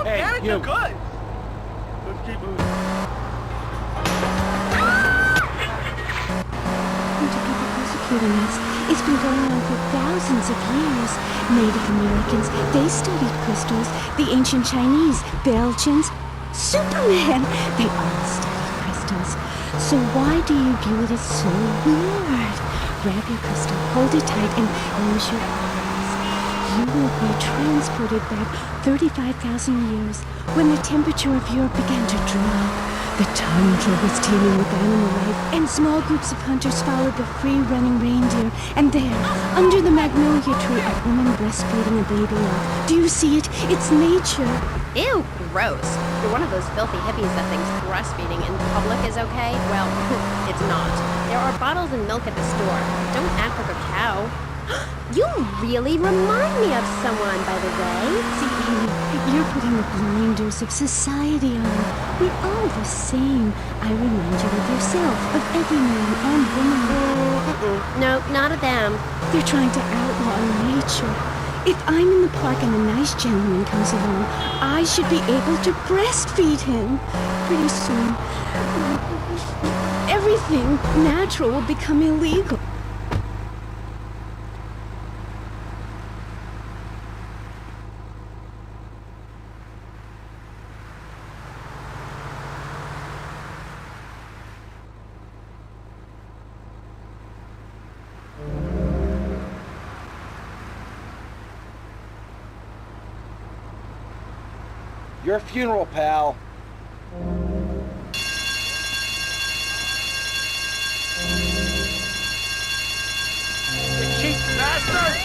Hey, damn it, you. you're good. Let's keep moving. To people persecuting us. It's been going on for thousands of years. Native Americans, they studied crystals. The ancient Chinese, Belgians, Superman, they all studied crystals. So why do you view it as so weird? Grab your crystal, hold it tight, and close your eyes. You will be transported back 35,000 years when the temperature of Europe began to drop. The tundra was teeming with animal life, and small groups of hunters followed the free-running reindeer. And there, under the magnolia tree, a woman breastfeeding a baby love. Do you see it? It's nature. Ew, gross. You're one of those filthy hippies that thinks breastfeeding in public is okay? Well, it's not. There are bottles and milk at the store. Don't act like a cow. You really remind me of someone, by the way. See, Amy, you're putting the blinders of society on. We're all the same. I remind you of yourself, of every man and woman. No, not of them. They're trying to outlaw nature. If I'm in the park and a nice gentleman comes along, I should be able to breastfeed him. Pretty soon, everything natural will become illegal. Your funeral, pal. Cheap bastard!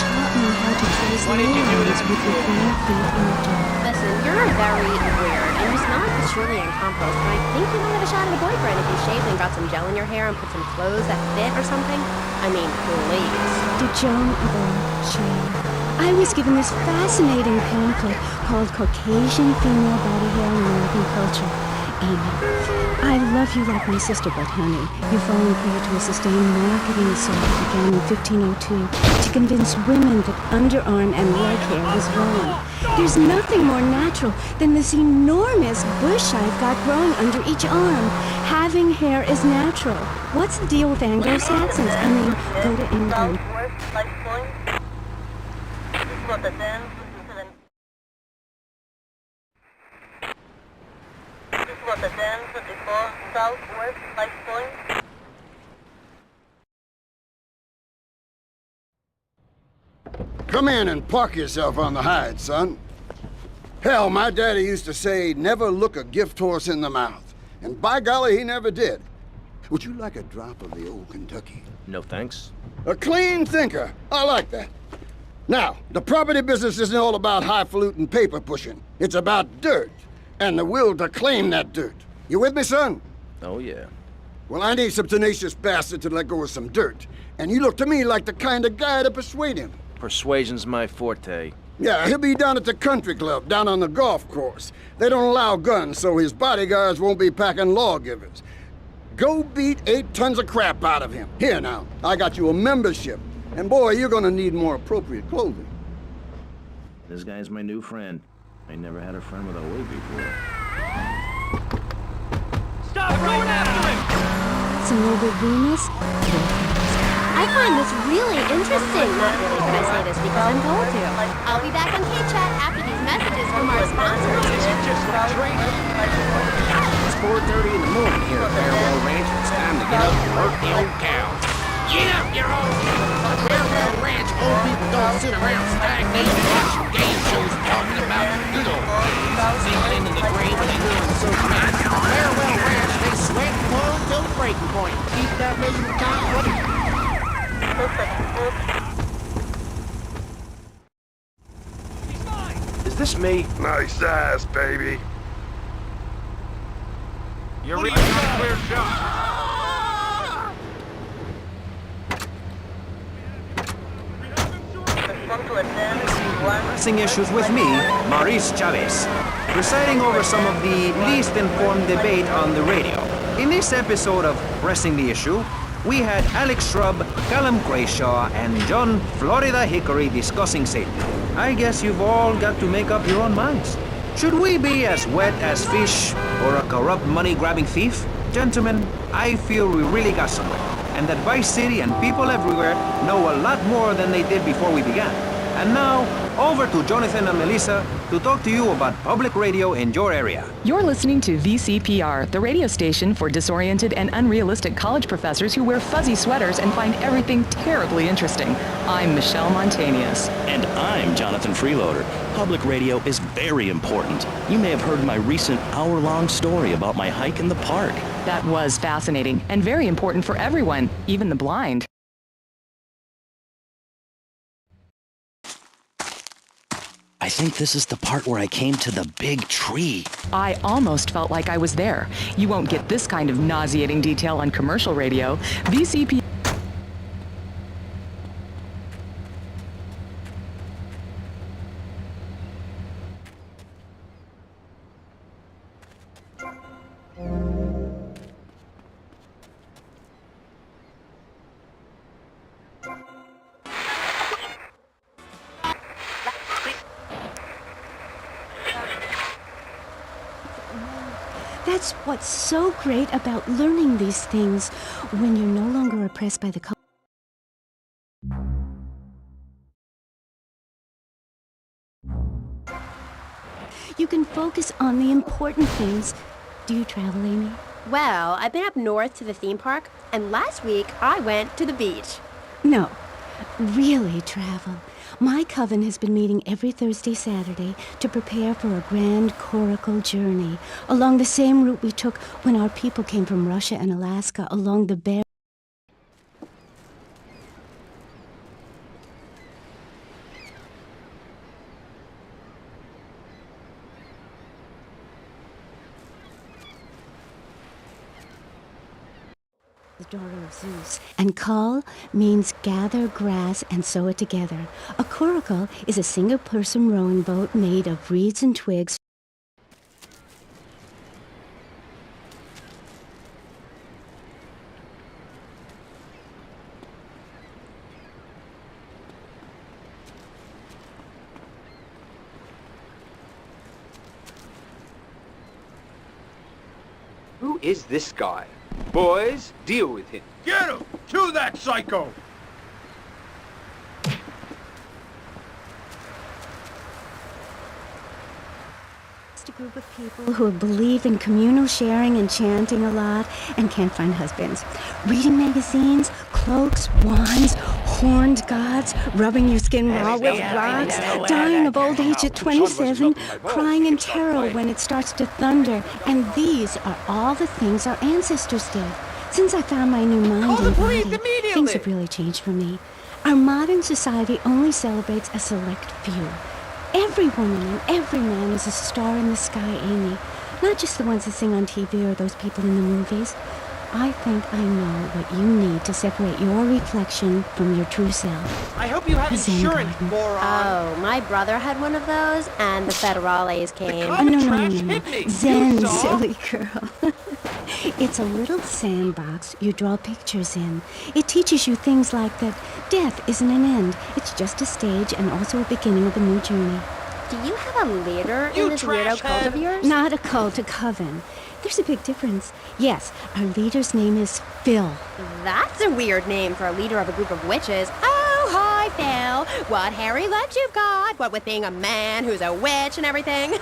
Taught me how to trace Why did you do lines that with your bare feet in the dirt. Listen, you're very weird, and you smell like petroleum compost, and I think you might have a shot at a boyfriend if you shaved and got some gel in your hair and put some clothes that fit or something. I mean, please. Did Joan ever shave? I was given this fascinating pamphlet called Caucasian Female Body Hair in American Culture. Amy, I love you like my sister, but honey, you've fallen prey to a sustained marketing assault that began in 1502 to convince women that underarm and leg hair was wrong. There's nothing more natural than this enormous bush I've got growing under each arm. Having hair is natural. What's the deal with Anglo-Saxons? I mean, go to England. Come in and park yourself on the hide, son. Hell, my daddy used to say, never look a gift horse in the mouth. And by golly, he never did. Would you like a drop of the old Kentucky? No thanks. A clean thinker. I like that. Now, the property business isn't all about highfalutin paper pushing. It's about dirt, and the will to claim that dirt. You with me, son? Oh, yeah. Well, I need some tenacious bastard to let go of some dirt. And you look to me like the kind of guy to persuade him. Persuasion's my forte. Yeah, he'll be down at the country club, down on the golf course. They don't allow guns, so his bodyguards won't be packing lawgivers. Go beat 8 tons of crap out of him. Here now, I got you a membership. And boy, you're gonna need more appropriate clothing. This guy's my new friend. I never had a friend with a wig before. Stop going after him! Some over Venus? I find this really interesting. Not really, but I say this because I'm told to. I'll be back on K-Chat after these messages from our sponsors. This is just like training. It's 4:30 in the morning here at Farewell Ranch. It's time to get up and work the old cows. Get up, you old people! At Farewell Ranch, old people don't sit around stagnating and watching game shows talking about the good old days. Sinking into the grave and they doing so fast. Farewell Ranch, they sweat and toil till the breaking point. Keep that miserable time running. He's mine! Is this me? Nice ass, baby. You're really a clear shot. Pressing issues with me, Maurice Chavez, presiding over some of the least informed debate on the radio. In this episode of Pressing the Issue, we had Alex Shrub, Callum Crayshaw, and John Florida Hickory discussing safety. I guess you've all got to make up your own minds. Should we be as wet as fish or a corrupt money-grabbing thief? Gentlemen, I feel we really got somewhere, and that Vice City and people everywhere know a lot more than they did before we began. And now, over to Jonathan and Melissa to talk to you about public radio in your area. You're listening to VCPR, the radio station for disoriented and unrealistic college professors who wear fuzzy sweaters and find everything terribly interesting. I'm Michelle Montanius. And I'm Jonathan Freeloader. Public radio is very important. You may have heard my recent hour-long story about my hike in the park. That was fascinating and very important for everyone, even the blind. I think this is the part where I came to the big tree. I almost felt like I was there. You won't get this kind of nauseating detail on commercial radio. VCP. That's what's so great about learning these things when you're no longer oppressed by the culture. You can focus on the important things. Do you travel, Amy? Well, I've been up north to the theme park, and last week I went to the beach. No, really travel. My coven has been meeting every Thursday, Saturday to prepare for a grand coracle journey along the same route we took when our people came from Russia and Alaska along the Bear. The daughter of Zeus. And Kal means gather grass and sew it together. A coracle is a single-person rowing boat made of reeds and twigs. Who is this guy? Boys, deal with him. Get him! Kill that psycho! Just a group of people who believe in communal sharing and chanting a lot and can't find husbands. Reading magazines, cloaks, wands, horned gods, rubbing your skin raw with rocks, dying of old age at 27, crying in terror when it starts to thunder. And these are all the things our ancestors did. Since I found my new mind and body, things have really changed for me. Our modern society only celebrates a select few. Every woman and every man is a star in the sky, Amy. Not just the ones that sing on TV or those people in the movies. I think I know what you need to separate your reflection from your true self. I hope you have Zen insurance, garden. moron! Oh, my brother had one of those, and the federales came. Oh, no, Trash no. hit me. Zen, You saw? silly girl. It's a little sandbox you draw pictures in. It teaches you things like that death isn't an end. It's just a stage and also a beginning of a new journey. Do you have a leader You in this weirdo trash cult head. of yours? Not a cult, a coven. There's a big difference. Yes, our leader's name is Phil. That's a weird name for a leader of a group of witches. Oh, hi, Phil. What hairy legs you've got. What with being a man who's a witch and everything.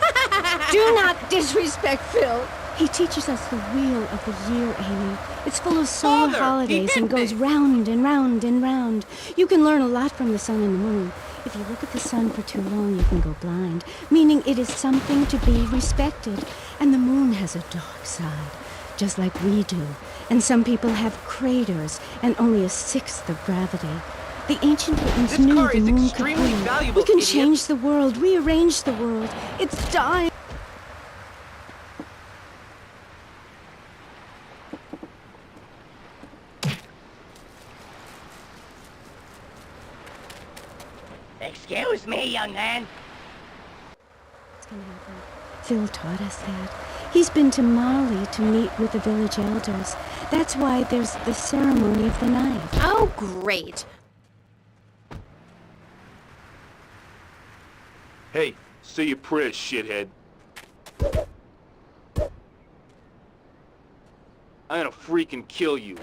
Do not disrespect Phil. He teaches us the wheel of the year, Amy. It's full of solar Father, holidays he and hit goes me. round and round and round. You can learn a lot from the sun and the moon. If you look at the sun for too long, you can go blind, meaning it is something to be respected. And the moon has a dark side, just like we do. And some people have craters and only a sixth of gravity. The ancient Britons This knew car the is moon could extremely heal. valuable, We can idiot. change the world, rearrange the world. It's dying. Excuse me, young man. It's gonna happen. Phil taught us that. He's been to Mali to meet with the village elders. That's why there's the ceremony of the knife. Oh, great. Hey, say your prayers, shithead. I'm gonna freaking kill you.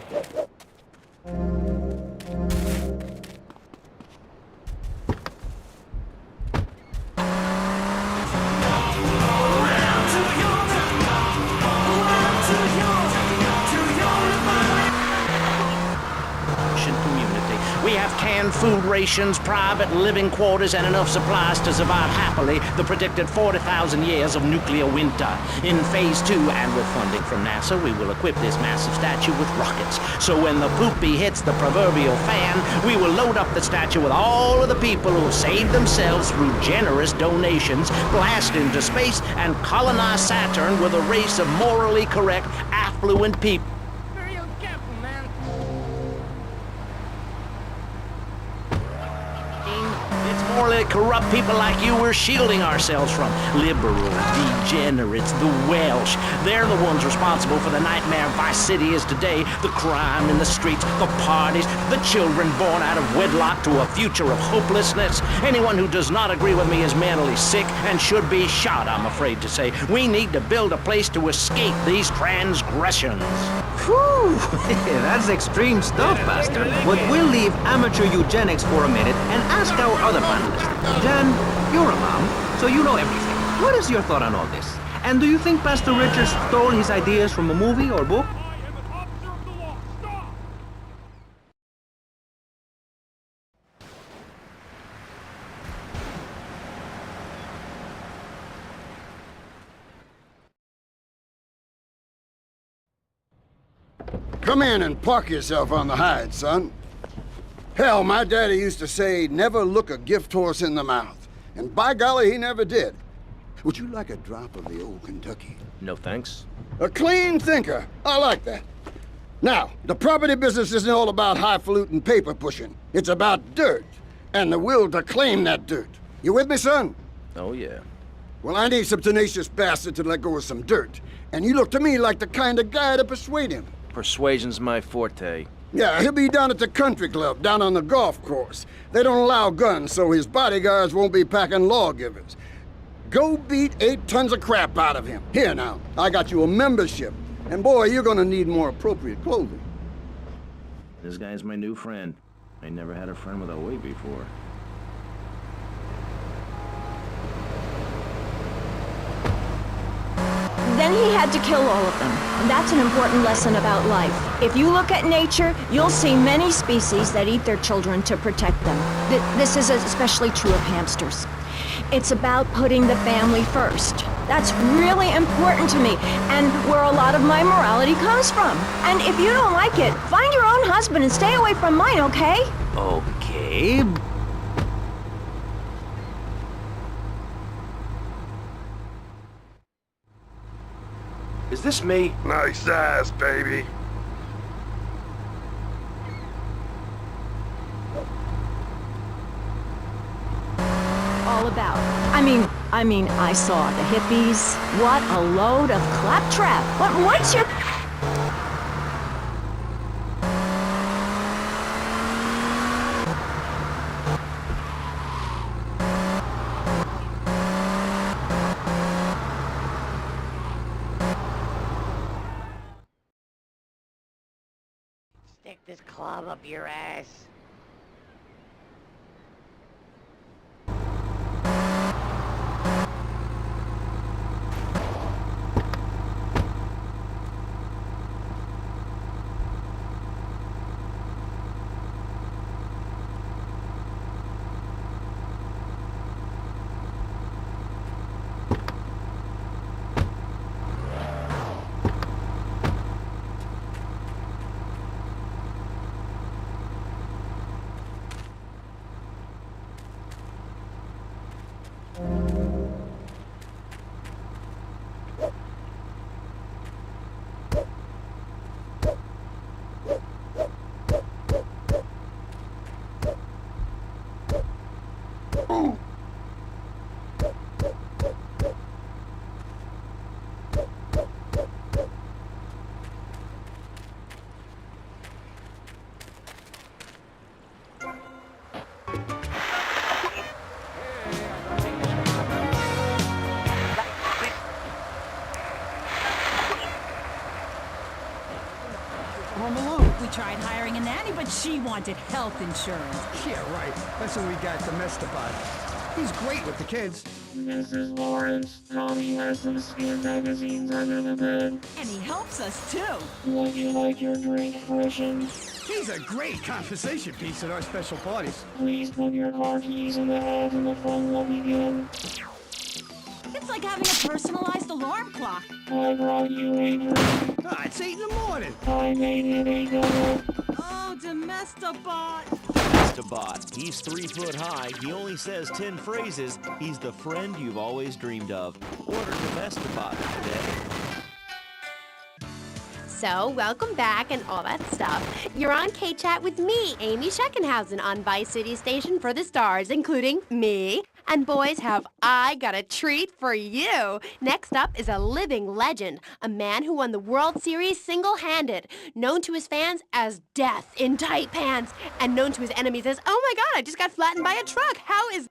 Community. We have canned food rations, private living quarters, and enough supplies to survive happily the predicted 40,000 years of nuclear winter. In Phase 2, and with funding from NASA, we will equip this massive statue with rockets. So when the poopy hits the proverbial fan, we will load up the statue with all of the people who have saved themselves through generous donations, blast into space, and colonize Saturn with a race of morally correct, affluent people. Morally corrupt people like you we're shielding ourselves from. Liberal degenerates, the Welsh. They're the ones responsible for the nightmare Vice City is today. The crime in the streets, the parties, the children born out of wedlock to a future of hopelessness. Anyone who does not agree with me is mentally sick and should be shot, I'm afraid to say. We need to build a place to escape these transgressions. Whew! That's extreme stuff, Pastor. But we'll leave amateur eugenics for a minute and ask our other panelists. Jan, you're a mom, so you know everything. What is your thought on all this? And do you think Pastor Richard stole his ideas from a movie or book? Come in and park yourself on the hide, son. Hell, my daddy used to say, never look a gift horse in the mouth. And by golly, he never did. Would you like a drop of the old Kentucky? No thanks. A clean thinker. I like that. Now, the property business isn't all about highfalutin paper pushing. It's about dirt, and the will to claim that dirt. You with me, son? Oh, yeah. Well, I need some tenacious bastard to let go of some dirt. And you look to me like the kind of guy to persuade him. Persuasion's my forte. Yeah, he'll be down at the country club, down on the golf course. They don't allow guns, so his bodyguards won't be packing lawgivers. Go beat 8 tons of crap out of him. Here now, I got you a membership. And boy, you're gonna need more appropriate clothing. This guy's my new friend. I never had a friend with a weight before. Then he had to kill all of them. And that's an important lesson about life. If you look at nature, you'll see many species that eat their children to protect them. This is especially true of hamsters. It's about putting the family first. That's really important to me, and where a lot of my morality comes from. And if you don't like it, find your own husband and stay away from mine, okay? Okay. Is this me? Nice ass, baby. All about. I mean, I saw the hippies. What a load of claptrap. What's your... Stick this club up your ass. home alone. We tried hiring a nanny, but she wanted health insurance. Yeah, right. That's when we got Domestobot. He's great with the kids. Mrs. Lawrence, Tommy has some spare magazines under the bed. And he helps us, too. Would you like your drink freshened? He's a great conversation piece at our special parties. Please put your car keys in the hat and the fun will begin. It's like having a personalized alarm clock. I brought you a drink. Ah, it's 8 in the morning. I made it a double. Oh, Domestobot. Domestobot. He's 3 foot high. He only says 10 phrases. He's the friend you've always dreamed of. Order Domestobot today. So, welcome back and all that stuff. You're on K-Chat with me, Amy Scheckenhausen, on Vice City Station for the stars, including me. And boys, have I got a treat for you. Next up is a living legend, a man who won the World Series single-handed, known to his fans as Death in Tight Pants, and known to his enemies as, oh my God, I just got flattened by a truck. How is...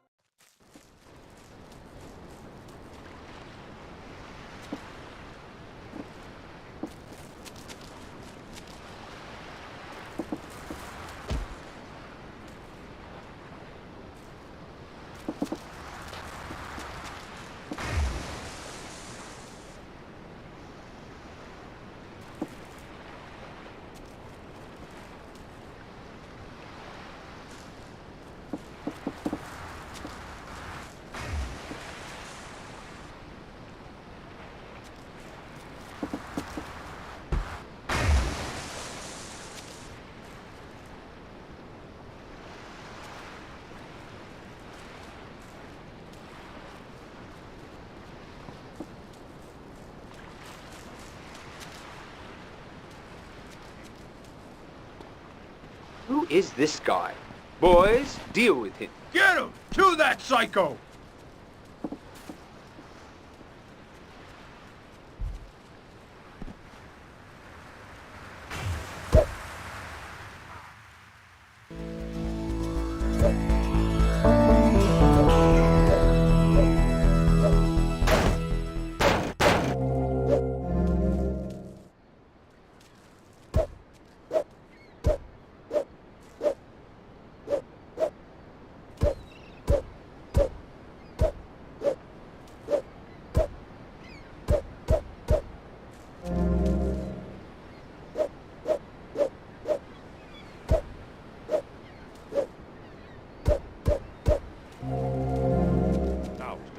Who is this guy? Boys, deal with him. Get him! Kill that psycho!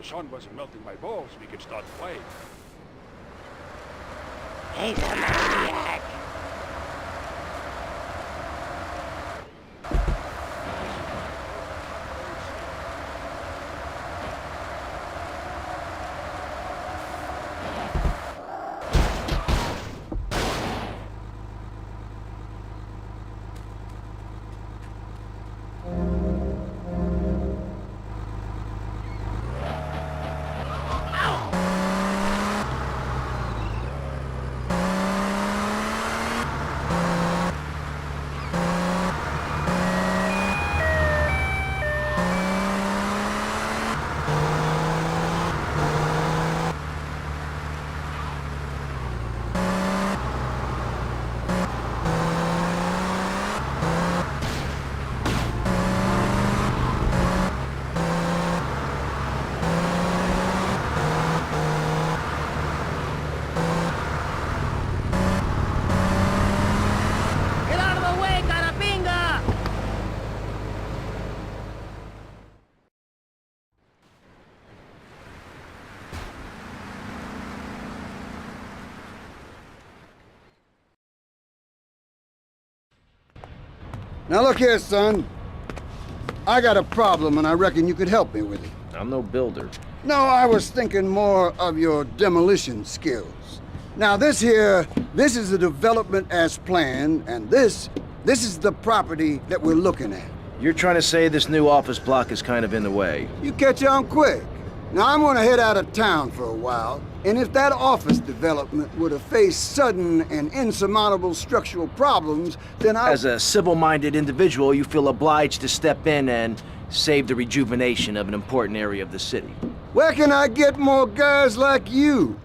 Sun wasn't melting my balls, we could start playing. He's a maniac. Now look here, son. I got a problem and I reckon you could help me with it. I'm no builder. No, I was thinking more of your demolition skills. Now this is the development as planned, and this is the property that we're looking at. You're trying to say this new office block is kind of in the way. You catch on quick. Now I'm gonna head out of town for a while, and if that office development were to face sudden and insurmountable structural problems, then As a civil-minded individual, you feel obliged to step in and save the rejuvenation of an important area of the city. Where can I get more guys like you?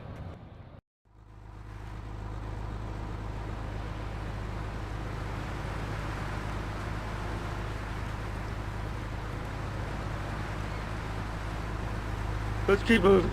Let's keep moving.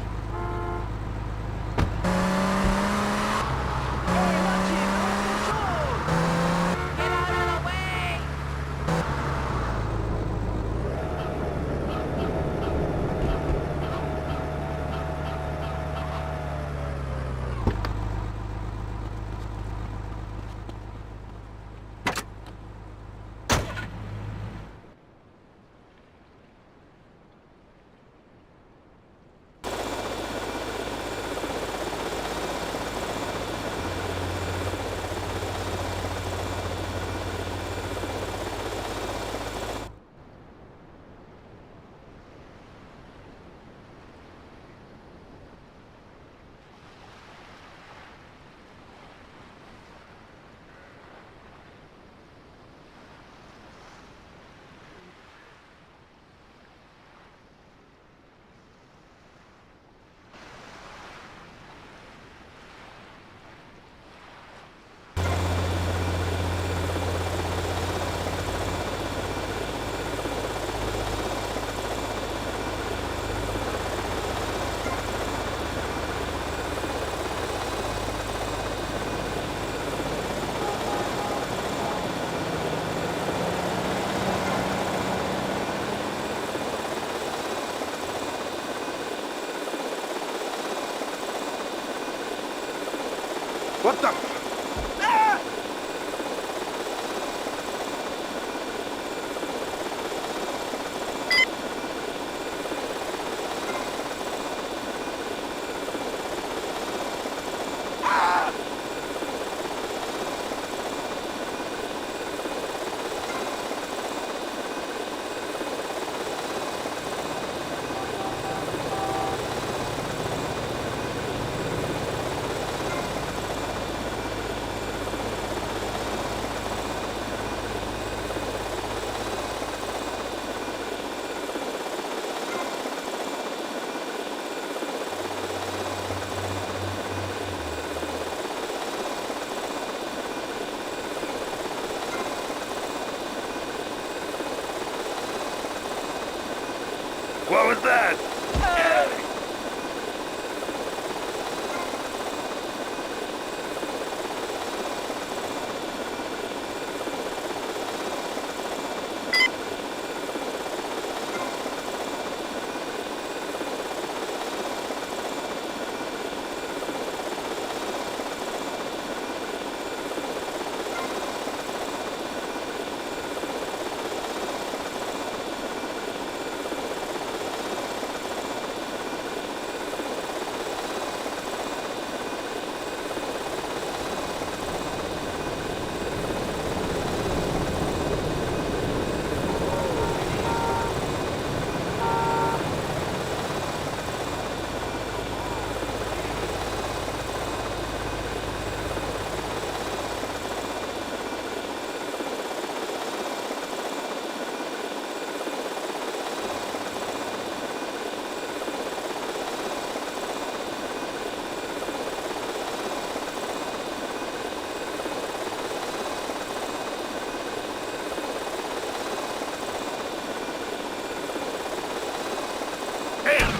What the? Ah! What was that?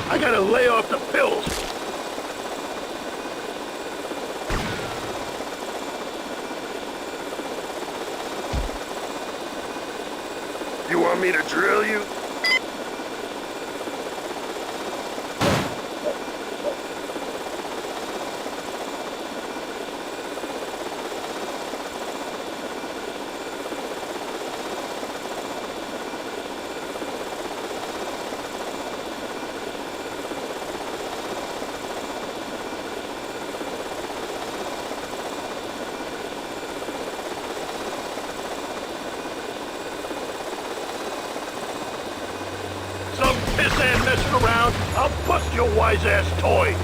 I gotta lay off the pills. You want me to drill you? Piss-ass messing around, I'll bust your wise-ass toy!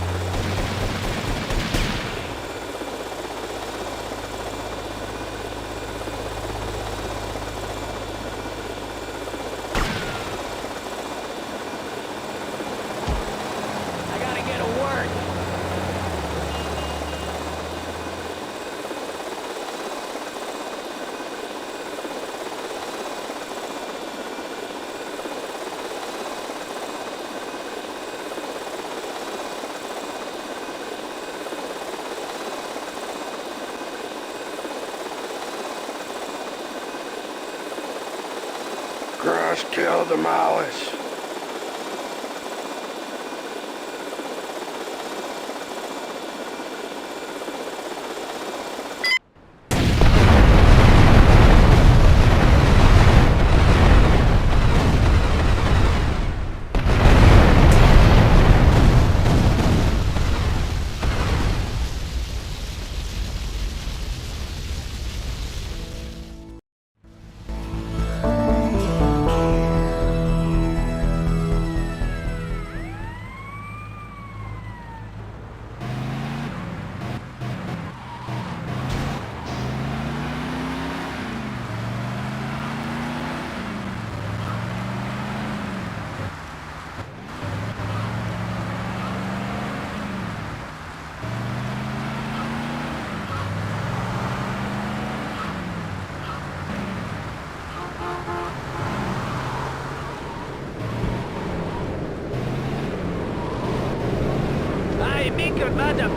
I gotta get to work. Just kill the Maoists.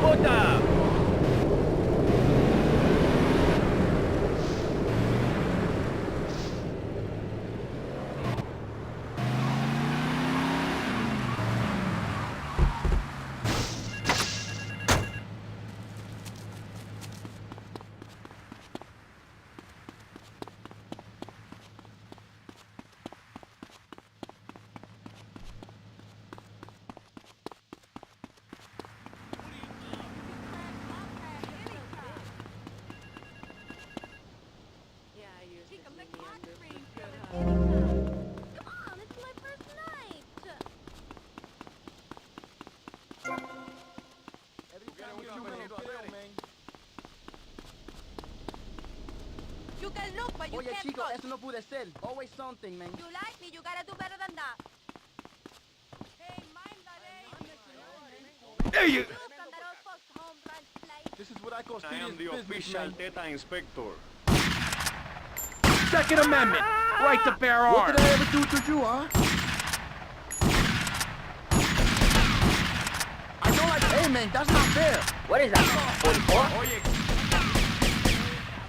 Puta! You can look, but you Oye, can't chico, touch. eso no puede ser. Always something, man. You like me, you gotta do better than that. Hey, mind that, Hey, you! This is what I call I am the serious business, official man. Teta Inspector. Second Amendment. Right to bear What arms. did I ever do to you, huh? I don't like... Hey, man, that's not fair. What is that? 44? Oye.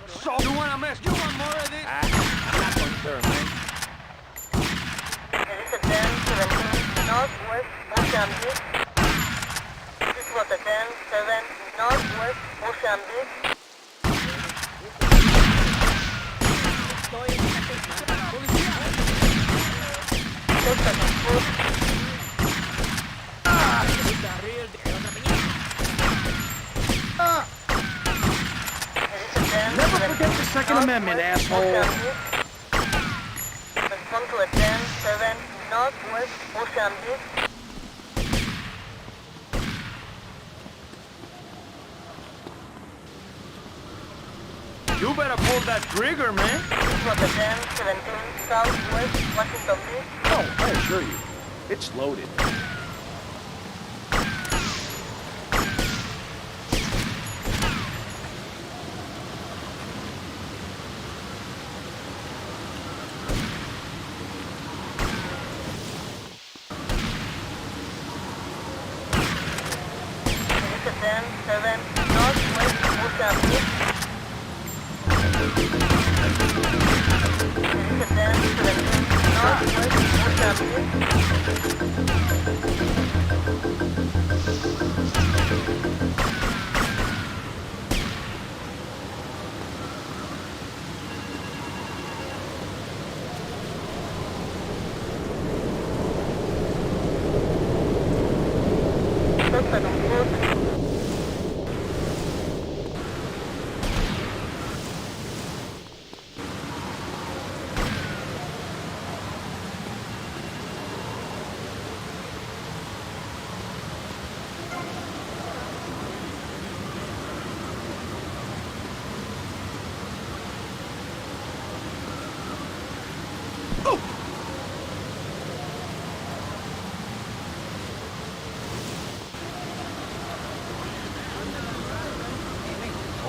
So, you wanna mess? You want more of this? I'm not concerned, man. This is a 10-17 Northwest Mozambique. This was a 10-7 Northwest Mozambique. Never forget the Second Amendment, asshole. Respond to a 10-7 Northwest Mozambique. You better pull that trigger, man. This was a 10-17 Southwest Washington Beach. Oh, I assure you, it's loaded. This is a 10-7 Northwest Mozambique. This is a 10-17 Northwest Mozambique.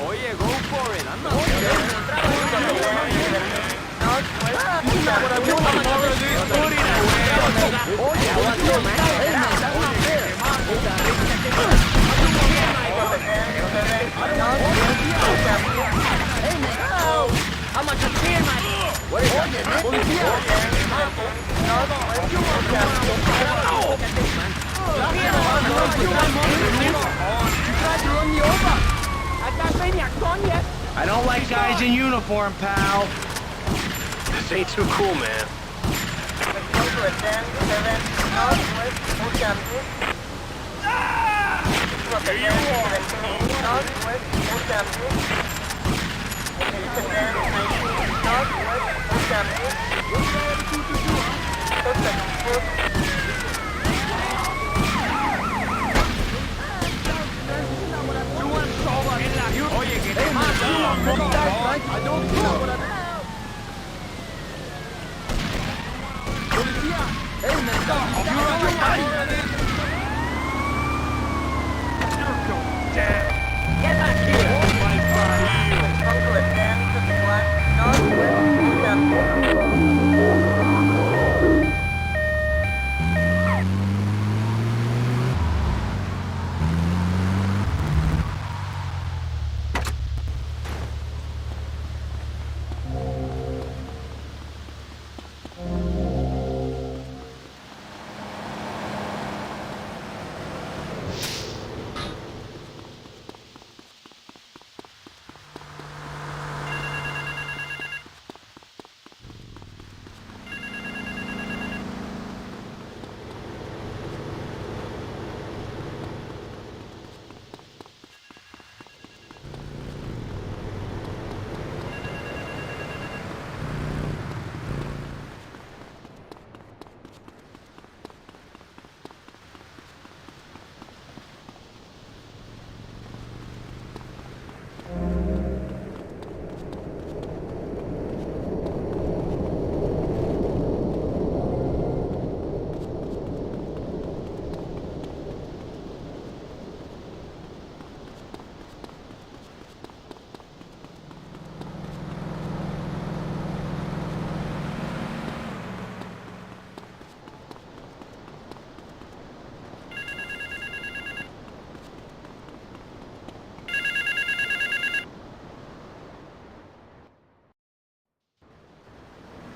Oye, go for it. I'm not How much is in my... What is that? I don't like guys in uniform, pal. This ain't too cool, man. Respond to a 10-7 Northwest Mozambique. This was a 10-17 Northwest Mozambique. This is a 10-19 Northwest Mozambique. Oye, ¿qué te pasa? I don't know what Policía! ¡Ey, me Get back here! Oh my God! Respond to a 10-1 Northwest Mozambique.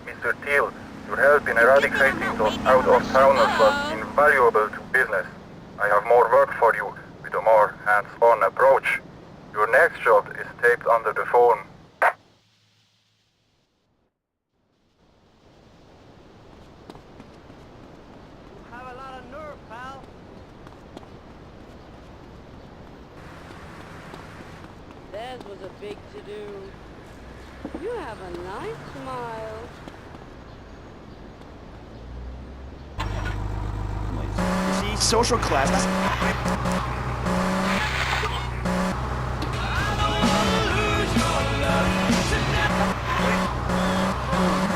Mr. Teal, your help in eradicating those out-of-towners was invaluable to business. I have more work for you, with a more hands-on approach. Your next job is taped under the phone. Have a lot of nerve, pal. Theirs was a big to-do. You have a nice smile. See, social class.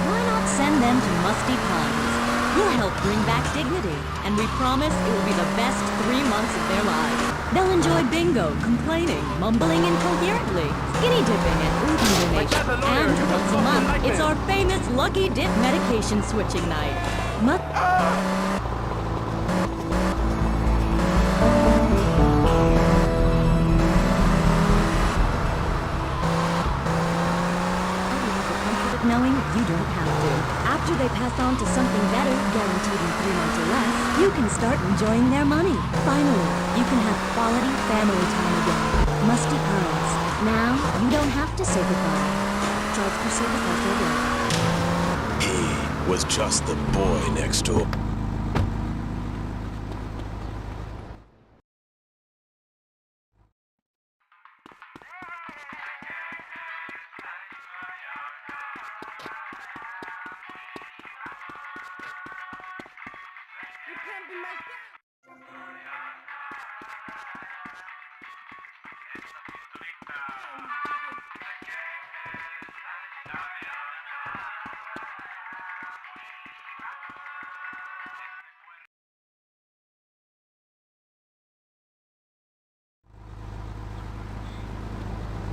Why not send them to Musty Puns? We'll help bring back dignity, and we promise it will be the best 3 months of their lives. They'll enjoy bingo, complaining, mumbling incoherently, skinny dipping, and organ donation. And once a month, it's our famous Lucky Dip medication switching night. Knowing you don't have to. After they pass on to something better, guaranteed in 3 months or less, you can start enjoying their money. Finally, you can have quality family time again. Musty Pearls. Now, you don't have to say goodbye. Charge for service also available. He was just the boy next door.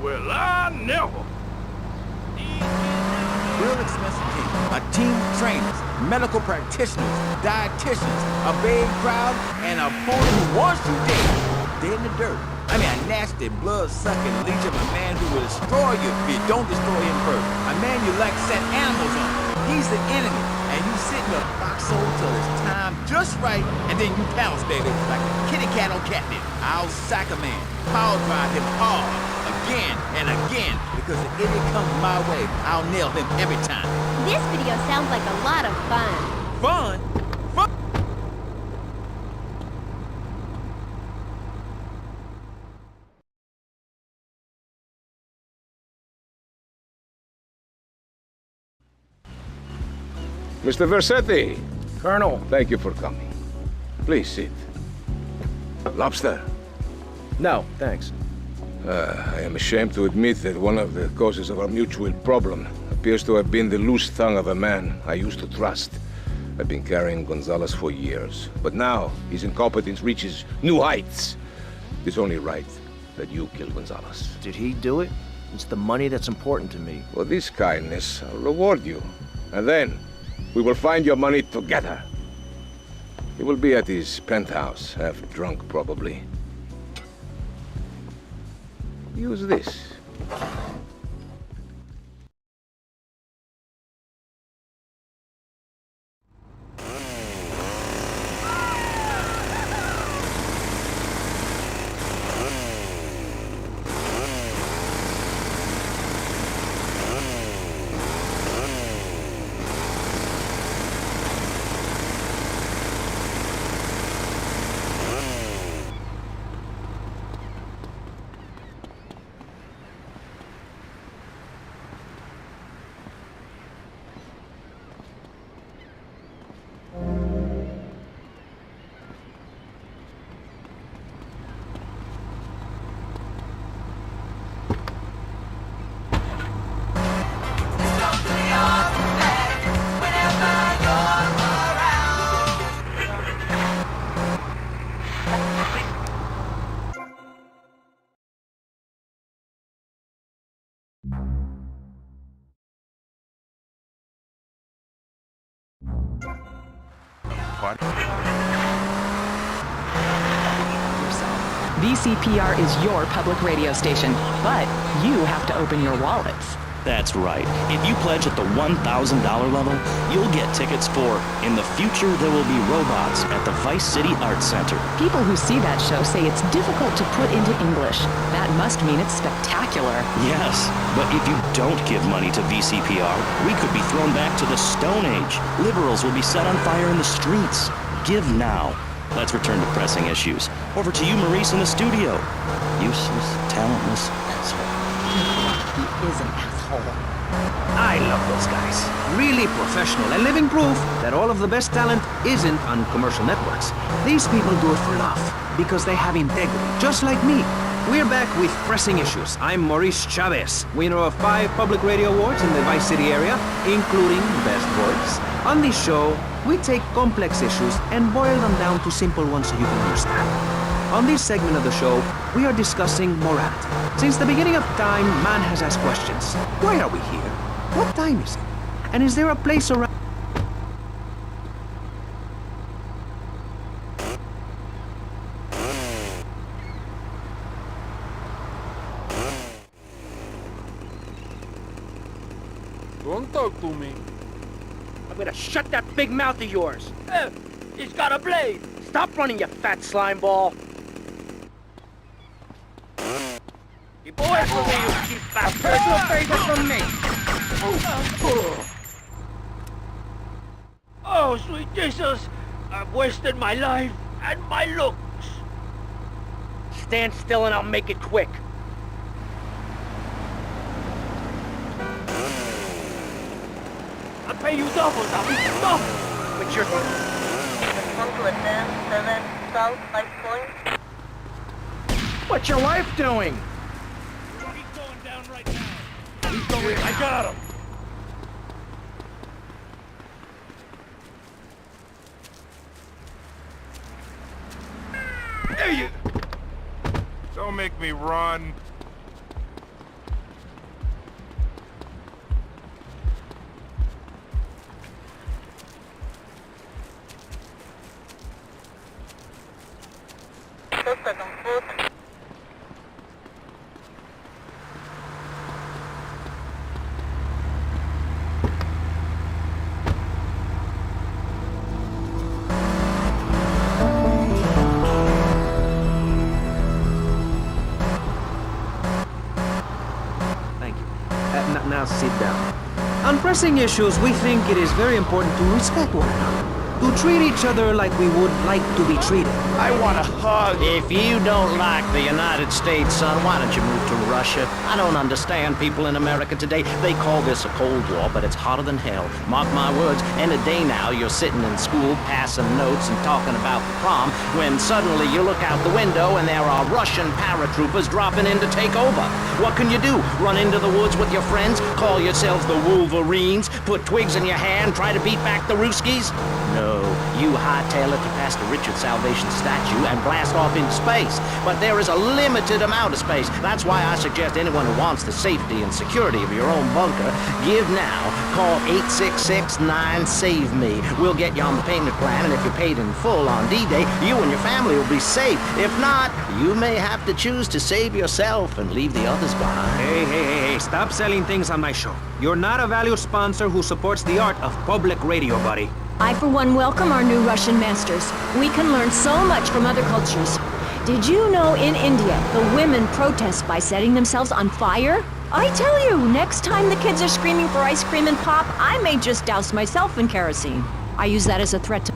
Well, I never. Real expensive team. A team of trainers, medical practitioners, dietitians, a big crowd, and a opponent who wants you dead in the dirt. I mean, a nasty, blood-sucking legion of a man who will destroy you if you don't destroy him first. A man you like set animals on. He's the enemy, and you sit in the foxhole till it's time just right, and then you pounce, baby, like a kitty cat on catnip. I'll sack a man, power drive him hard, again and again, because if idiot comes my way, I'll nail him every time. This video sounds like a lot of fun. Fun? Fun? Mr. Versetti. Colonel. Thank you for coming. Please sit. Lobster? No, thanks. I am ashamed to admit that one of the causes of our mutual problem appears to have been the loose tongue of a man I used to trust. I've been carrying Gonzalez for years, but now his incompetence reaches new heights. It's only right that you kill Gonzalez. Did he do it? It's the money that's important to me. For this kindness, I'll reward you. And then, we will find your money together. He will be at his penthouse, half drunk probably. Use this. VCPR is your public radio station, but you have to open your wallets. That's right. If you pledge at the $1,000 level, you'll get tickets for In the Future There Will Be Robots at the Vice City Arts Center. People who see that show say it's difficult to put into English. That must mean it's spectacular. Yes, but if you don't give money to VCPR, we could be thrown back to the Stone Age. Liberals will be set on fire in the streets. Give now. Let's return to pressing issues. Over to you, Maurice, in the studio. Useless, talentless asshole. He is an asshole. I love those guys. Really professional and living proof that all of the best talent isn't on commercial networks. These people do it for love, because they have integrity, just like me. We're back with pressing issues. I'm Maurice Chavez, winner of 5 public radio awards in the Vice City area, including Best Voice. On this show, we take complex issues and boil them down to simple ones so you can understand. On this segment of the show, we are discussing morality. Since the beginning of time, man has asked questions. Why are we here? What time is it? And is there a place around... Don't talk to me. I'm gonna shut that big mouth of yours. He's got a blade. Stop running, you fat slime ball. Keep away from me, you cheap bastard. Personal favor from me. Oh, sweet Jesus. I've wasted my life and my looks. Stand still and I'll make it quick. I'll pay you double, double. What's your... Come to advance 7 South High Point. What's your wife doing? He's going down right now. He's going... I got him. There you... Don't make me run. Suspect on foot. Now sit down. On pressing issues, we think it is very important to respect one another. To treat each other like we would like to be treated. I want a hug. If you don't like the United States, son, why don't you move to Russia? I don't understand people in America today. They call this a Cold War, but it's hotter than hell. Mark my words, any day now you're sitting in school passing notes and talking about the prom, when suddenly you look out the window and there are Russian paratroopers dropping in to take over. What can you do? Run into the woods with your friends? Call yourselves the Wolverines? Put twigs in your hair and try to beat back the Ruskies? No, you hightail it to Pastor Richard's Salvation statue and blast off into space. But there is a limited amount of space. That's why I suggest anyone who wants the safety and security of your own bunker, give now. Call 866-9-SAVE-ME. We'll get you on the payment plan, and if you're paid in full on D-Day, you and your family will be safe. If not, you may have to choose to save yourself and leave the others behind. Hey, stop selling things on my show. You're not a valued sponsor who supports the art of public radio, buddy. I, for one, welcome our new Russian masters. We can learn so much from other cultures. Did you know in India, the women protest by setting themselves on fire? I tell you, next time the kids are screaming for ice cream and pop, I may just douse myself in kerosene. I use that as a threat to...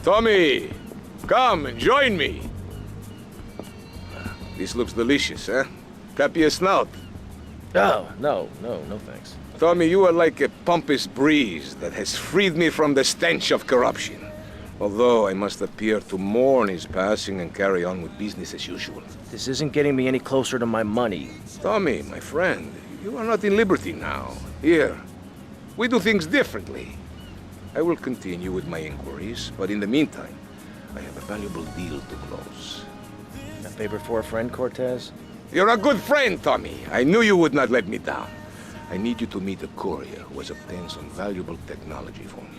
Tommy, come and join me. This looks delicious, huh? Copy a snout. Oh, no thanks. Tommy, you are like a pompous breeze that has freed me from the stench of corruption. Although I must appear to mourn his passing and carry on with business as usual. This isn't getting me any closer to my money. Tommy, my friend, you are not in liberty now. Here, we do things differently. I will continue with my inquiries, but in the meantime, I have a valuable deal to close. A favor for a friend, Cortez? You're a good friend, Tommy. I knew you would not let me down. I need you to meet a courier who has obtained some valuable technology for me.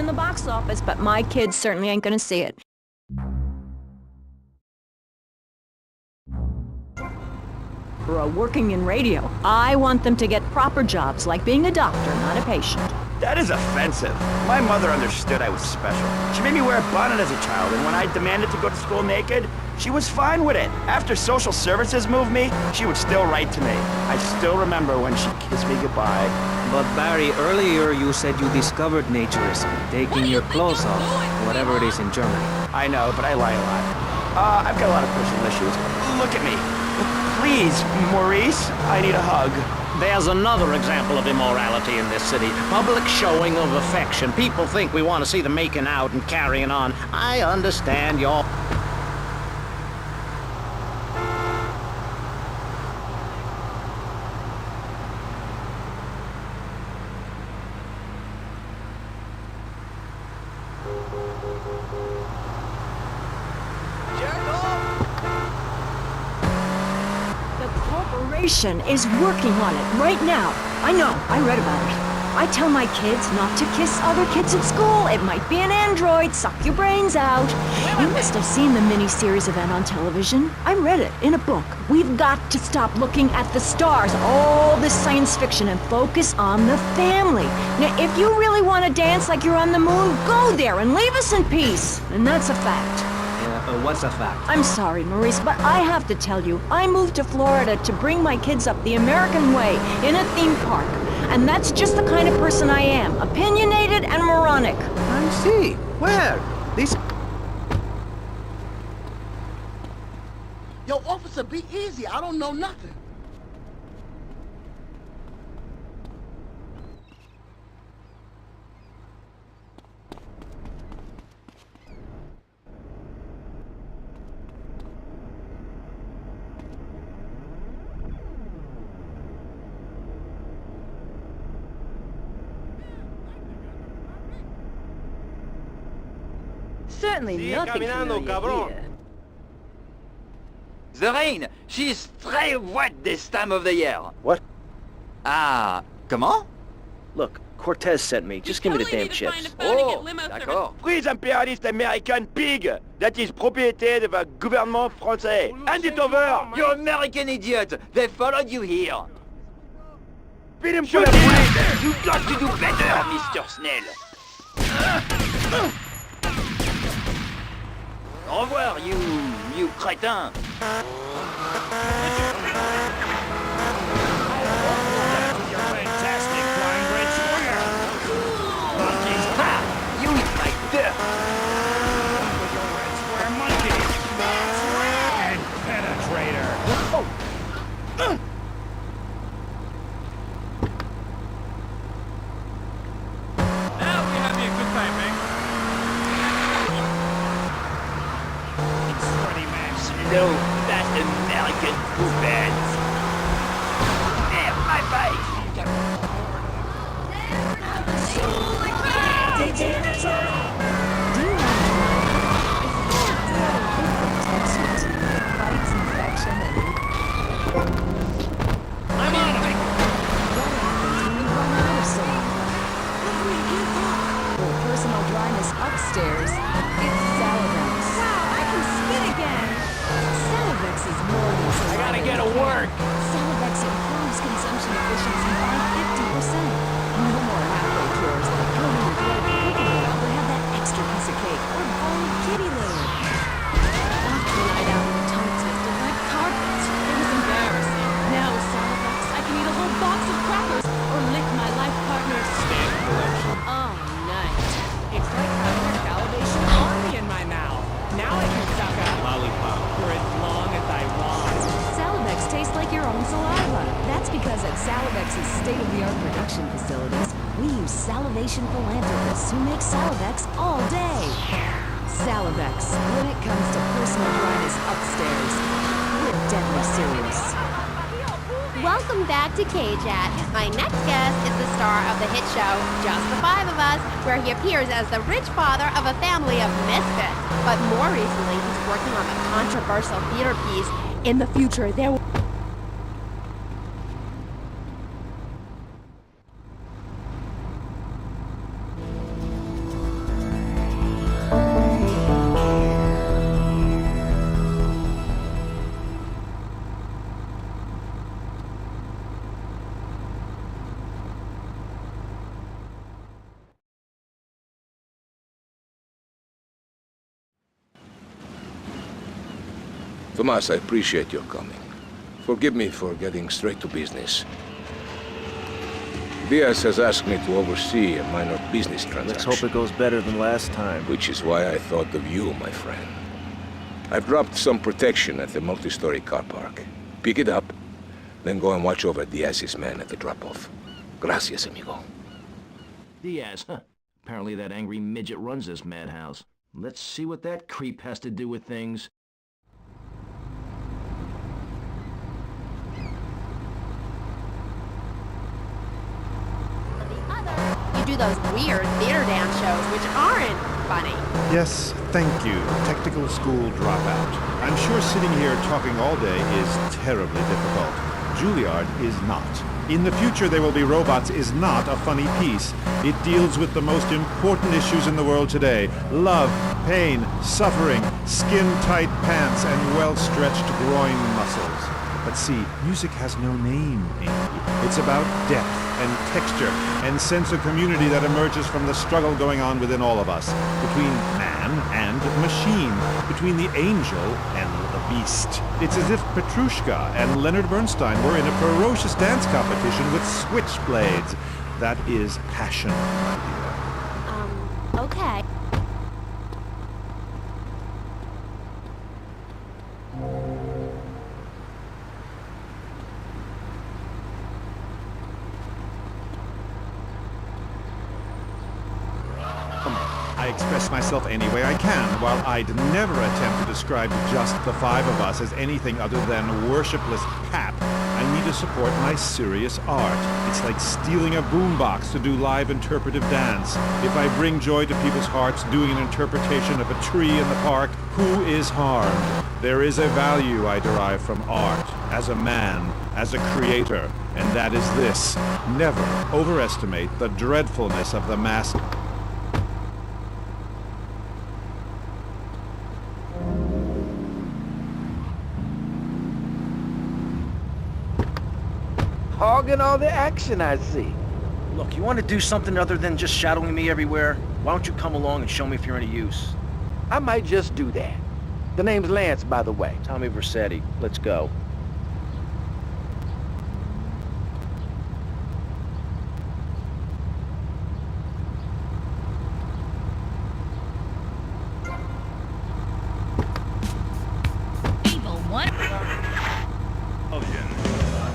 in the box office, but my kids certainly ain't gonna see it. Working in radio, I want them to get proper jobs, like being a doctor, not a patient. That is offensive. My mother understood I was special. She made me wear a bonnet as a child, and when I demanded to go to school naked, she was fine with it. After social services moved me, she would still write to me. I still remember when she kissed me goodbye. But Barry, earlier you said you discovered naturism, taking your clothes off, whatever it is in Germany. I know, but I lie a lot. I've got a lot of personal issues. Look at me. Please, Maurice, I need a hug. There's another example of immorality in this city. Public showing of affection. People think we want to see them making out and carrying on. I understand your... Is working on it right now. I know, I read about it. I tell my kids not to kiss other kids at school. It might be an android, suck your brains out. You must have seen the mini-series event on television. I read it in a book. We've got to stop looking at the stars, all this science fiction, and focus on the family. Now, if you really want to dance like you're on the moon, go there and leave us in peace. And that's a fact. What's a fact? I'm sorry, Maurice, but I have to tell you, I moved to Florida to bring my kids up the American way in a theme park. And that's just the kind of person I am, opinionated and moronic. I see. Where? This... Yo, officer, be easy. I don't know nothing. Certainly nothing familiar here. The rain! She's très wet this time of the year. What? Ah, comment? Look, Cortez sent me. Just give me the damn chips. Oh, d'accord. Prise impérialiste American pig. That is propriété de the gouvernement français. Hand it over. You American idiot! They followed you here! Feed him for the police. You got to do better, Mr. Snell! Au revoir, you crétin! Fantastic flying red square! Monkeys, ha! You eat my dirt! Your red square monkey! And penetrator! Now we having a good time, man. Sweaty man. Slow, fast American poopheads! There, my face! I'm on him! Personal dryness upstairs. It's Salivex. Wow, I can spit again! Salivex is more than saliva. I gotta get to work! Salivex improves consumption efficiency by 50%. No more halfway cures like going to the pickleball to have that extra piece of cake or bowl of kitty litter. After a night out in the tongue twisted like carpets, it was embarrassing. Now with Salivex, I can eat a whole box of crackers or lick my life partner's stamp collection. Oh, nice. It's like having a salivation army in my mouth. Now I can suck a lollipop for as long as I want. Salivex tastes like your own saliva. That's because at Salivex's state-of-the-art production facilities, we use salivation philanthropists who make Salivex all day. Salivex, when it comes to personal dryness upstairs, we're deadly serious. Welcome back to K-Chat. My next guest is the star of the hit show Just the Five of Us, where he appears as the rich father of a family of misfits. But more recently, he's working on the controversial theater piece In the Future There Will... Tomas, I appreciate your coming. Forgive me for getting straight to business. Diaz has asked me to oversee a minor business transaction. Let's hope it goes better than last time. Which is why I thought of you, my friend. I've dropped some protection at the multi-story car park. Pick it up, then go and watch over Diaz's men at the drop-off. Gracias, amigo. Diaz, huh? Apparently that angry midget runs this madhouse. Let's see what that creep has to do with things. You do those weird theater dance shows, which aren't funny. Yes, thank you, technical school dropout. I'm sure sitting here talking all day is terribly difficult. Juilliard is not. In the Future There Will Be Robots is not a funny piece. It deals with the most important issues in the world today. Love, pain, suffering, skin-tight pants, and well-stretched groin muscles. But see, music has no name, Amy. It's about depth and texture and sense of community that emerges from the struggle going on within all of us, between man and machine, between the angel and the beast. It's as if Petrushka and Leonard Bernstein were in a ferocious dance competition with switchblades. That is passion, my dear. Okay. I express myself any way I can, while I'd never attempt to describe just the five of us as anything other than worshipless pap. I need to support my serious art. It's like stealing a boombox to do live interpretive dance. If I bring joy to people's hearts doing an interpretation of a tree in the park, who is harmed? There is a value I derive from art, as a man, as a creator. and that is this. Never overestimate the dreadfulness of the mass. Hogging all the action, I see. Look, you want to do something other than just shadowing me everywhere? Why don't you come along and show me if you're any use? I might just do that. The name's Lance, by the way. Tommy Vercetti. Let's go.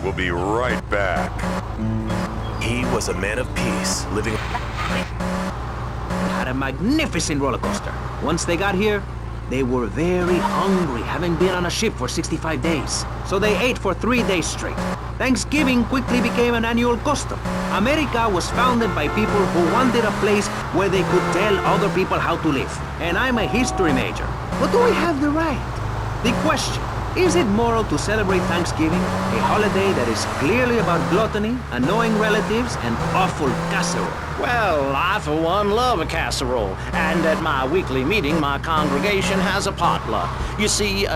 We'll be right back. He was a man of peace, living... Had a magnificent roller coaster. Once they got here, they were very hungry, having been on a ship for 65 days. So they ate for 3 days straight. Thanksgiving quickly became an annual custom. America was founded by people who wanted a place where they could tell other people how to live. And I'm a history major. But do we have the right? The question, is it moral to celebrate Thanksgiving, a holiday that is clearly about gluttony, annoying relatives, and awful casserole? Well, I for one love a casserole, and at my weekly meeting, my congregation has a potluck. You see,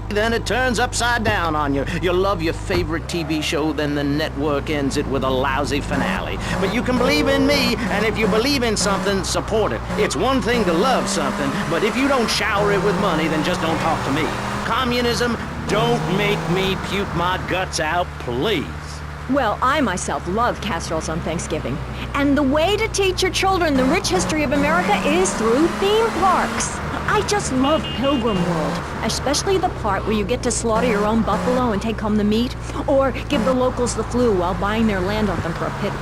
then it turns upside down on you. You love your favorite TV show, then the network ends it with a lousy finale. But you can believe in me, and if you believe in something, support it. It's one thing to love something, but if you don't shower it with money, then just don't talk to me. Communism, don't make me puke my guts out, please. Well, I myself love casseroles on Thanksgiving. And the way to teach your children the rich history of America is through theme parks. I just love Pilgrim World, especially the part where you get to slaughter your own buffalo and take home the meat, or give the locals the flu while buying their land off them for a pity.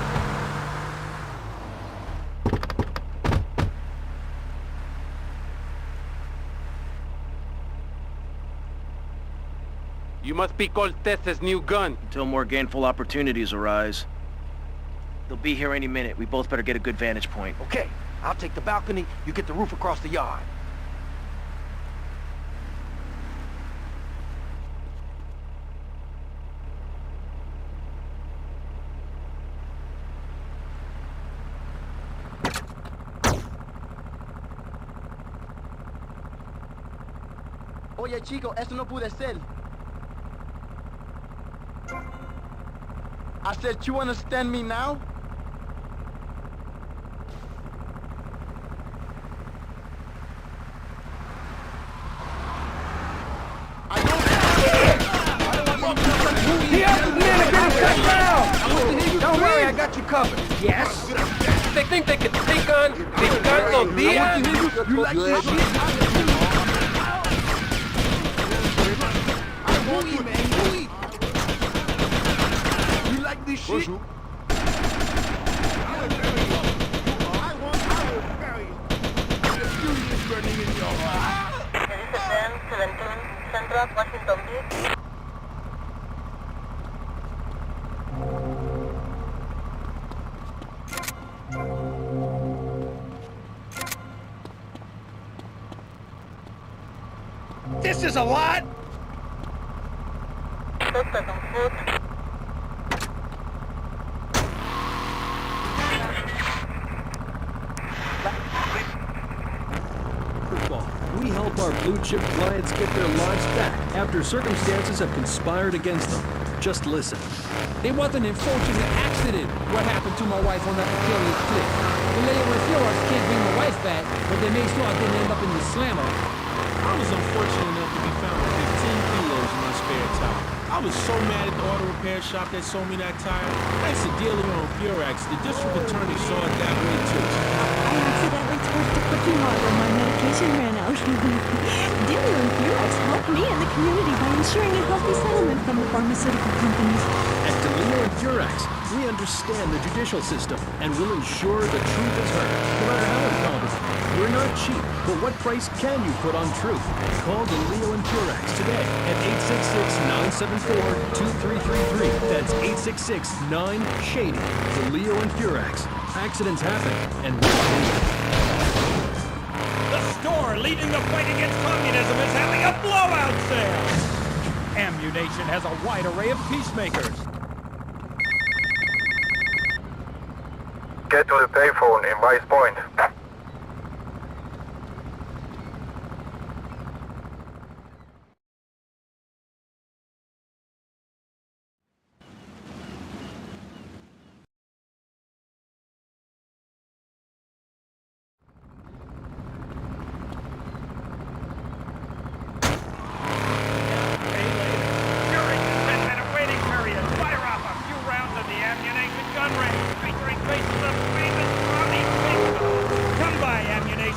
You must be Cortez's new gun. Until more gainful opportunities arise. They'll be here any minute. We both better get a good vantage point. Okay, I'll take the balcony, you get the roof across the yard. Oye, chico, eso no puede ser. I said, you understand me now? Don't worry, I got you covered. Yes? They think they can take on the Diaz? You like this shit? You like this shit? Central Washington Beach. This is a lot! We help our blue-chip clients get their lives back after circumstances have conspired against them. Just listen. It was an unfortunate accident. What happened to my wife on that precarious cliff? The lady with yours can't bring my wife back, but they made sure I didn't end up in the slammer. I was unfortunate enough to be found with 15 kilos in my spare tire. I was so mad at the auto repair shop that sold me that tire. Thanks to dealing on Furax, the district attorney saw it that way too. I accidentally touched the cookie jar when my medication ran out. Dealing on Furax helped me and the community by ensuring a healthy settlement from the pharmaceutical companies. At Delino and Furax, we understand the judicial system and will ensure the truth is heard, no matter how incompetent. We're not cheap. But what price can you put on truth? Call DeLeo and Purex today at 866-974-2333. That's 866-9-SHADY. DeLeo and Purex. Accidents happen, and we're paying. The store leading the fight against communism is having a blowout sale! Ammunition has a wide array of peacemakers. Get to the payphone in Vice Point.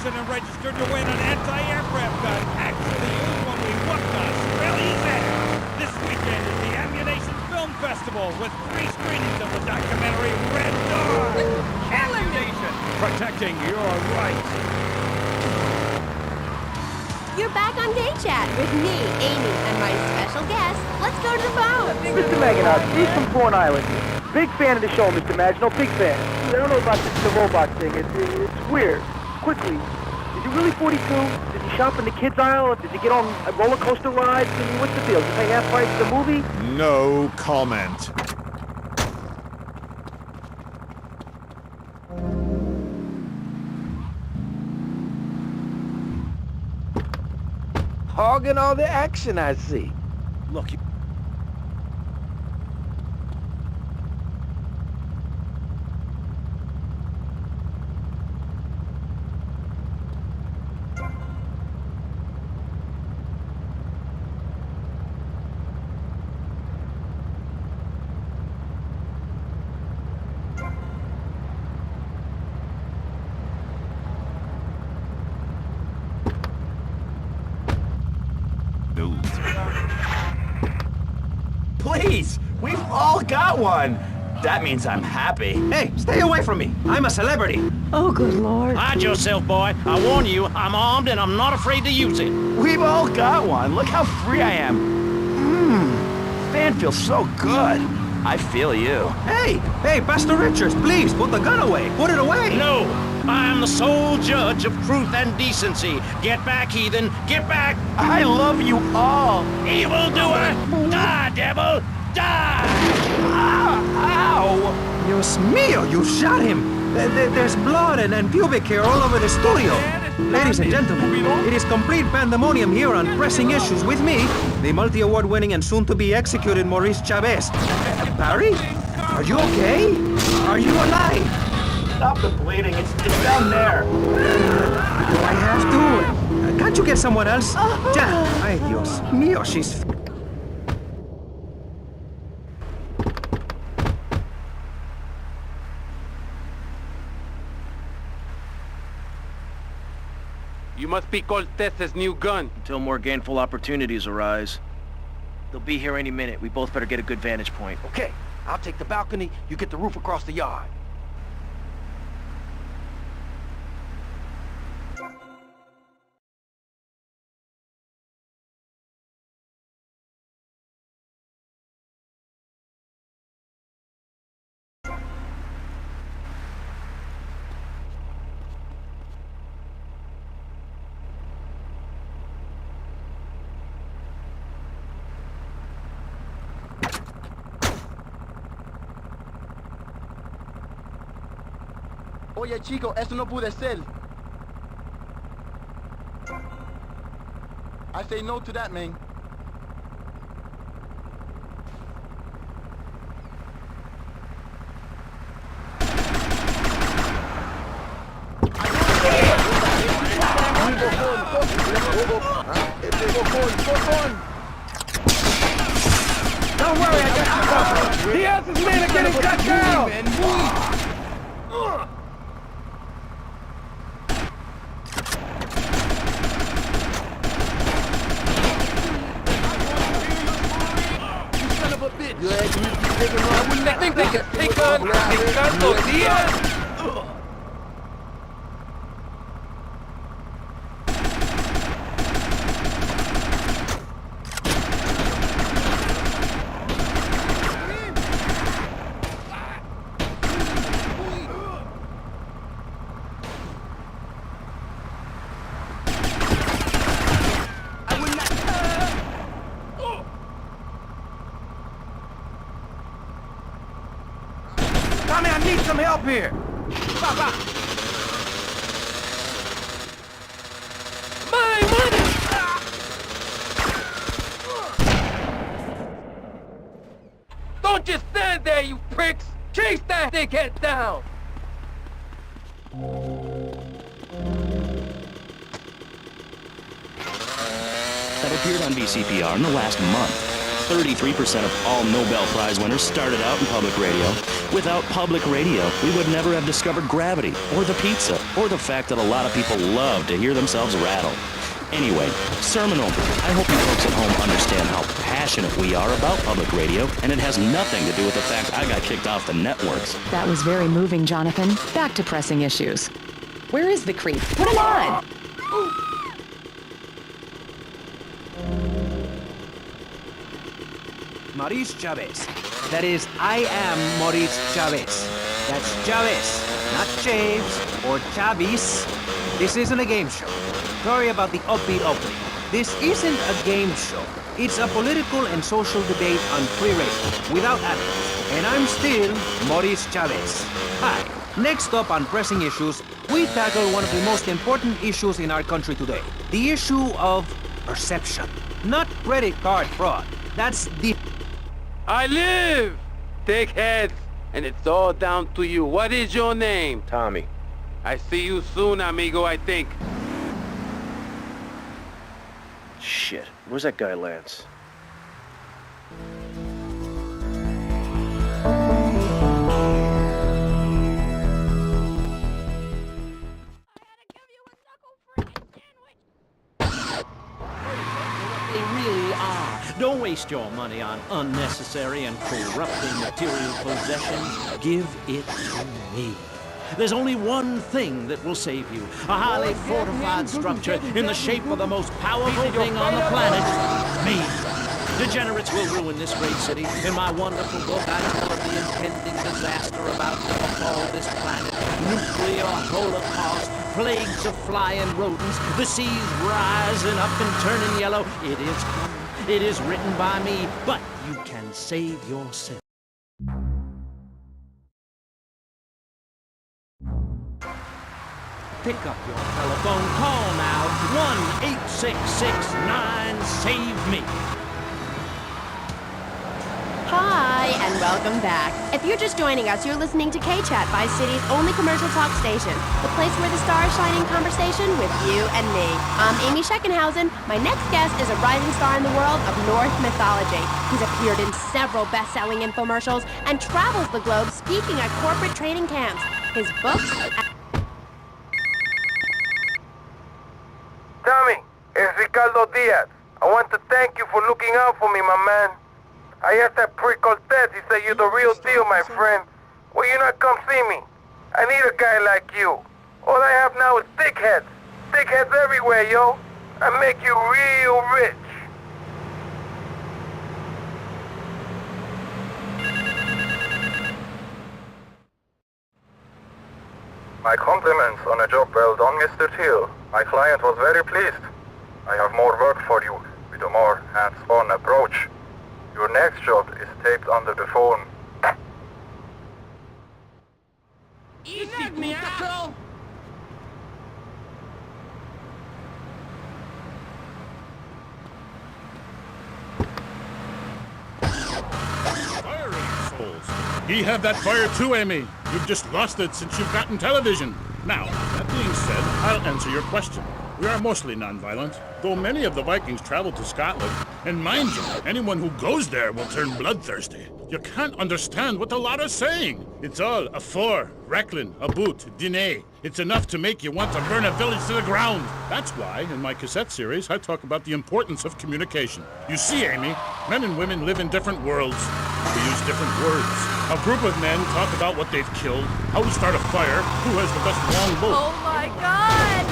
And registered to win an anti-aircraft gun, actually used when we whooped Australia's ass. This weekend is the Ammunition Film Festival with 3 screenings of the documentary Red Dawn. Ammunition, protecting your rights. You're back on Day Chat with me, Amy, and my special guest. Let's go to the phone. Mr. Maginot, Steve from Corn Island. Big fan of the show, Mr. Maginot, big fan. I don't know about the robot thing. It's weird. Quickly, is he really 42? Did he shop in the kids aisle? Did he get on roller coaster rides? I mean, what's the deal? Did he pay half price for the movie? No comment. Hogging all the action, I see. Look, Please, we've all got one. That means I'm happy. Hey, stay away from me. I'm a celebrity. Oh, good Lord. hide yourself, boy. I warn you, I'm armed and I'm not afraid to use it. We've all got one. Look how free I am. Fan feels so good. I feel you. Hey, Pastor Richards, please, put the gun away. Put it away. No, I am the sole judge of truth and decency. Get back, heathen. Get back. I love you all. Evildoer, die, devil, die. Ow! Dios mío, you shot him. There's blood and pubic hair all over the studio. Ladies and gentlemen, it is complete pandemonium here on Pressing Issues with me, the multi-award winning and soon-to-be executed Maurice Chavez. Barry? Are you okay? Are you alive? Stop the bleeding. It's down there. I have to. Can't you get someone else? Ya. Ay, Dios mío, she's... You must be Cortez's new gun. Until more gainful opportunities arise. They'll be here any minute. We both better get a good vantage point. Okay, I'll take the balcony, you get the roof across the yard. Oye, chico, eso no puede ser. I say no to that, man. Don't worry, I got you covered. The asses men are getting cut down. They think they can take on Ricardo Diaz? some help here! Stop! My money! Don't just stand there, you pricks! Chase that dickhead down! That appeared on VCPR in the last month. 33% of all Nobel Prize winners started out in public radio. Without public radio, we would never have discovered gravity, or the pizza, or the fact that a lot of people love to hear themselves rattle. Anyway, sermon over. I hope you folks at home understand how passionate we are about public radio, and it has nothing to do with the fact I got kicked off the networks. That was very moving, Jonathan. Back to pressing issues. Where is the creep? Put him on! Maurice Chavez. That is, I am Maurice Chavez. That's Chavez, not Chaves or Chavis. This isn't a game show. Sorry about the upbeat opening. This isn't a game show. It's a political and social debate on free radio, without adults. And I'm still Maurice Chavez. Hi. Next up on Pressing Issues, we tackle one of the most important issues in our country today. The issue of perception. Not credit card fraud. That's the... I live! Dickheads! And it's all down to you. What is your name? Tommy. I see you soon, amigo, I think. Shit. Where's that guy, Lance? They really are. Don't waste your money on unnecessary and corrupting material possessions. Give it to me. There's only one thing that will save you. A highly fortified structure in the shape of the most powerful thing on the planet. Me. Degenerates will ruin this great city. In my wonderful book, I tell of the impending disaster about to befall this planet. Nuclear holocaust, plagues of flying rodents, the seas rising up and turning yellow. It is coming. It is written by me, but you can save yourself. Pick up your telephone, call now, 1-866-9-SAVE-ME. Hi, and welcome back. If you're just joining us, you're listening to K-Chat, Vice City's only commercial talk station. The place where the stars shine in conversation with you and me. I'm Amy Scheckenhausen. My next guest is a rising star in the world of Norse mythology. He's appeared in several best-selling infomercials and travels the globe speaking at corporate training camps. His books... Tommy, it's Ricardo Diaz. I want to thank you for looking out for me, my man. I asked that prick Cortez, he said you're the real deal, my friend. Will you not come see me? I need a guy like you. All I have now is dickheads. Dickheads everywhere, yo. I make you real rich. My compliments on a job well done, Mr. Teal. My client was very pleased. I have more work for you with a more hands-on approach. Your next job is taped under the phone. Easy, me asshole! Fire, assholes. Ye have that fire too, Amy. You've just lost it since you've gotten television. Now, that being said, I'll answer your question. We are mostly non-violent, though many of the Vikings traveled to Scotland. And mind you, anyone who goes there will turn bloodthirsty. You can't understand what the lot are saying. It's all a for, Recklin, a boot, dîner. It's enough to make you want to burn a village to the ground. That's why, in my cassette series, I talk about the importance of communication. You see, Amy, men and women live in different worlds. We use different words. A group of men talk about what they've killed, how to start a fire, who has the best longbow. Oh my God!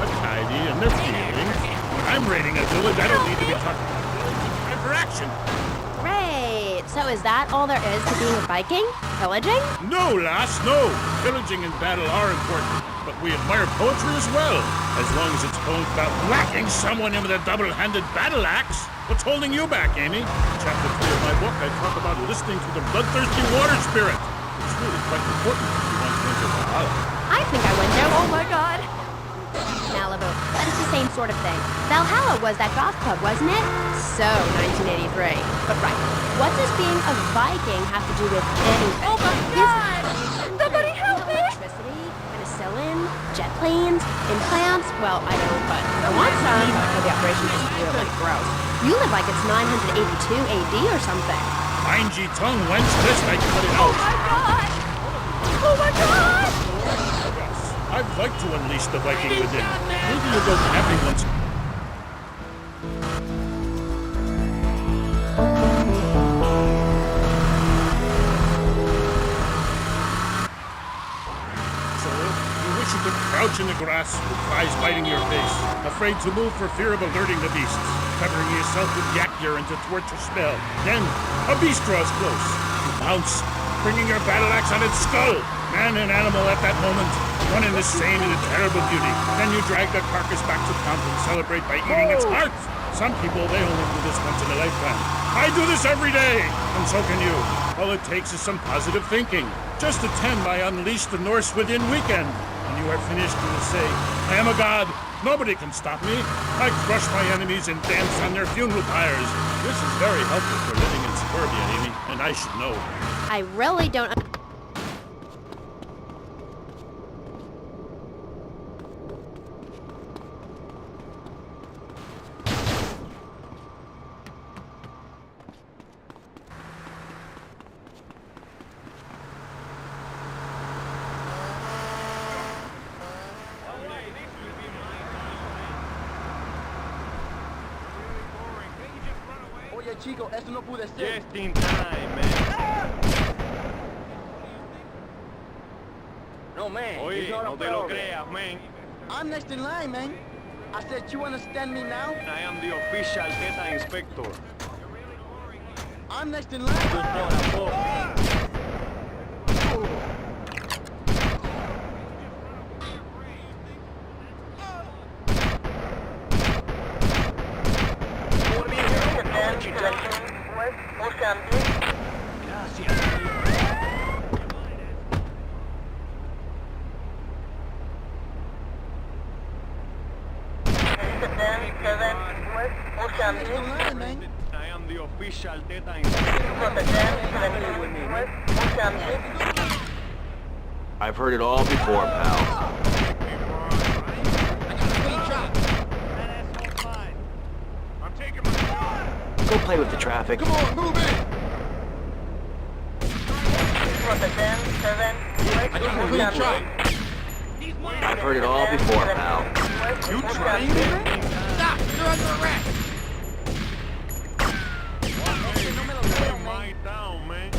A tidy and their feelings. When I'm raiding a village, I don't need to be talking about time for action. Great. So is that all there is to being a Viking? Pillaging? No, lass, no. Pillaging and battle are important, but we admire poetry as well, as long as it's poems about whacking someone in with a double-handed battle axe. What's holding you back, Amy? In Chapter 3 of my book, I talk about listening to the bloodthirsty water spirit. It's really quite important if you want to enter Valhalla. I think I went there. Oh my god! Malibu. But it's the same sort of thing. Valhalla was that goth club, wasn't it? So, 1983. But right. What does being a Viking have to do with anything? Oh my god! Somebody help me! Electricity, penicillin, jet planes, implants. Well, I don't, but I want some. The operation is really gross. You live like it's 982 AD or something. Mangy tongue, when's this? I cut it out. Oh my god! Oh my god! I'd like to unleash the Viking within. Maybe you don't everyone's... So, you wish you could crouch in the grass with flies biting your face, afraid to move for fear of alerting the beasts, covering yourself with yak urine to thwart your spell. Then, a beast draws close. You bounce, bringing your battle axe on its skull. Man and animal at that moment, one and the same in a terrible beauty. Then you drag the carcass back to camp and celebrate by eating its heart. Some people, they only do this once in a lifetime. I do this every day, and so can you. All it takes is some positive thinking. Just attend my Unleash the Norse Within weekend. When you are finished, you will say, I am a god. Nobody can stop me. I crush my enemies and dance on their funeral pyres. This is very helpful for living in suburbia, Amy, and I should know. I really don't... Oye, chico, eso no puede ser. Just in time, man. No, man. Oye, it's not no a te lo problem. creas, man. I'm next in line, man. I said, you understand me now? I am the official data inspector. I'm next in line. I am the official data inspector. I've heard it all before, pal. Go play with the traffic. Come on, move it! I've heard it all before, pal. You trying to move it? Stop! You're under arrest! Down, man.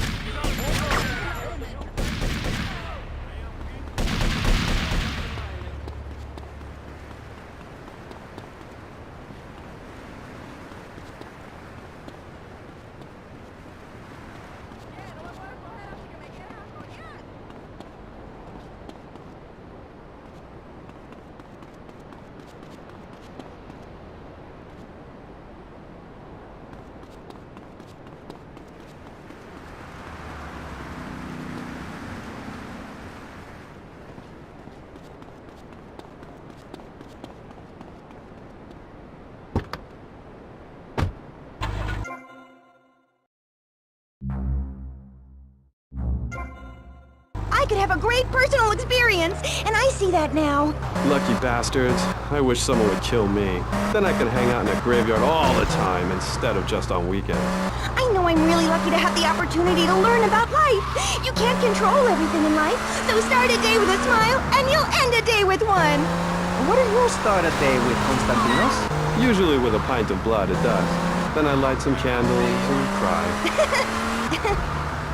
I could have a great personal experience, and I see that now. Lucky bastards. I wish someone would kill me. Then I could hang out in a graveyard all the time instead of just on weekends. I know I'm really lucky to have the opportunity to learn about life. You can't control everything in life, so start a day with a smile, and you'll end a day with one. What do you start a day with, Constantinos? Usually with a pint of blood at dusk. Then I light some candles and cry.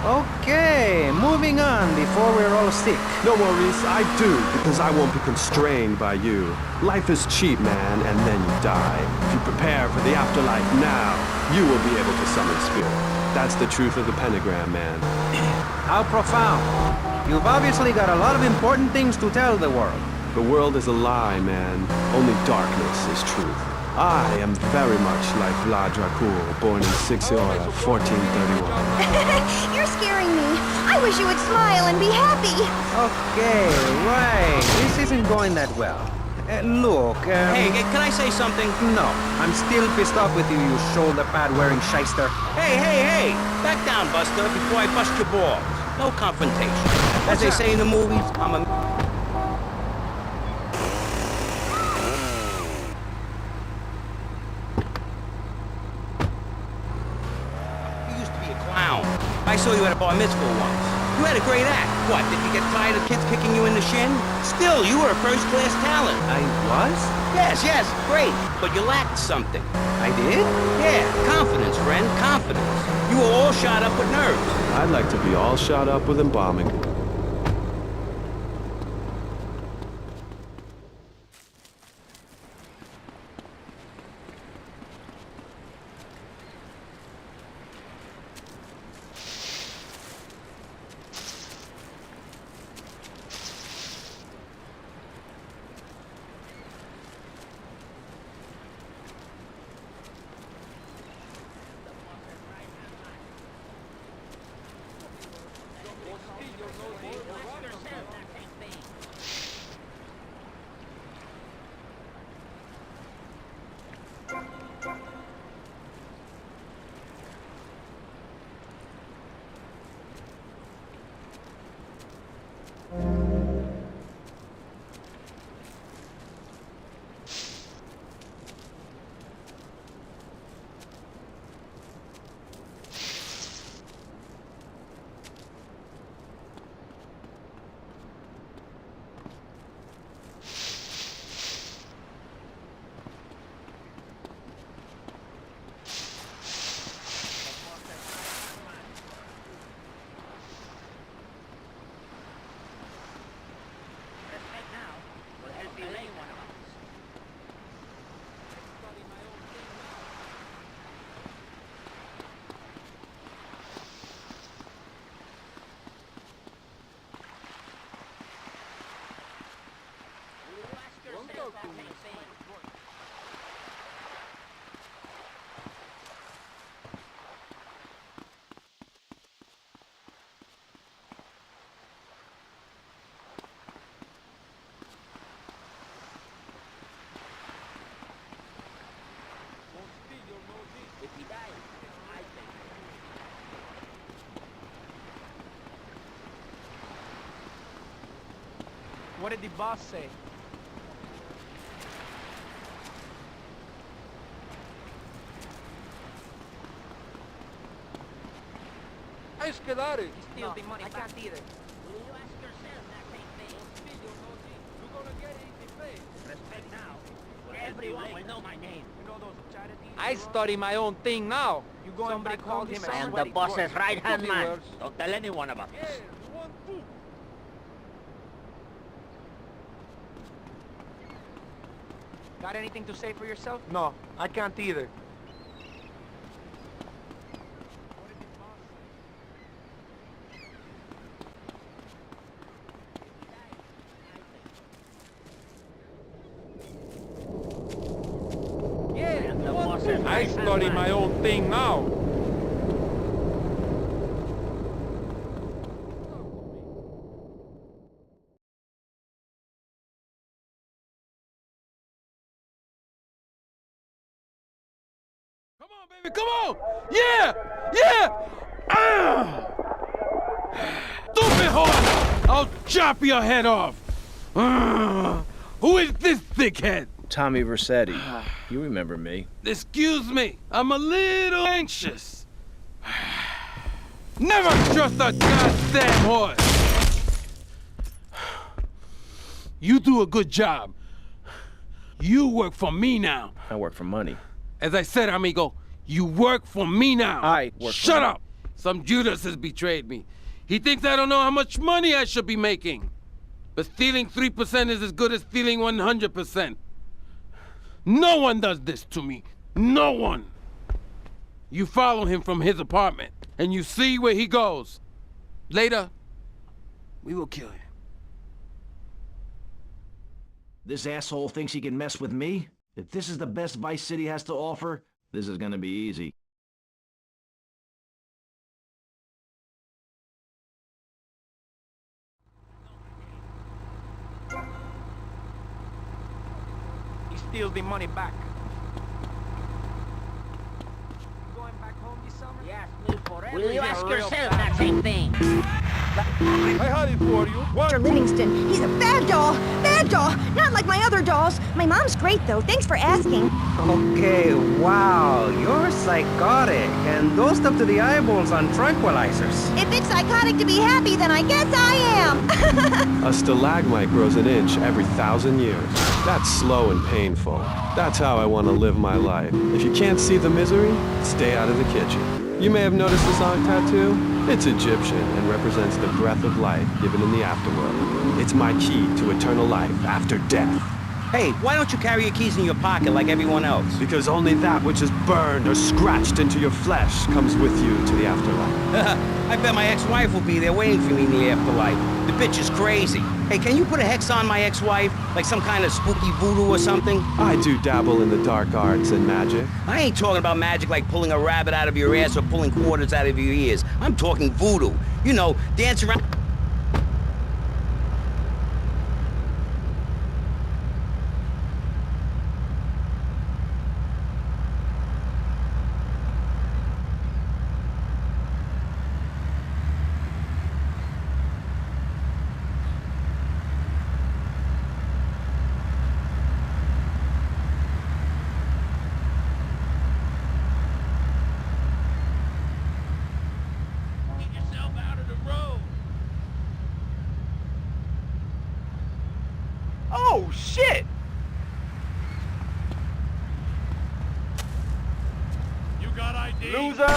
Okay, moving on before we're all sick. No, Maurice, I do, because I won't be constrained by you. Life is cheap, man, and then you die. If you prepare for the afterlife now, you will be able to summon spirit. That's the truth of the pentagram, man. How profound. You've obviously got a lot of important things to tell the world. The world is a lie, man. Only darkness is truth. I am very much like Vlad Dracul, born in Sixiora, 1431. You're scaring me. I wish you would smile and be happy. Okay, right. This isn't going that well. Look, Hey, can I say something? No, I'm still pissed off with you, you shoulder pad wearing shyster. Hey! Back down, Buster, before I bust your balls. No confrontation. As they say in the movies, I'm a... You used to be a clown. I saw you at a bar mitzvah once. You had a great act. What, did you get tired of kids kicking you in the shin? Still, you were a first-class talent. I was? Yes, great. But you lacked something. I did? Yeah, confidence, friend, confidence. You were all shot up with nerves. I'd like to be all shot up with embalming. What did the boss say? Aí se quedar. Steal the money, I can't either. Everyone will know my name. I study my own thing now. You going Somebody back called home him to a I am the sweaty boss's boy. right-hand man. Words. Don't tell anyone about this. Got anything to say for yourself? No, I can't either. I study my own thing now. Come on, baby, come on! Yeah! Stupid horse! I'll chop your head off! Who is this thickhead? Tommy Vercetti. You remember me. Excuse me, I'm a little anxious. Never trust a goddamn horse. You do a good job. You work for me now. I work for money. As I said, amigo, you work for me now. I work for Shut money. up! Some Judas has betrayed me. He thinks I don't know how much money I should be making. But stealing 3% is as good as stealing 100%. No one does this to me. No one. You follow him from his apartment, and you see where he goes. Later, we will kill him. This asshole thinks he can mess with me? If this is the best Vice City has to offer, this is gonna be easy. steal the money back. Will you ask yourself that same thing? I had it for you. Mr. Livingston, he's a bad doll. Bad doll. Not like my other dolls. My mom's great, though. Thanks for asking. Okay, wow, you're psychotic and dosed up to the eyeballs on tranquilizers. If it's psychotic to be happy, then I guess I am. A stalagmite grows an inch every 1,000 years. That's slow and painful. That's how I want to live my life. If you can't see the misery, stay out of the kitchen. You may have noticed the song tattoo. It's Egyptian and represents the breath of life given in the afterworld. It's my key to eternal life after death. Hey, why don't you carry your keys in your pocket like everyone else? Because only that which is burned or scratched into your flesh comes with you to the afterlife. I bet my ex-wife will be there waiting for me in the afterlife. The bitch is crazy. Hey, can you put a hex on my ex-wife? Like some kind of spooky voodoo or something? I do dabble in the dark arts and magic. I ain't talking about magic like pulling a rabbit out of your ass or pulling quarters out of your ears. I'm talking voodoo. You know, dance around... Oh, shit! You got ID? Loser!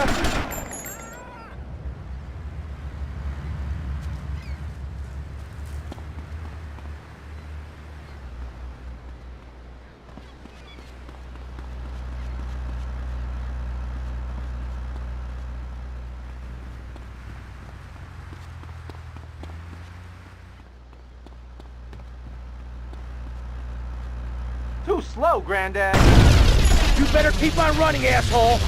Too slow, Granddad. You better keep on running, asshole!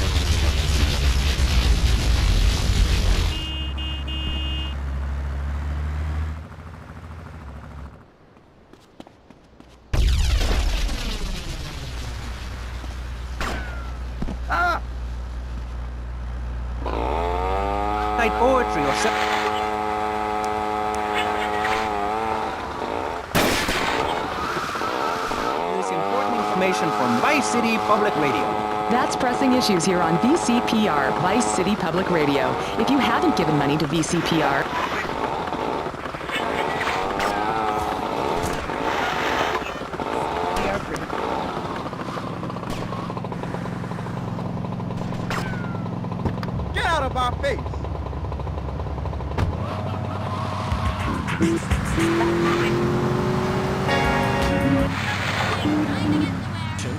Ah! Night poetry or something. Information from Vice City Public Radio. That's Pressing Issues here on VCPR, Vice City Public Radio. If you haven't given money to VCPR... Get out of our face!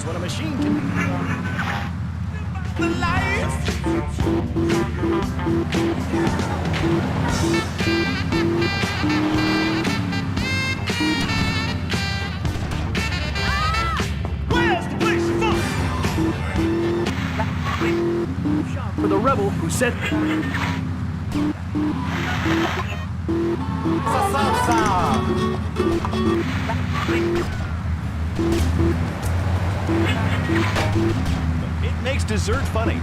What a machine can do. The lights! Where's the place For the rebel who said... It makes dessert funny.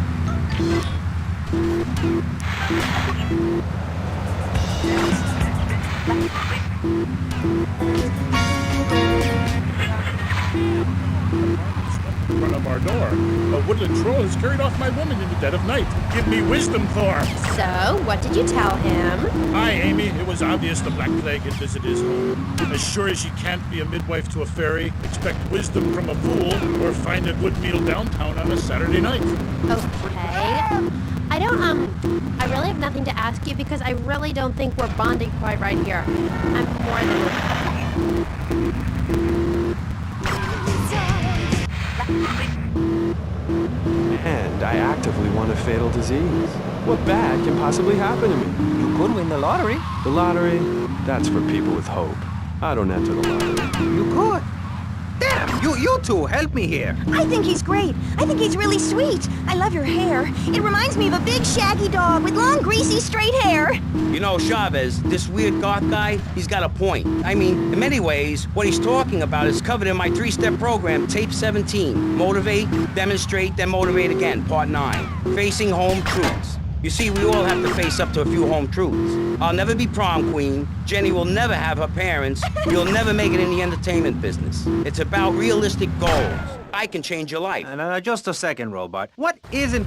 In front of our door. A woodland troll has carried off my woman in the dead of night. Give me wisdom, Thor. So, what did you tell him? Hi, Amy. It was obvious the Black Plague had visited his home. As sure as you can't be a midwife to a fairy, expect wisdom from a fool, or find a good meal downtown on a Saturday night. Okay. I really have nothing to ask you because I really don't think we're bonding quite right here. I'm more than... And I actively want a fatal disease. What bad can possibly happen to me? You could win the lottery. The lottery? That's for people with hope. I don't enter the lottery. You could. Damn, You two, help me here. I think he's great. I think he's really sweet. I love your hair. It reminds me of a big shaggy dog with long, greasy, straight hair. You know, Chavez, this weird goth guy, he's got a point. I mean, in many ways, what he's talking about is covered in my 3-step program, Tape 17. Motivate, demonstrate, then motivate again, Part 9. Facing home truths. You see, we all have to face up to a few home truths. I'll never be prom queen. Jenny will never have her parents. You'll never make it in the entertainment business. It's about realistic goals. I can change your life. Just a second, Robot. What isn't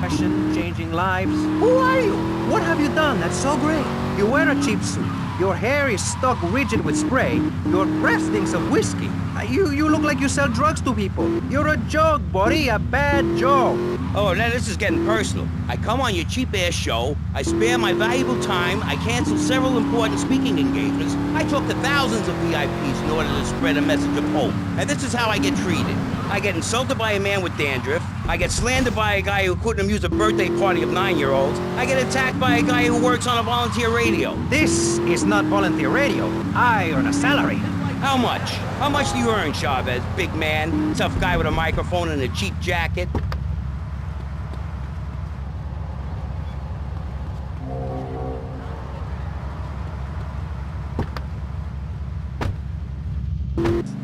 Fashion, changing lives. Who are you? What have you done that's so great? You wear a cheap suit. Your hair is stuck rigid with spray. Your breath stinks of whiskey. You look like you sell drugs to people. You're a joke, buddy, a bad joke. Oh, now this is getting personal. I come on your cheap-ass show, I spare my valuable time, I cancel several important speaking engagements, I talk to thousands of VIPs in order to spread a message of hope. And this is how I get treated. I get insulted by a man with dandruff, I get slandered by a guy who couldn't amuse a birthday party of 9-year-olds, I get attacked by a guy who works on a volunteer radio. This is not volunteer radio. I earn a salary. How much? How much do you earn, Chavez, big man, tough guy with a microphone and a cheap jacket?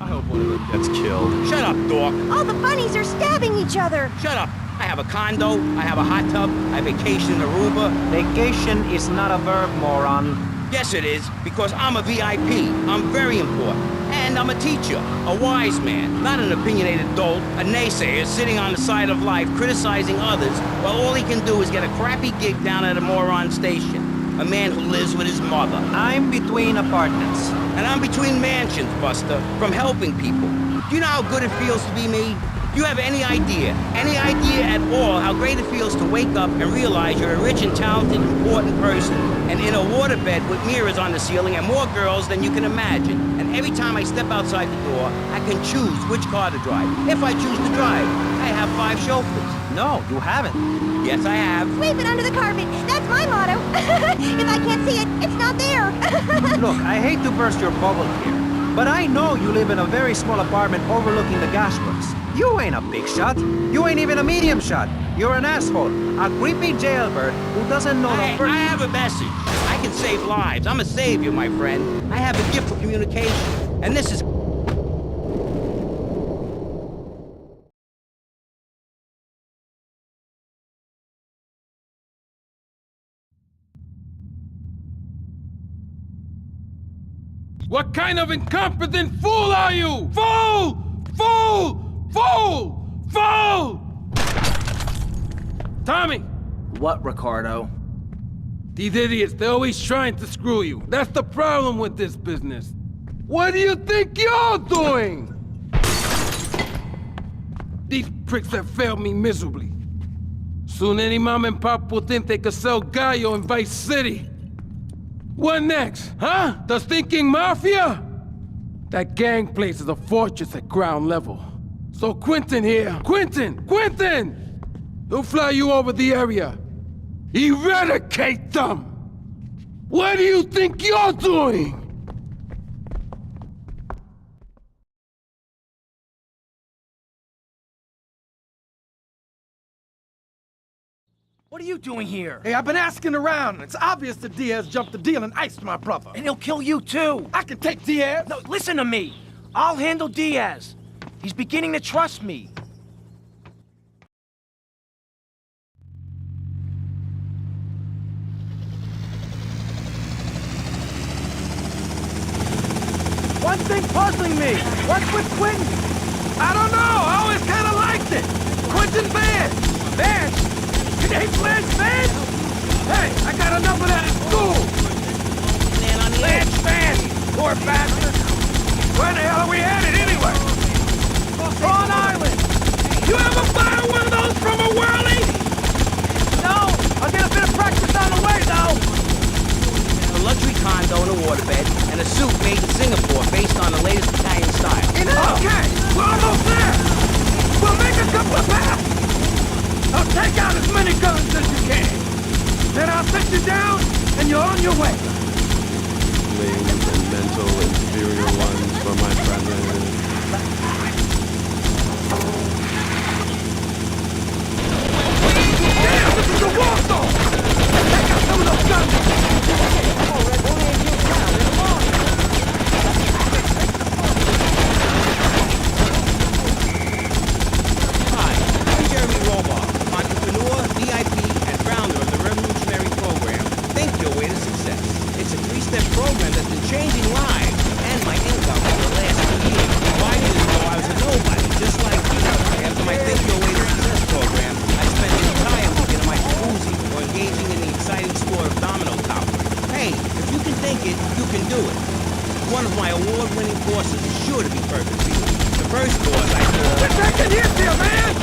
I hope one of them gets killed. Shut up, dork. All the bunnies are stabbing each other. Shut up. I have a condo, I have a hot tub, I vacation in Aruba. Vacation is not a verb, moron. Yes, it is, because I'm a VIP. I'm very important. And I'm a teacher, a wise man, not an opinionated dolt, a naysayer sitting on the side of life criticizing others while all he can do is get a crappy gig down at a moron station. A man who lives with his mother. I'm between apartments. And I'm between mansions, Buster, from helping people. Do you know how good it feels to be me? Do you have any idea at all how great it feels to wake up and realize you're a rich and talented, important person, and in a waterbed with mirrors on the ceiling and more girls than you can imagine. And every time I step outside the door, I can choose which car to drive. If I choose to drive, I have 5 chauffeurs. No, you haven't. Yes, I have. Sweep it under the carpet. That's my motto. If I can't see it, it's not there. Look, I hate to burst your bubble here, but I know you live in a very small apartment overlooking the gasworks. You ain't a big shot. You ain't even a medium shot. You're an asshole. A creepy jailbird who doesn't know the first... I have a message. I can save lives. I'm a savior, my friend. I have a gift for communication. And this is... What kind of incompetent fool are you? Fool! Fool! Fool! Fool! Tommy! What, Ricardo? These idiots, they're always trying to screw you. That's the problem with this business. What do you think you're doing? These pricks have failed me miserably. Soon any mom and pop will think they could sell Gallo in Vice City. What next, huh? The stinking mafia? That gang place is a fortress at ground level. So Quentin here, Quentin! He'll fly you over the area. Eradicate them! What do you think you're doing? What are you doing here? Hey, I've been asking around. It's obvious that Diaz jumped the deal and iced my brother. And he'll kill you too. I can take Diaz. No, listen to me. I'll handle Diaz. He's beginning to trust me. One thing puzzling me. What's with Quentin? I don't know. I always kind of liked it. Quentin Vance. Vance? You hate Lance Vance? Hey, I got enough of that at school. Lance Vance, poor bastard. Where the hell are we headed anyway? Prawn Island. You ever fire one of those from a whirly? No. I'll get a bit of practice on the way, though. A luxury condo in a waterbed, and a suit made in Singapore based on the latest Italian style. Okay, we're almost there. We'll make a couple of passes. I'll take out as many guns as sit you down, and you're on your way. Lame and mental inferior ones for my friend. Damn, this is a war zone! Check out some of those guns! Entrepreneur, VIP, and founder of the revolutionary program, Think Your Way to Success. It's a three-step program that's been changing lives and my income for the last 2 years. 5 years ago, I was a nobody, just like you. After my Think Your Way to Success program, I spent the entire weekend in my jacuzzi or engaging in the exciting sport of domino toppling. Hey, if you can think it, you can do it. One of my award-winning courses is sure to be perfect for you. The first course I call... Get back in here, man!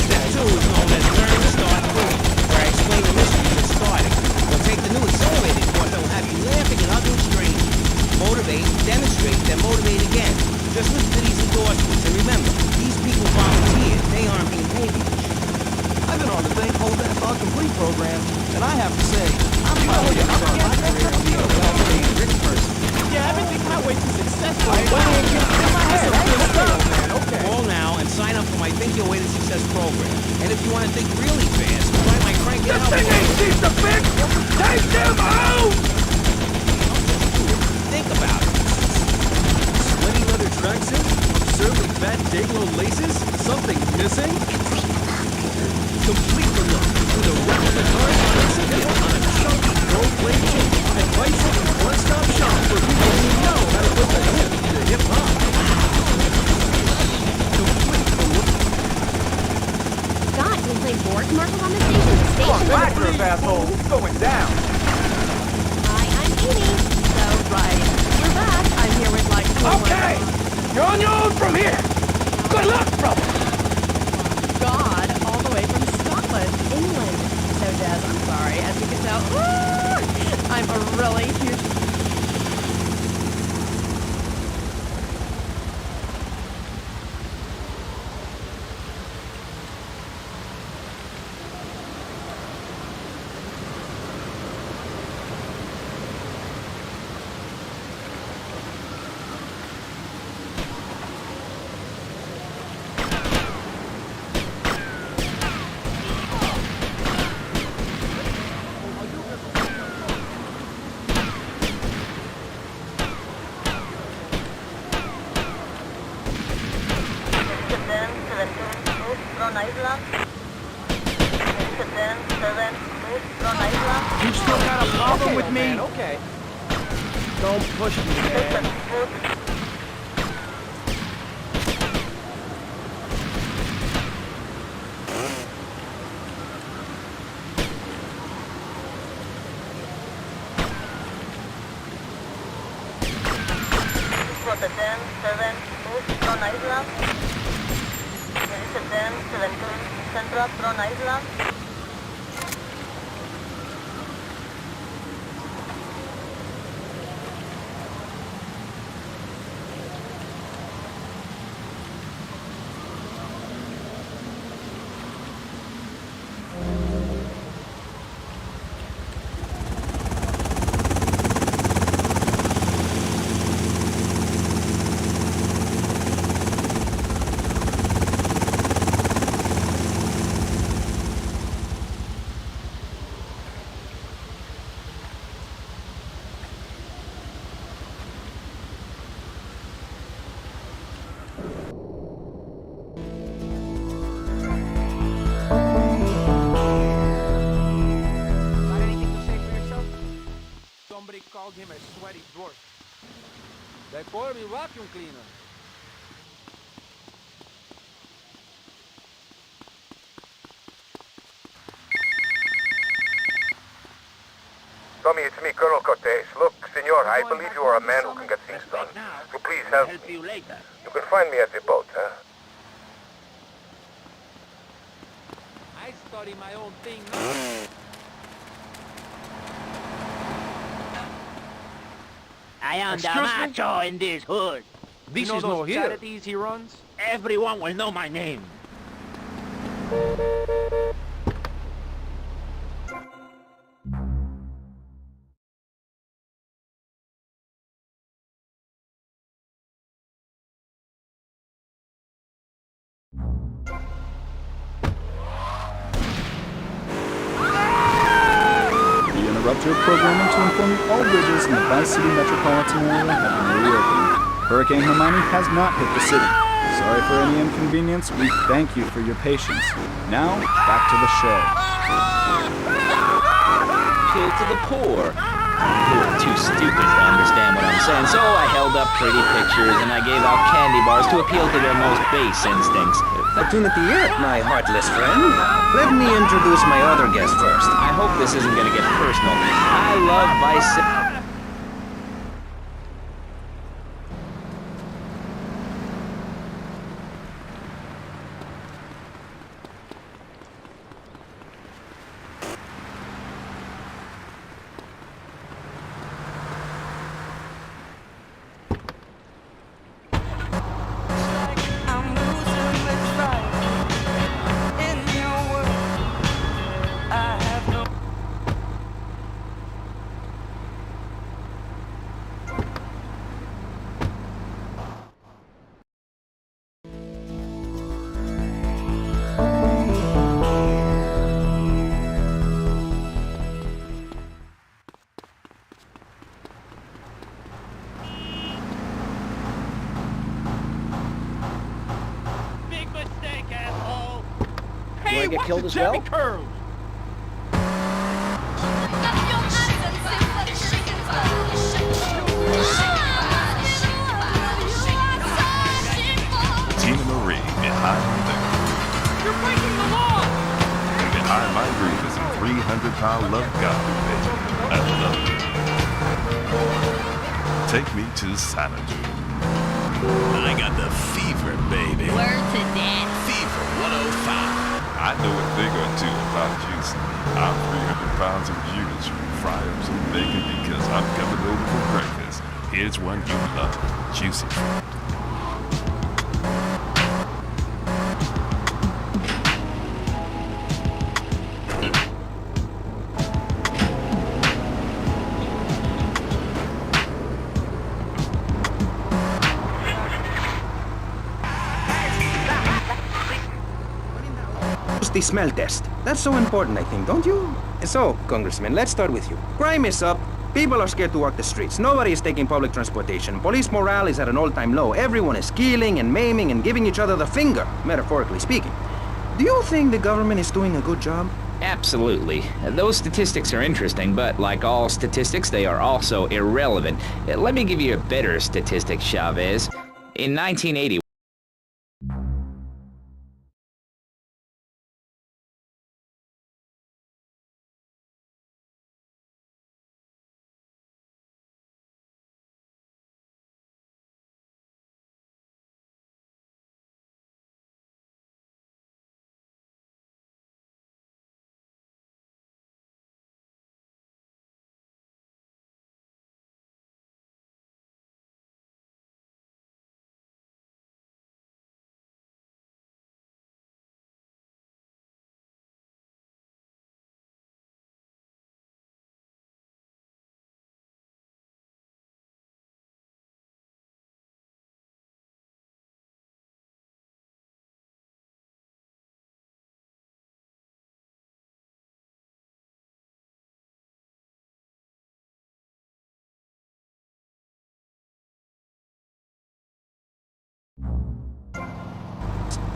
Step 2 is known as Learn, Start, Move, where I explain the mysteries of starting. Or take the new accelerated course that will have you laughing and hugging strangers. Motivate, demonstrate, then motivate again. Just listen to these endorsements and remember, these people volunteered. They aren't being paid for this shit. I've been on the Think Hold That Thought Complete program, and I have to say, I'm probably going to start my career and be a well-paid rich person. Yeah, I've been thinking my way to success for a while. Call now and sign up for my Think Your Way to Success program. And if you want to think really fast, try my Crank It Out. This thing ain't cheap to fix! Take them out! Think about it. Sweaty leather tracksuit? Absurdly fat Dayglow laces? Something missing? Complete the look with a replica car on a chunky gold-plated chain. Advice and one-stop shop for people who know how to put the hip into hip-hop. God, can we play board marbles on the station? The station Back here, asshole! It's going down! Hi, I'm Amy. So, right, you're back. I'm here with like... Okay! You're on your own from here! Good luck, brother! God, all the way from Scotland, England. So, Des, I'm sorry. As you can tell, I'm a really huge... You still got a problem with me? Okay. Don't push me, man. Called him a sweaty dwarf. They call me vacuum cleaner. Tommy, it's me, Colonel Cortez. Look, senor, I believe you are a man who can get things done. So please help me. you later. You can find me at the boat, huh? I study my own thing. I am the macho in this hood. This you know is those no here. charities he runs? Everyone will know my name. scheduled programming to inform you all bridges in the Vice City metropolitan area have been reopened. Hurricane Hermione has not hit the city. Sorry for any inconvenience. We thank you for your patience. Now, back to the show. Appeal to the poor, who are too stupid to understand what I'm saying. So I held up pretty pictures and I gave out candy bars to appeal to their most base instincts. Opportunity yet, my heartless friend. Let me introduce my other guest first. I hope this isn't gonna get personal. I love Vice City. Do I get killed as well? Curls? Tina Marie behind the... You're breaking the law! Behind my groove is a 300-pound love garbage, baby. I love it. Take me to Xanadu. I got the fever, baby. Word to that. Fever 105. I know a thing or two about juicing. I'm 300 pounds of juice from fry-ups and bacon because I'm coming over for breakfast. Here's one you love, juicy fruit. The smell test. That's so important, I think, don't you? So, Congressman, let's start with you. Crime is up. People are scared to walk the streets. Nobody is taking public transportation. Police morale is at an all-time low. Everyone is killing and maiming and giving each other the finger, metaphorically speaking. Do you think the government is doing a good job? Absolutely. Those statistics are interesting, but like all statistics, they are also irrelevant. Let me give you a better statistic, Chavez. In 1980,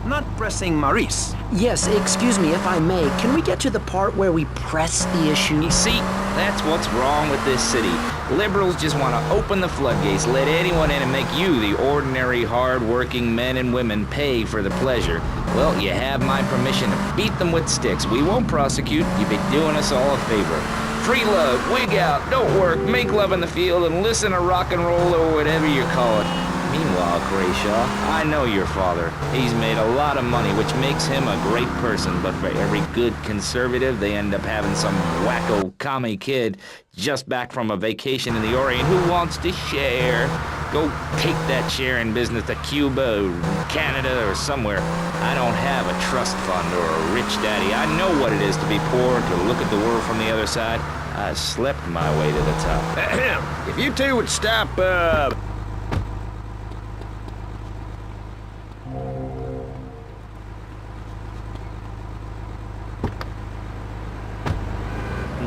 Not pressing Maurice. Yes, excuse me if I may. Can we get to the part where we press the issue? you see, that's what's wrong with this city. Liberals just want to open the floodgates, let anyone in and make you, the ordinary, hard-working men and women, pay for the pleasure. Well, you have my permission to beat them with sticks. We won't prosecute. You'd be doing us all a favor. Free love, wig out, don't work, make love in the field, and listen to rock and roll or whatever you call it. Meanwhile, Grayshaw, I know your father. He's made a lot of money, which makes him a great person, but for every good conservative, they end up having some wacko commie kid just back from a vacation in the Orient who wants to share. Go take that sharing business to Cuba or Canada or somewhere. I don't have a trust fund or a rich daddy. I know what it is to be poor, to look at the world from the other side. I slept my way to the top. If you two would stop,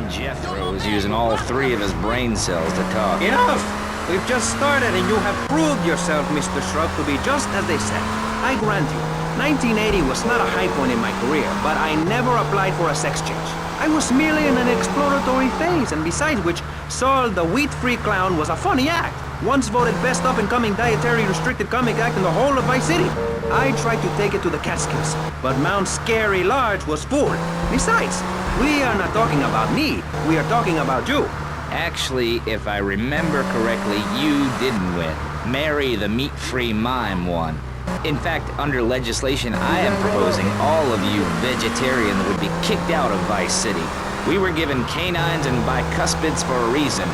Jethro's using all 3 of his brain cells to talk. Enough! We've just started and you have proved yourself, Mr. Shrub, to be just as they said. I grant you, 1980 was not a high point in my career, but I never applied for a sex change. I was merely in an exploratory phase, and besides which, Saul the wheat-free clown was a funny act. Once voted best up-and-coming dietary restricted comic act in the whole of Vice City. I tried to take it to the Catskills, but Mount Scary Large was full. Besides, we are not talking about me, we are talking about you. Actually, if I remember correctly, you didn't win. Mary the meat-free mime won. In fact, under legislation, I am proposing all of you vegetarians would be kicked out of Vice City. We were given canines and bicuspids for a reason.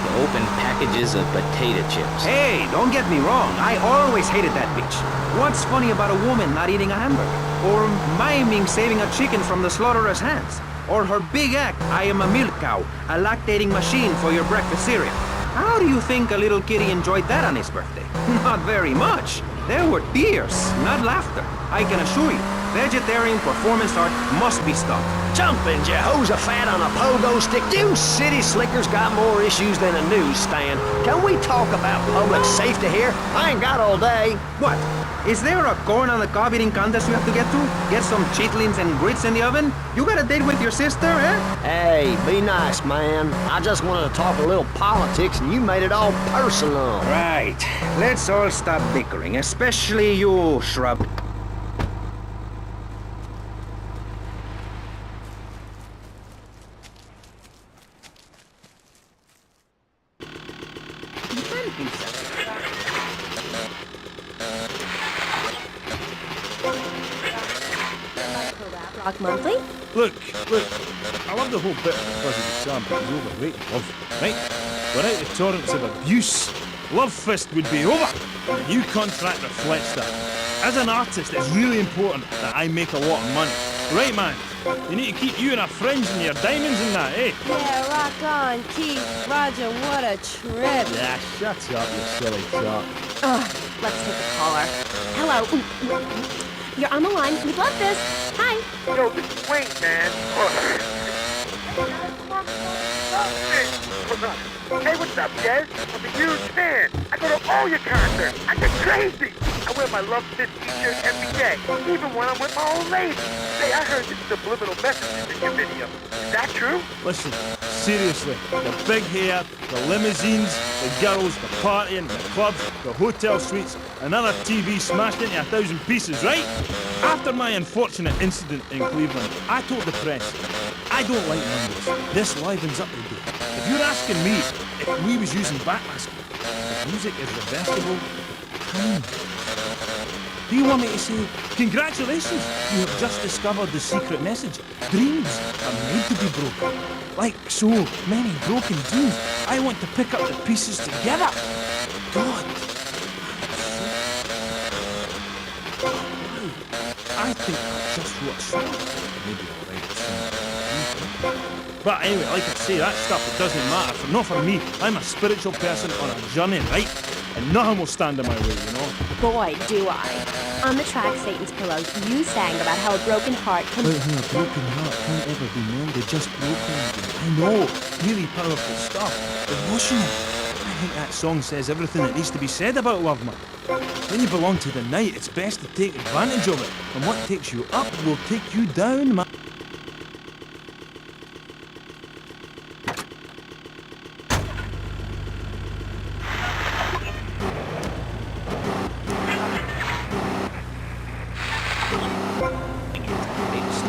To open packages of potato chips. Hey, don't get me wrong. I always hated that bitch. What's funny about a woman not eating a hamburger? Or miming saving a chicken from the slaughtherer's hands? Or her big act, I am a milk cow, a lactating machine for your breakfast cereal. How do you think a little kitty enjoyed that on his birthday? Not very much. There were tears, not laughter. I can assure you, vegetarian performance art must be stopped. Jumping Jehoshaphat on a pogo stick. You city slickers got more issues than a newsstand. Can we talk about public safety here? I ain't got all day. What? Is there a corn on the cob eating contest we have to get to? Get some chitlins and grits in the oven? You got a date with your sister, eh? Hey, be nice, man. I just wanted to talk a little politics and you made it all personal. Right. Let's all stop bickering, especially you, Shrub. Rock Monthly? Look, I love the whole bit because of the charm, but he's overrated, love, right? Without the torrents of abuse, Love Fist would be over. The new contract reflects that. As an artist, it's really important that I make a lot of money. Right, man? You need to keep you and our friends and your diamonds and that, eh? Yeah, rock on, Keith. Roger, what a trip. Yeah, shut up, you silly top. Ugh, let's take a caller. Hello. You're on the line. We'd love this. Hi. Yo, this is Wayne, man. Hey, what's up, Des? I'm a huge fan. I go to all your concerts. I get crazy. I wear my Love Fist t-shirt every day, even when I'm with my old lady. Say, I heard the subliminal messages in your video. Is that true? Listen, seriously, the big hair, the limousines, the girls, the partying, the clubs, the hotel suites, another TV smashed into 1,000 pieces, right? After my unfortunate incident in Cleveland, I told the press, I don't like Mondays. This livens up the day. If you're asking me if we was using backmasking, if music is reversible, time. Do you want me to say, congratulations, you have just discovered the secret message. Dreams are made to be broken. Like so many broken dreams, I want to pick up the pieces together. God. I think I just wrote a song. Maybe I'll write a song. But anyway, like I say, that stuff, it doesn't matter. Not for me. I'm a spiritual person on a journey, right? And nothing will stand in my way, you know? Boy, do I. On the track Satan's Pillows, you sang about how a broken heart can... A broken heart can't ever be mended, just broken. I know, really powerful stuff. Emotional. I think that song says everything that needs to be said about love, man. When you belong to the night, it's best to take advantage of it. And what takes you up will take you down, man.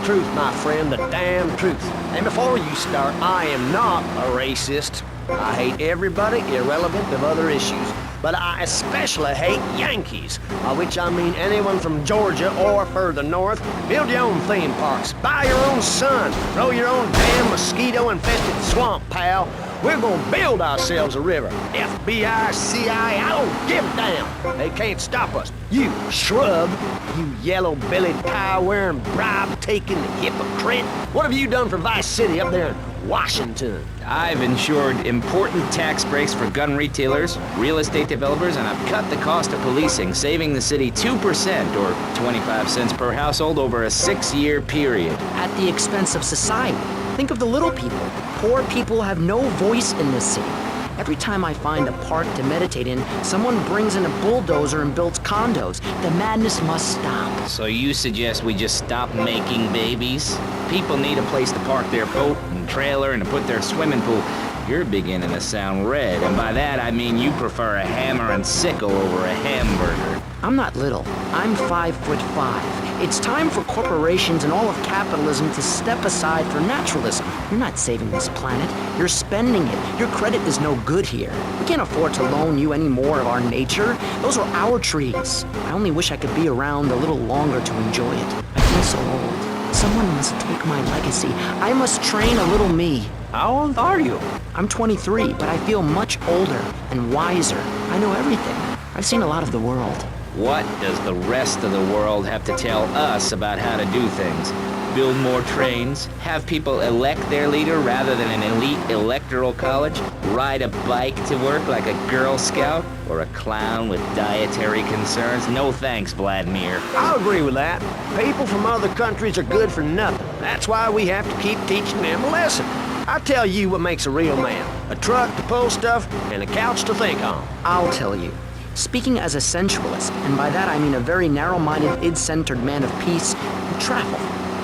Truth, my friend, the damn truth. And before you start, I am not a racist. I hate everybody, irrelevant of other issues. But I especially hate Yankees, by which I mean anyone from Georgia or further north. Build your own theme parks, buy your own sun, grow your own damn mosquito-infested swamp, pal. We're gonna build ourselves a river. FBI, CIA, I don't give a damn. They can't stop us. You shrub, you yellow-bellied, tie-wearing, bribe-taking hypocrite. What have you done for Vice City up there in Washington. I've ensured important tax breaks for gun retailers, real estate developers, and I've cut the cost of policing, saving the city 2% or 25 cents per household over a 6-year period. At the expense of society. Think of the little people. Poor people have no voice in this city. Every time I find a park to meditate in, someone brings in a bulldozer and builds condos. The madness must stop. So you suggest we just stop making babies? People need a place to park their boat and trailer and to put their swimming pool. You're beginning to sound red, and by that I mean you prefer a hammer and sickle over a hamburger. I'm not little. I'm 5'5". It's time for corporations and all of capitalism to step aside for naturalism. You're not saving this planet. You're spending it. Your credit is no good here. We can't afford to loan you any more of our nature. Those are our trees. I only wish I could be around a little longer to enjoy it. I feel so old. Someone must take my legacy. I must train a little me. How old are you? I'm 23, but I feel much older and wiser. I know everything. I've seen a lot of the world. What does the rest of the world have to tell us about how to do things? Build more trains? Have people elect their leader rather than an elite electoral college? Ride a bike to work like a Girl Scout? Or a clown with dietary concerns? No thanks, Vladimir. I'll agree with that. People from other countries are good for nothing. That's why we have to keep teaching them a lesson. I tell you what makes a real man. A truck to pull stuff and a couch to think on. I'll tell you. Speaking as a sensualist, and by that I mean a very narrow-minded, id-centered man of peace and travel.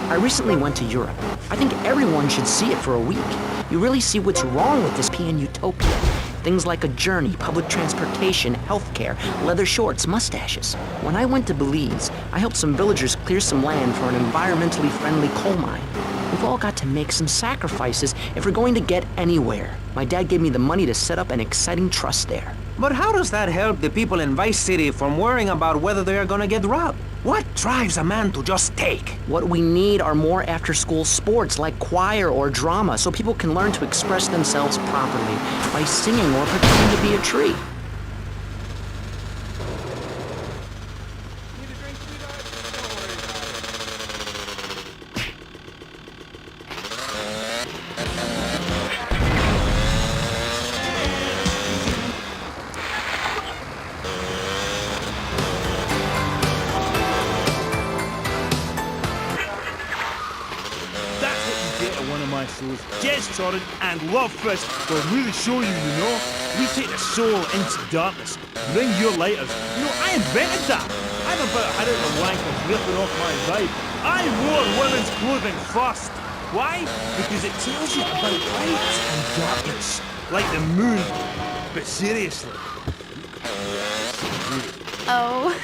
I recently went to Europe. I think everyone should see it for a week. You really see what's wrong with this P.N. utopia. Things like a journey, public transportation, healthcare, leather shorts, mustaches. When I went to Belize, I helped some villagers clear some land for an environmentally friendly coal mine. We've all got to make some sacrifices if we're going to get anywhere. My dad gave me the money to set up an exciting trust there. But how does that help the people in Vice City from worrying about whether they are gonna get robbed? What drives a man to just take? What we need are more after-school sports like choir or drama so people can learn to express themselves properly by singing or pretending to be a tree. Shows. Jess Torrent and Love Fist will really show you, you know. We take the soul into darkness. Bring your lighters. You know, I invented that. I'm about had it the wankers ripping off my vibe. I wore women's clothing first. Why? Because it tells you about light and darkness. Like the moon. But seriously. Oh,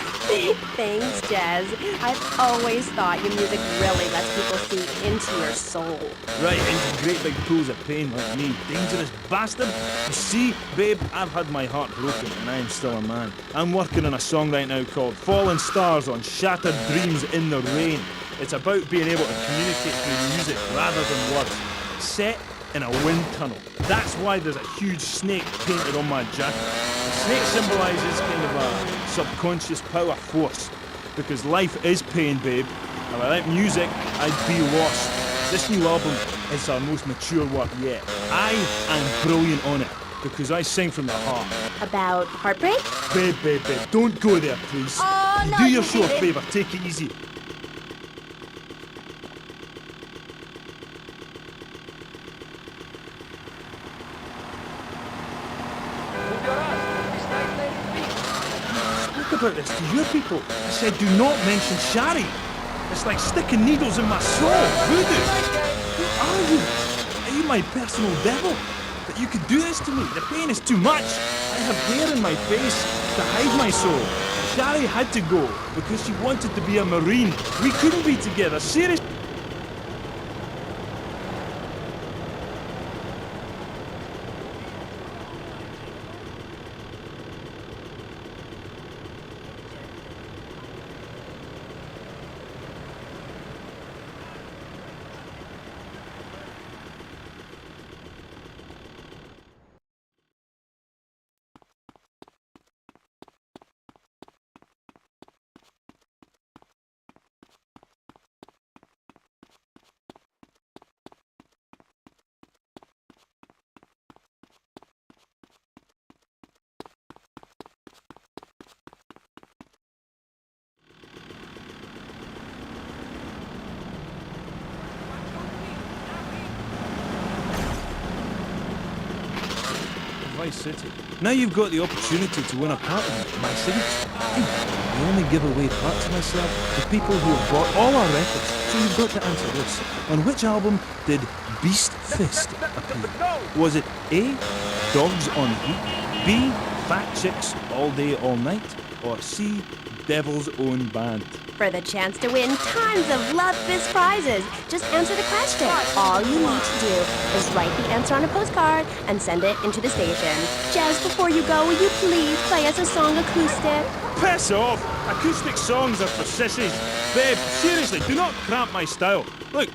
thanks, Jazz. I've always thought your music really lets people see into your soul. Right, into great big pools of pain like me. Dangerous bastard. You see, babe, I've had my heart broken and I am still a man. I'm working on a song right now called Fallen Stars on Shattered Dreams in the Rain. It's about being able to communicate through music rather than words. Set in a wind tunnel. That's why there's a huge snake painted on my jacket. The snake symbolises kind of a subconscious power force. Because life is pain, babe. And without music, I'd be lost. This new album is our most mature work yet. I am brilliant on it. Because I sing from the heart. About heartbreak? Babe, don't go there, please. Oh, no, Do yourself a favour, take it easy. About this to your people. I said do not mention Shari. It's like sticking needles in my soul. Voodoo. Who are you? Are you my personal devil? That you could do this to me? The pain is too much. I have hair in my face to hide my soul. Shari had to go because she wanted to be a Marine. We couldn't be together. Seriously. Vice City. Now you've got the opportunity to win a part in my signature. I only give away parts of myself to people who have bought all our records, so you've got to answer this. On which album did Beast Fist appear? Was it A, Dogs on Heat, B, Fat Chicks All Day All Night, or C, Devil's Own Band? For the chance to win tons of Love Fist prizes, just answer the question. All you need to do is write the answer on a postcard and send it into the station. Just before you go, will you please play us a song acoustic? Piss off! Acoustic songs are for sissies. Babe, seriously, do not cramp my style. Look.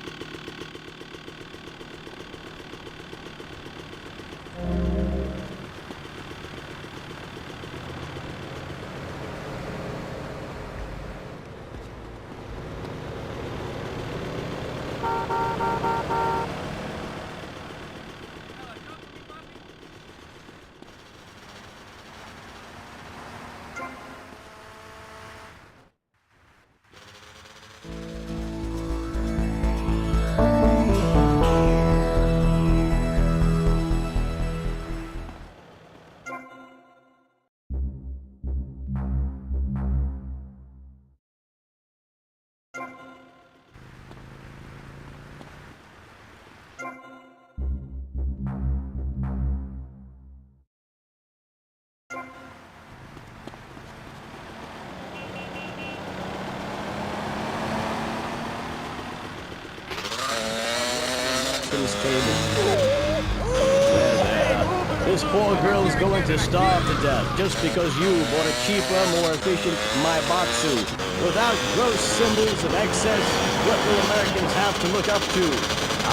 This poor girl's going to starve to death just because you bought a cheaper, more efficient Maibatsu. Without gross symbols of excess, what will Americans have to look up to?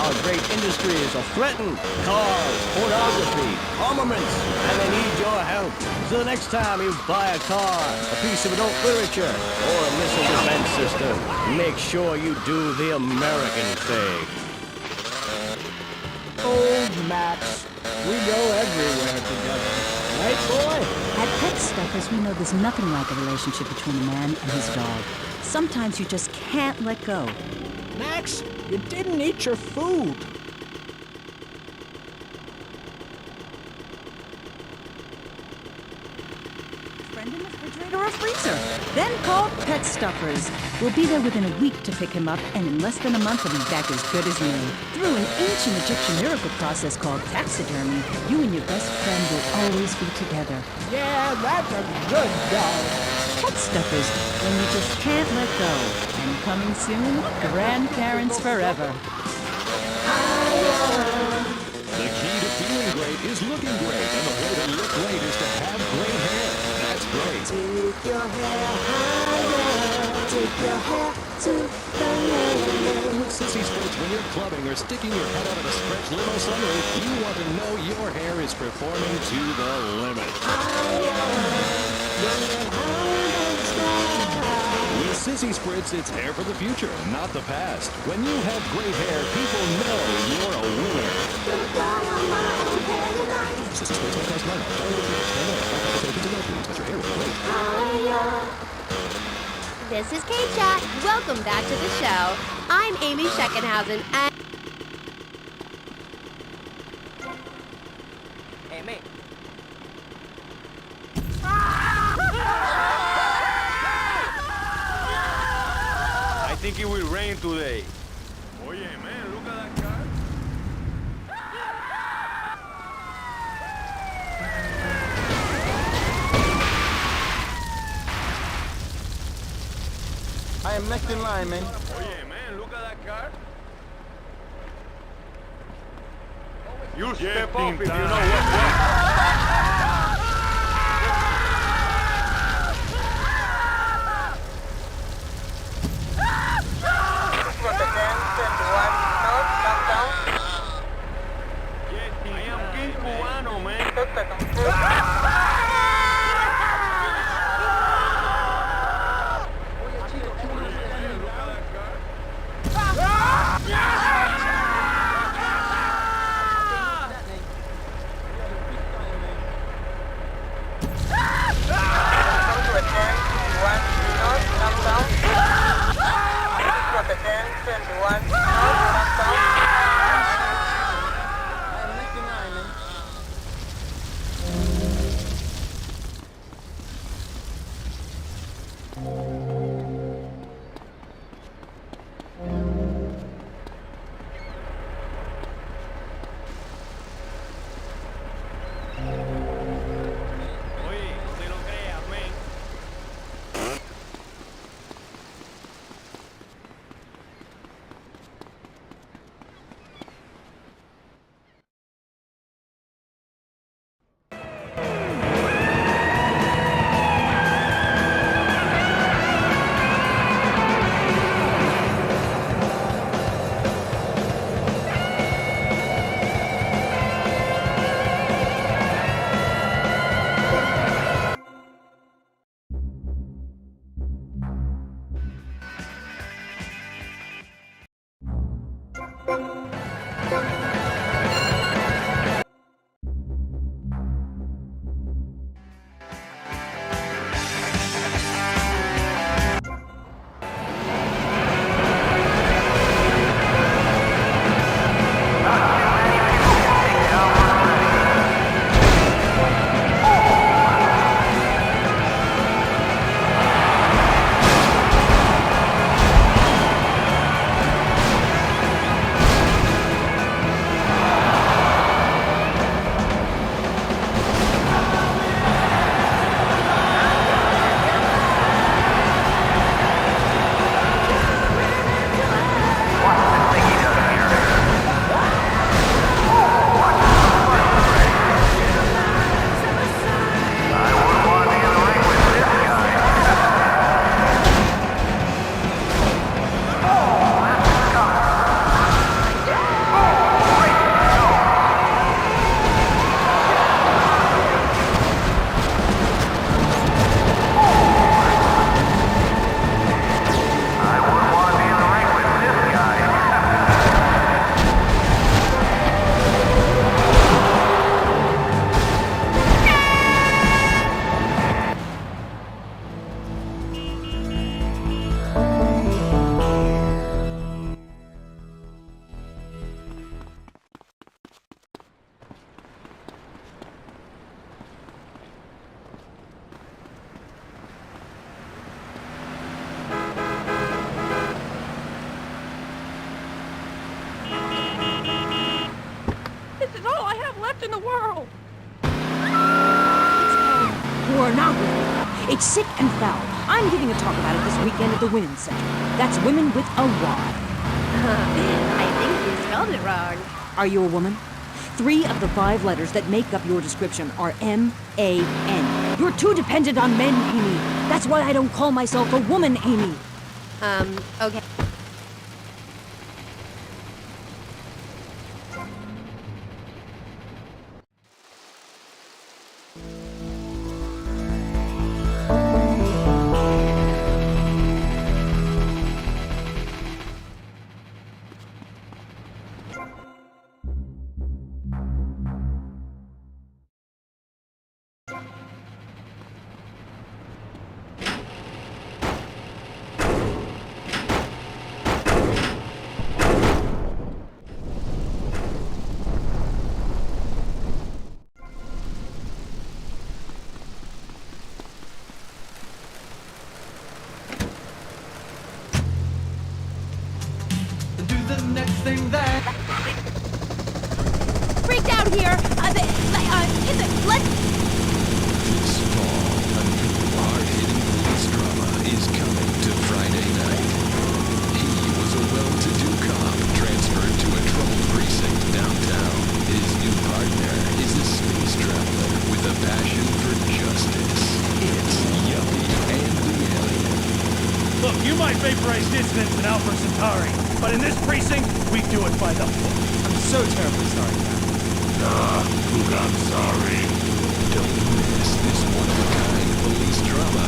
Our great industries are threatened. Cars, pornography, armaments, and they need your help. So the next time you buy a car, a piece of adult literature, or a missile defense system, make sure you do the American thing. Old Max. We go everywhere together. Right, boy? At Pet Stuffers, we know there's nothing like a relationship between a man and his dog. Sometimes you just can't let go. Max, you didn't eat your food. Friend in the refrigerator or freezer. Then call Pet Stuffers. We'll be there within a week to pick him up, and in less than a month he'll be back as good as new. Through an ancient Egyptian miracle process called taxidermy, you and your best friend will always be together. Yeah, that's a good dog. Pet Stuffers, when you just can't let go. And coming soon, grandparents forever. The key to feeling great is looking great, and the way to look great is to have great hair. That's great. Take your hair higher, take your hair to the limit. With Sissy Sports, when you're clubbing or sticking your head out of a stretch limo sunroof, you want to know your hair is performing to the limit. With Sissy Spritz, it's hair for the future, not the past. When you have great hair, people know you're a winner. Sissy Spritz may cost money. But your hair is great. This is Kate Chat. Welcome back to the show. I'm Amy Scheckenhausen, and... Amy. I think it will rain today. Oye, man, look at that car. I am next in line, man. Oye, man, look at that car. You step up if you know what. I am King Cubano, man. Oye, no te lo creas, men. This is all I have left in the world. Pornography. It's sick and foul. I'm giving a talk about it this weekend at the Women's Center. That's women with a Y. I think you spelled it wrong. Are you a woman? 3 of the 5 letters that make up your description are M-A-N. You're too dependent on men, Amy. That's why I don't call myself a woman, Amy. Okay. Thing that Freaked out here. Let's. This fall, a new hard-hitting police drama is coming to Friday night. He was a well-to-do cop transferred to a troubled precinct downtown. His new partner is a space traveler with a passion for justice. It's Yuppie and the Alien. Look, you might vaporize dissidents in Alpha Centauri, but in this precinct, we do it by the book. I'm so terribly sorry, Captain. I'm sorry. Don't miss this one-of-a-kind police drama.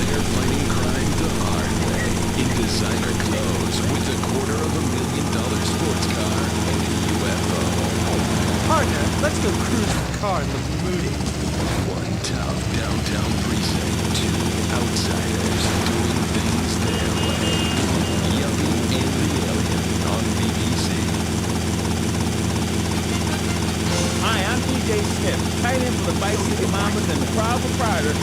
They're fighting crime the hard way in designer clothes with $250,000 sports car and a UFO. Partner, let's go cruise the car and look moody. One tough downtown precinct, 2 outsiders doing things their way. Yuppie and the Alien on BBC. Hi, I'm DJ Smith, tight end for the Vice City Mamas and the proud proprietor.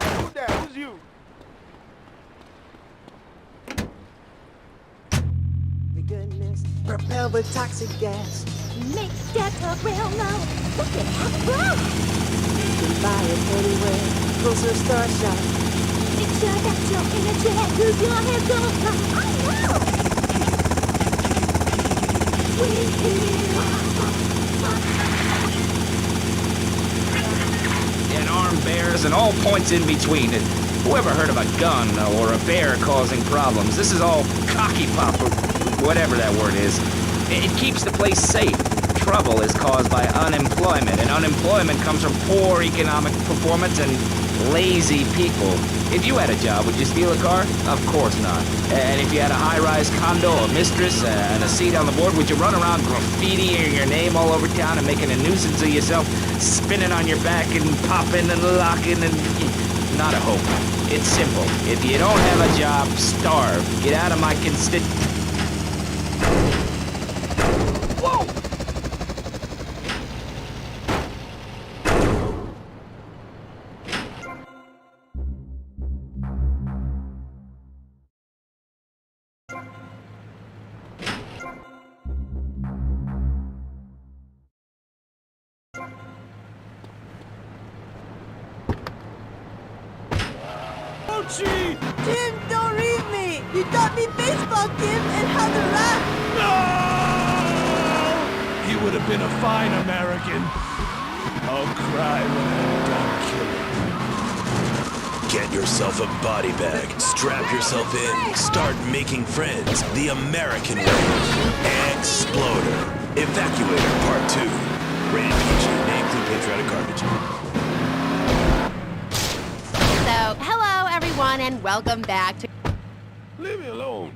Who's that? Who's you? Goodness, propelled with toxic gas. Make that talk real low. Look at that flow. You can buy it anywhere. Closer star shot. Make sure that you're in a jet. Lose your head, go fly. Oh no! And armed bears and all points in between. And whoever heard of a gun or a bear causing problems? This is all cocky pop or whatever that word is. It keeps the place safe. Trouble is caused by unemployment, and unemployment comes from poor economic performance and lazy people. If you had a job, would you steal a car? Of course not. And if you had a high-rise condo, a mistress, and a seat on the board, would you run around graffitiing your name all over town and making a nuisance of yourself, spinning on your back and popping and locking and... Not a hope. It's simple. If you don't have a job, starve. Get out of my Whoa! Tim, don't leave me! You taught me baseball, Tim, and how to rap! No! He would have been a fine American. I'll cry when I'm done killing. Get yourself a body bag, strap yourself in, start making friends the American way. Exploder. Evacuator Part 2. Rated PG. May include patriotic garbage. So, hello everyone, and welcome back to... Leave me alone.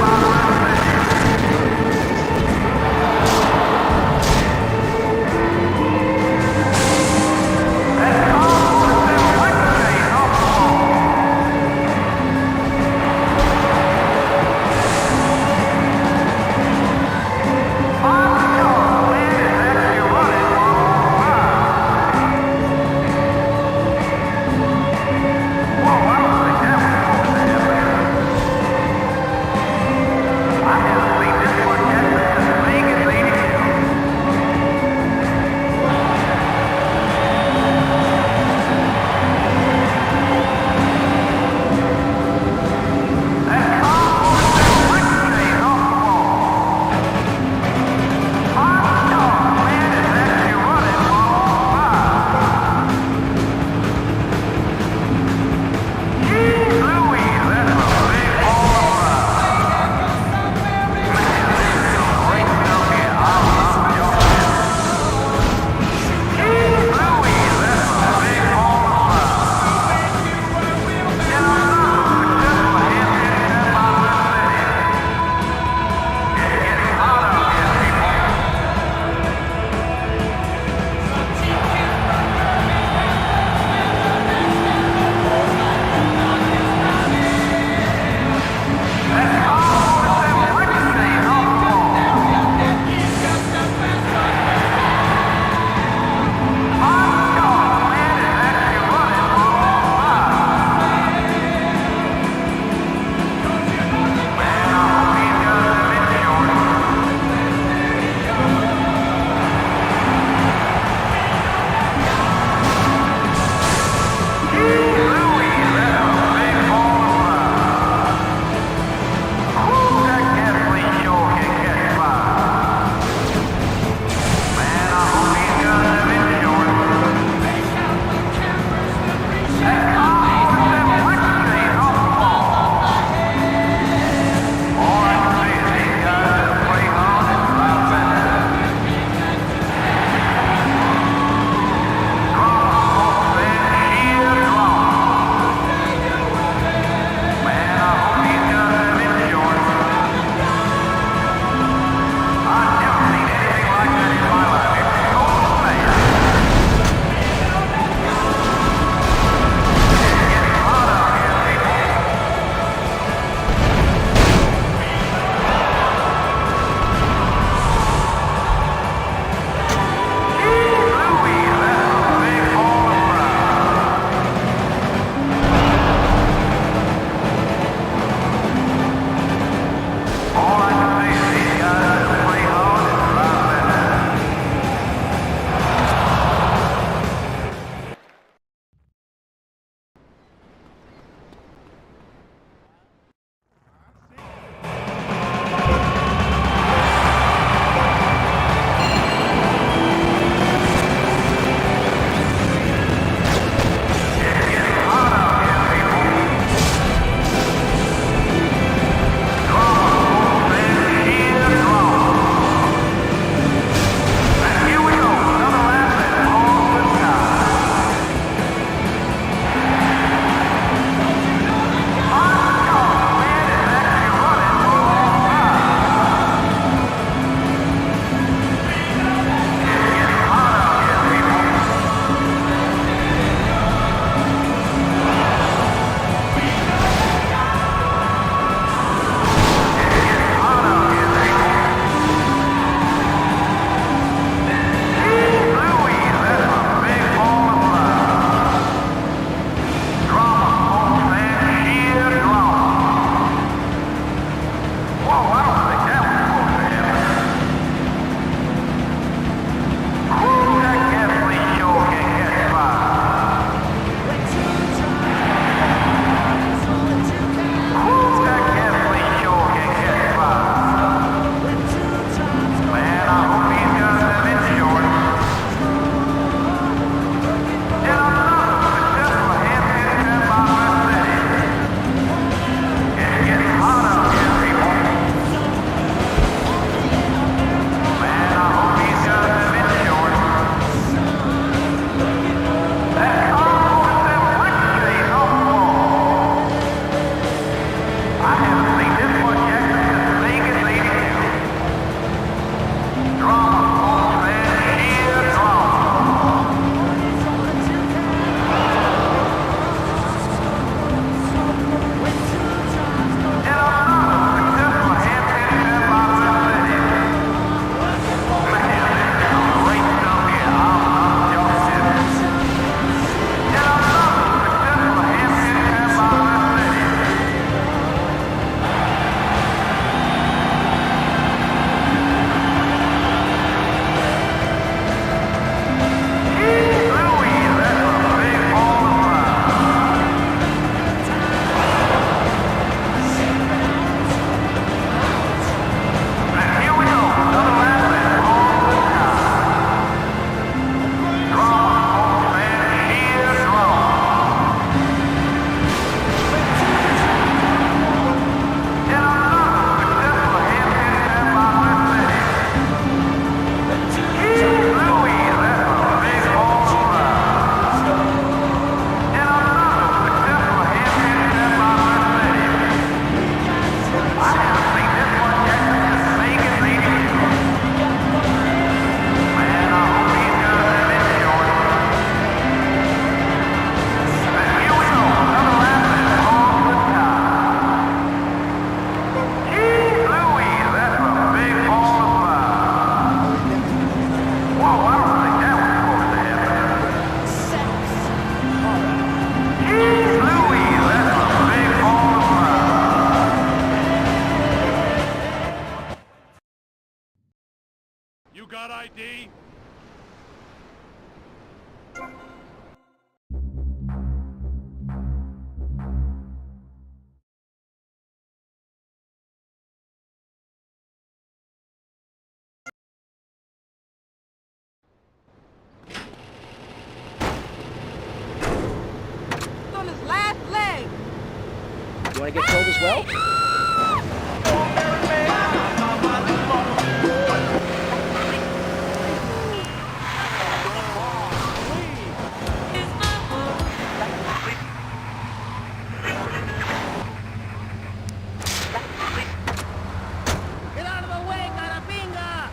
Successful D. On his last leg. You want to get killed as well? Get out of the way, carapinga!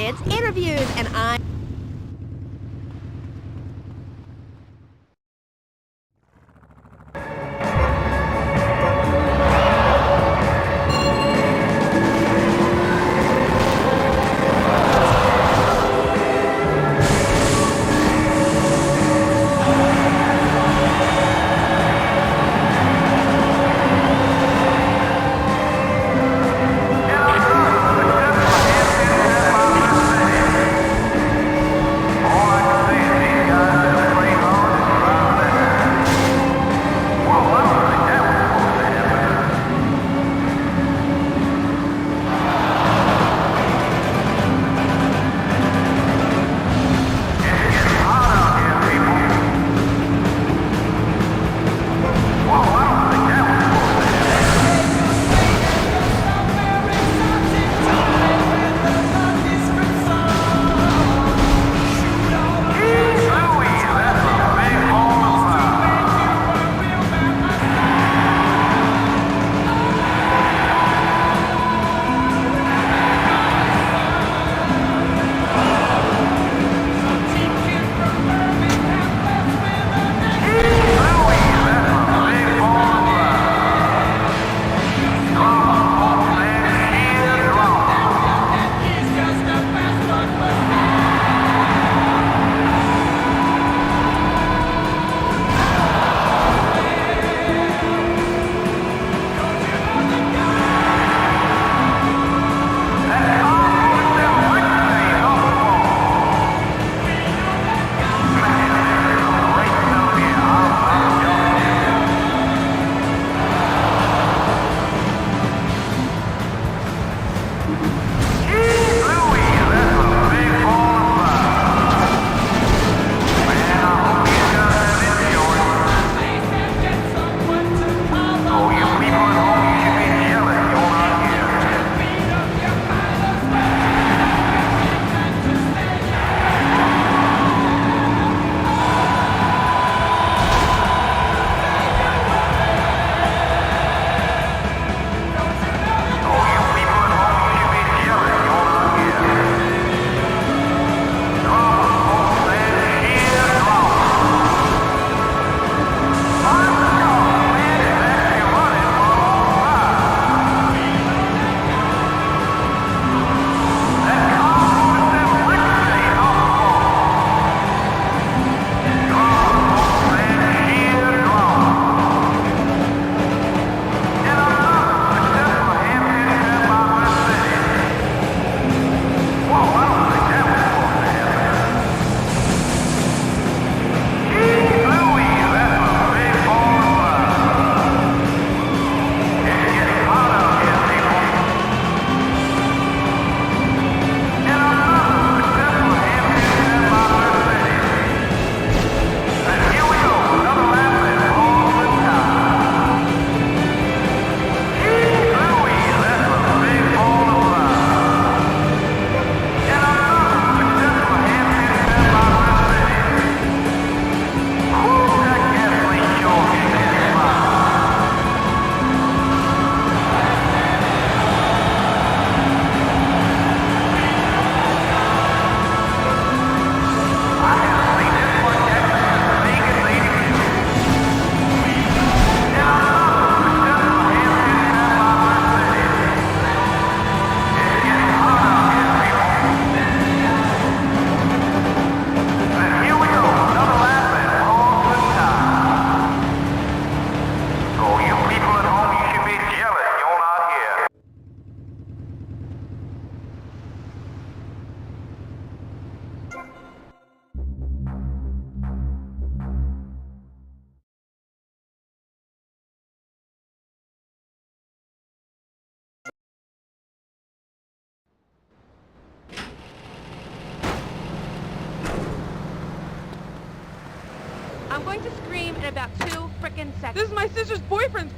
It's interviews, and I... I'm going to scream in about 2 frickin' seconds. This is my sister's boyfriend.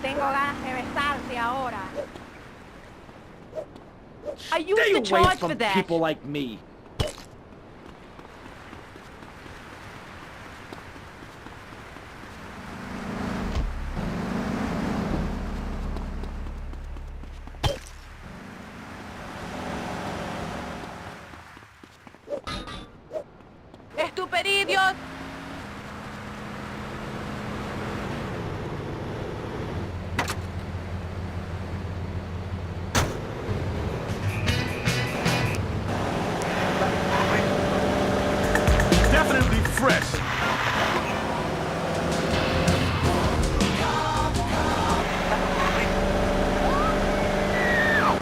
Tengo ganas de besarte ahora. I used Stay to away charge from for that. people like me. Stupid idiot! Definitely fresh.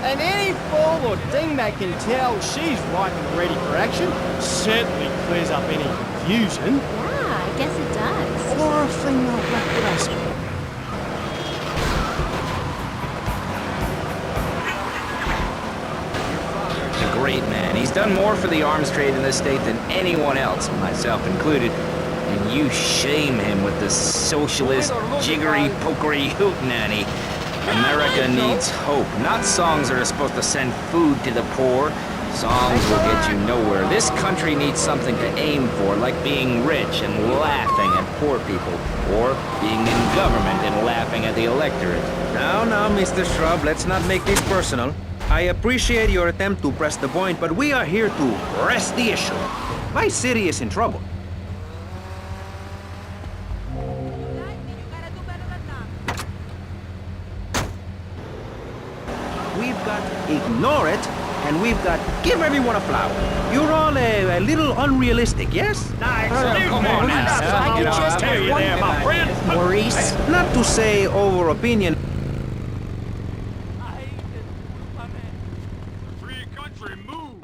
And any fool or dingbat can tell she's ripe and ready for action. Certainly clears up any confusion. Yeah, I guess it does. Or a female black widow. A great man. He's done more for the arms trade in this state than anyone else, myself included. And you shame him with this socialist, jiggery, pokery hootenanny. America needs hope, not songs that are supposed to send food to the poor. Songs will get you nowhere. This country needs something to aim for, like being rich and laughing at poor people, or being in government and laughing at the electorate. Now, Mr. Shrub, let's not make this personal. I appreciate your attempt to press the point, but we are here to press the issue. My city is in trouble. We've got ignore it, and we've got give everyone a flower. You're all a little unrealistic, yes? Come on now. I just tell you there, my friend. Maurice. Not to say over opinion. Free country, move!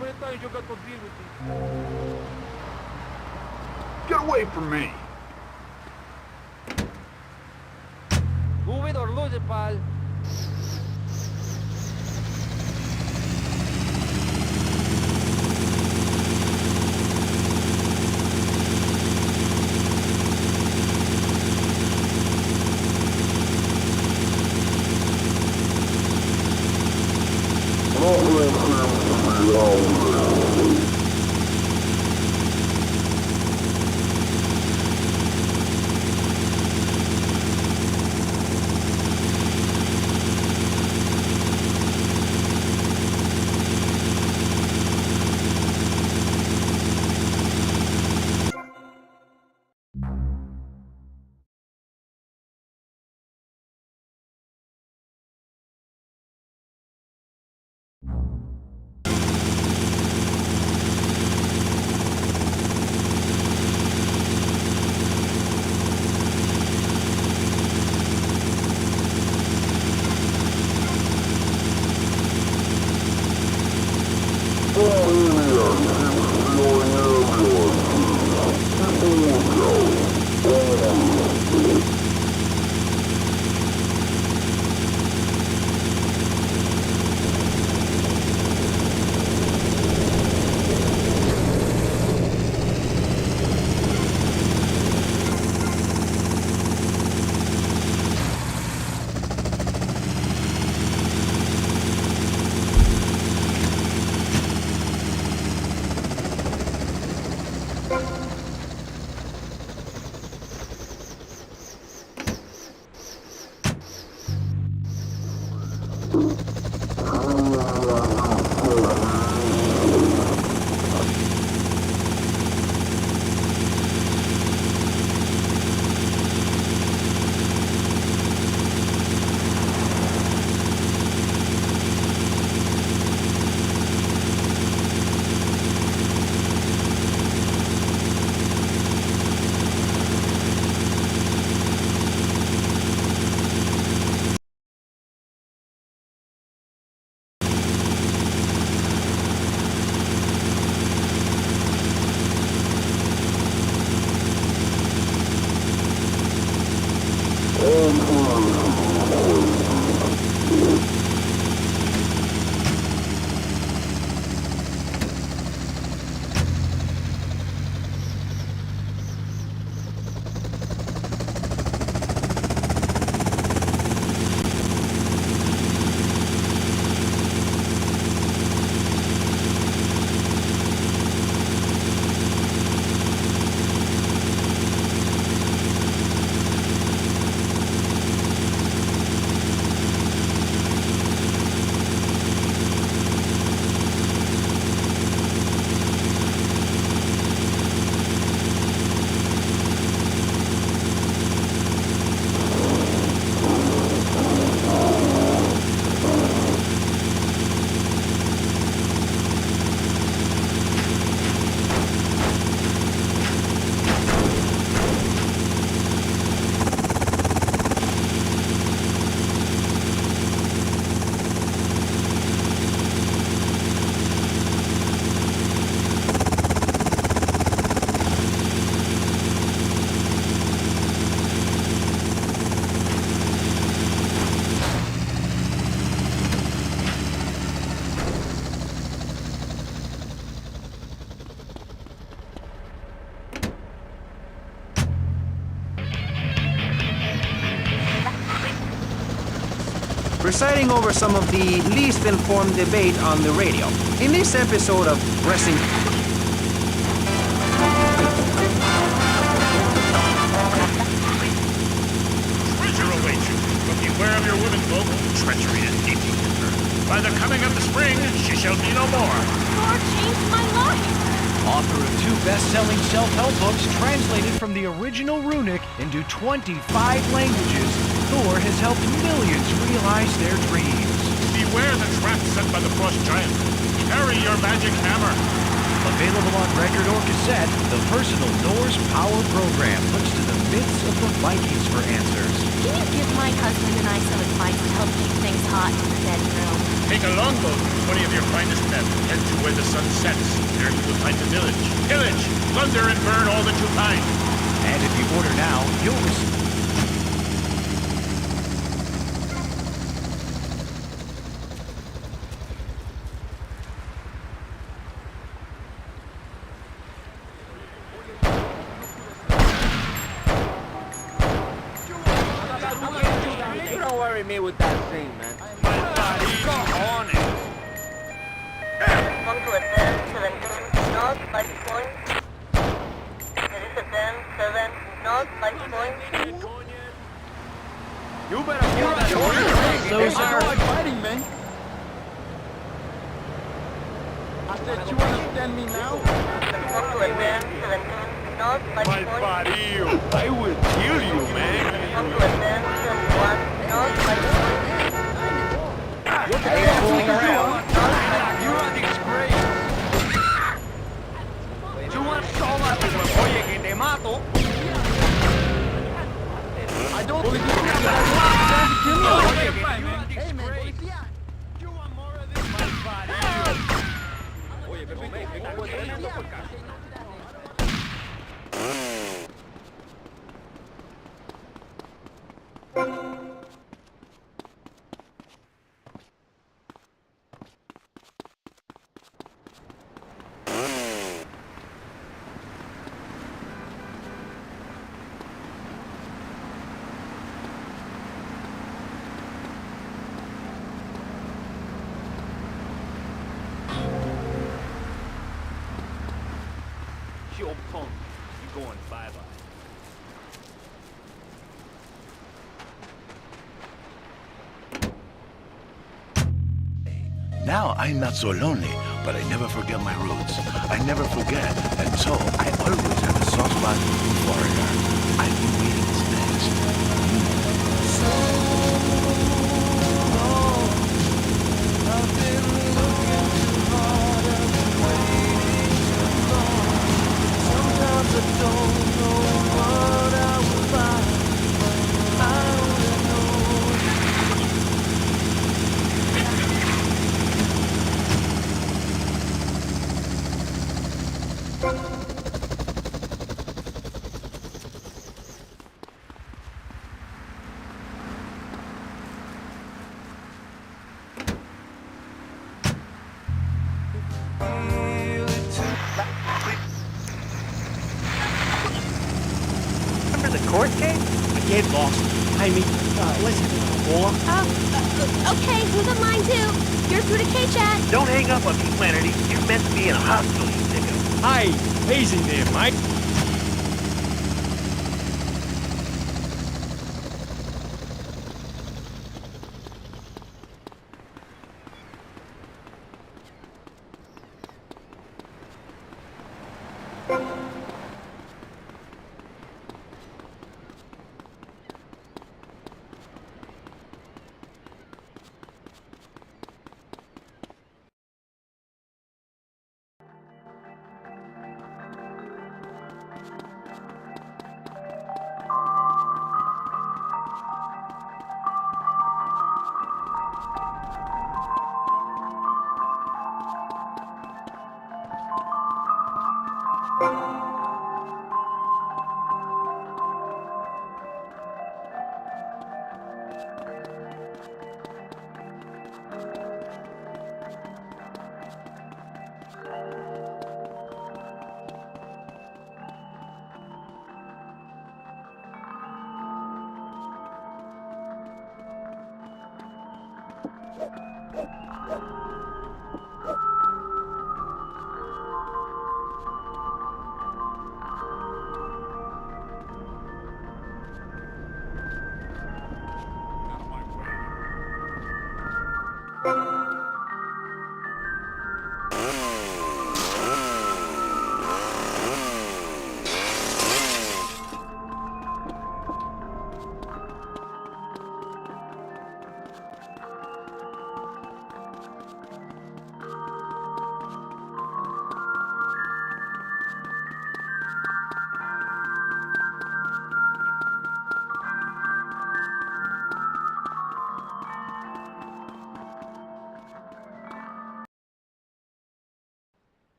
How many times you got to deal with this? Get away from me! Move it or lose it, pal. Presiding over some of the least informed debate on the radio. In this episode of Pressing... Treasure awaits you, but beware of your women folk. Treachery is deeply in her. By the coming of the spring, she shall be no more. Thor changed my life! Author of 2 best-selling self-help books translated from the original runic into 25 languages, Thor has helped millions realize their dreams. Beware the trap set by the frost giant. Carry your magic hammer. Available on record or cassette, the personal Norse Power Program looks to the myths of the Vikings for answers. Can you give my husband and I some advice to help keep things hot in the bedroom? Take a longboat with 20 of your finest men. Head to where the sun sets. There you will find the village. Pillage, plunder, and burn all that you find. And if you order now, you'll receive... Don't worry me with that thing, man. Go on it. Come to attend 17 north 5 points. There is attend 7 north 5 points. You better kill that order. So I don't like fighting, man. I said, you understand me now? Come to attend 17 north 5 points. Malparido. I will kill you, man. Come to attend 21 north 5 points. What the hell are you fooling around? You're a disgrace. You want so much? Oye, que te mato. I don't think you can kill me. Hey, man. You want more of this? Malparido. Oye, pero me está tremendo por casa. Yo, punk, you going bye-bye. Now I'm not so lonely, but I never forget my roots. I never forget, and so I always have a soft spot for foreigner. I've been waiting this next. I've been looking too hard, I've been waiting too long. Sometimes I don't know what I will find. I only know. Remember the court case? I get lost. I mean, listen, Paula. Okay, who's on line 2? You're through to K-Chat. Don't hang up on me, Flannery. You're meant to be in a hospital, you sicko. Hi, easy there, Mike.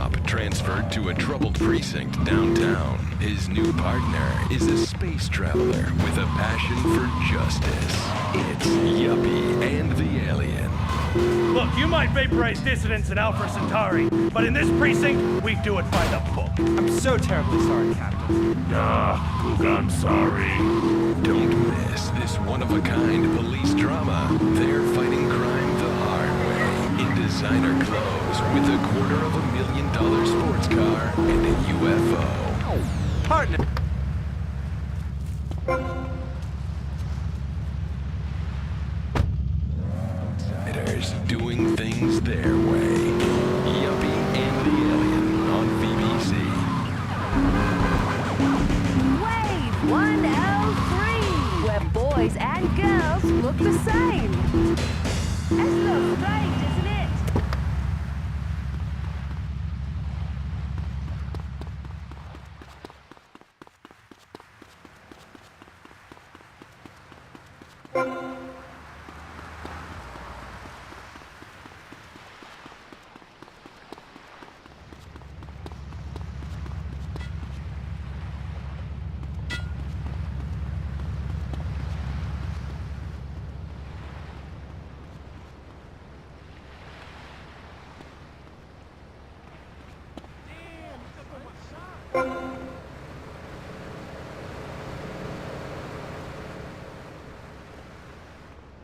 cop transferred to a troubled precinct downtown. His new partner is a space traveler with a passion for justice. It's Yuppie and the Alien. Look, you might vaporize dissidents in Alpha Centauri, but in this precinct, we do it by the book. I'm so terribly sorry, Captain. I'm sorry. Don't miss this one-of-a-kind police drama. They're fighting crime the hard way in designer clothes with a $250,000 sports car and a UFO. Partner. Doing things their way. Yuppie and the Alien on BBC. Wave 103, where boys and girls look the same. It's a little strange, isn't it?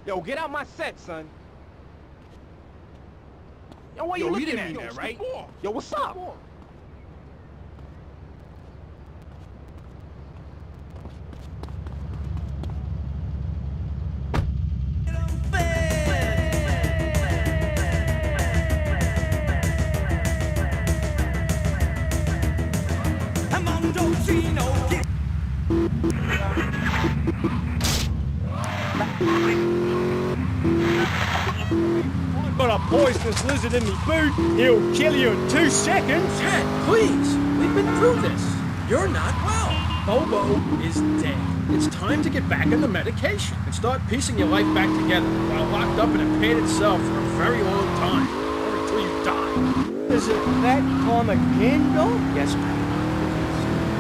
Yo, get out my set, son. Yo, why you looking at me, right? Yo, what's up? Got a poisonous lizard in me boot. He'll kill you in 2 seconds. Ted, please. We've been through this. You're not well. Bobo is dead. It's time to get back on the medication and start piecing your life back together while locked up in a padded cell for a very long time. Or until you die. Is it that time again, though? Yes, ma'am.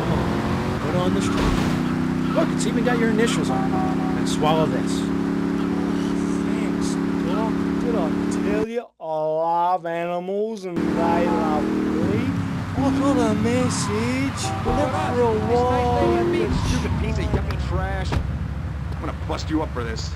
Come on. Put on the strap. Look, it's even got your initials on it. And swallow this. Did I tell you I love animals and they love me? I got a message. Look for a while. You stupid piece of yuppie trash. I'm gonna bust you up for this.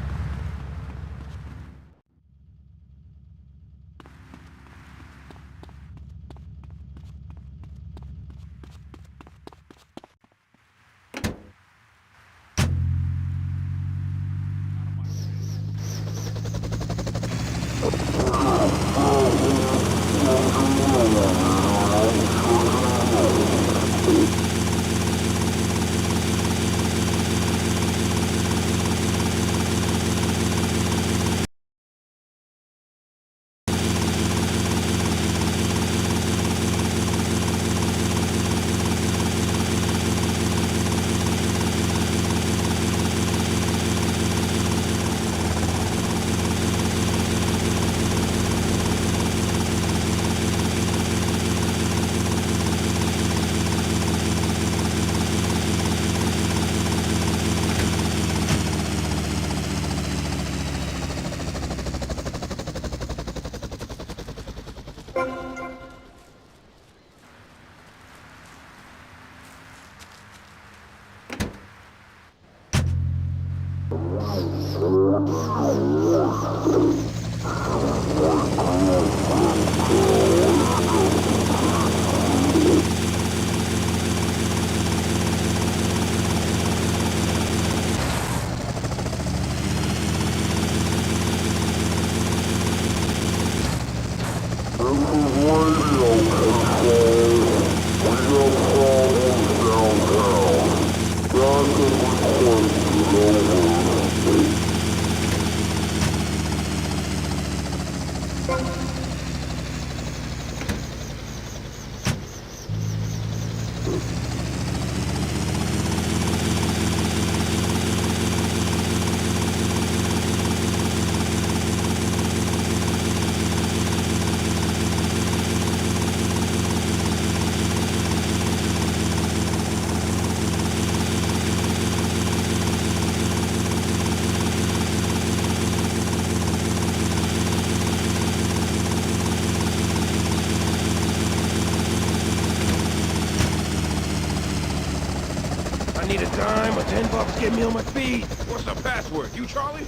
need a dime or $10 to get me on my feet. What's the password? You Charlie?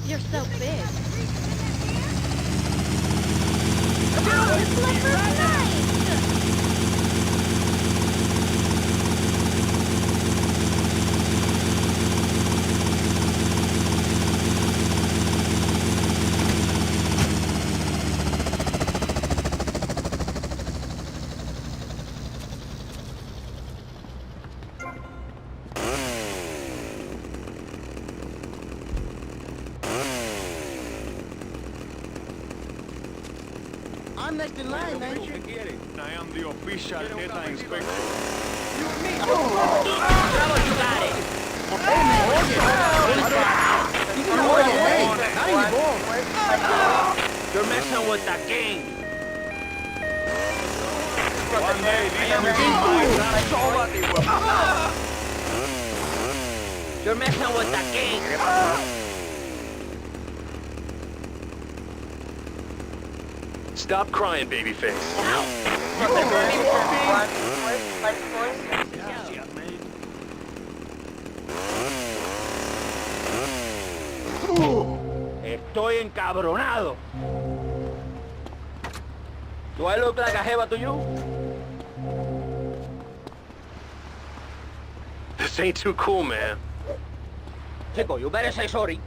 You're so big. Oh, it's my first night! I'm next in line, ain't you? I am the official data inspector. You're messing with the king. One day, You're messing with the king. Stop crying, babyface. Estoy encabronado. Do I look like a jeva to you? This ain't too cool, man. Chico, you better say sorry.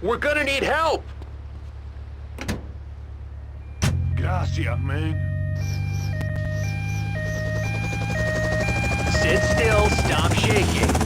We're gonna need help! Gracias, man. Sit still, stop shaking.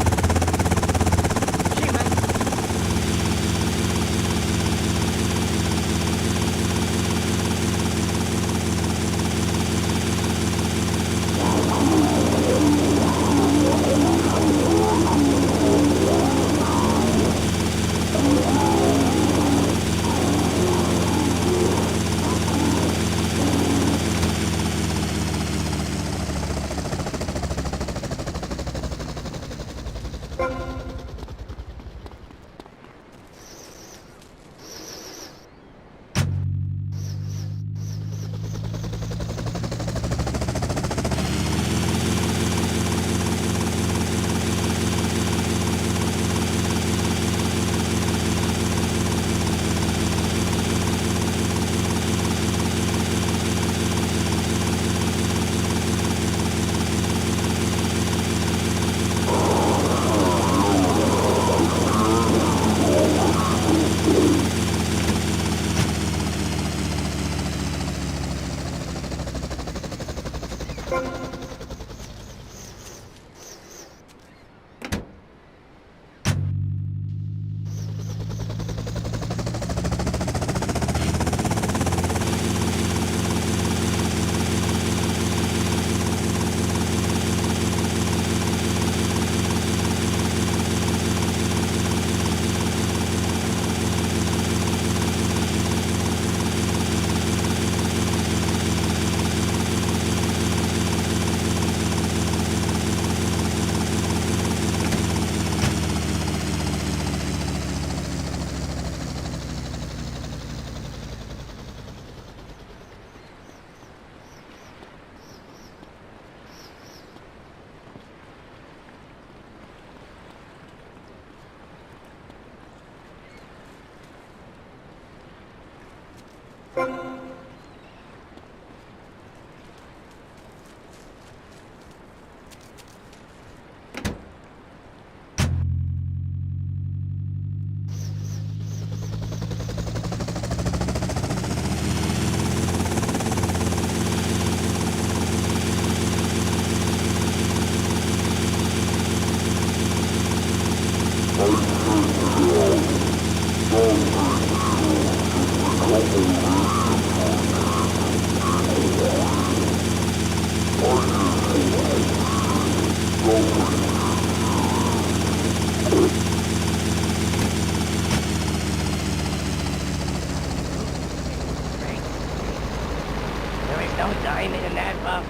find it in that book?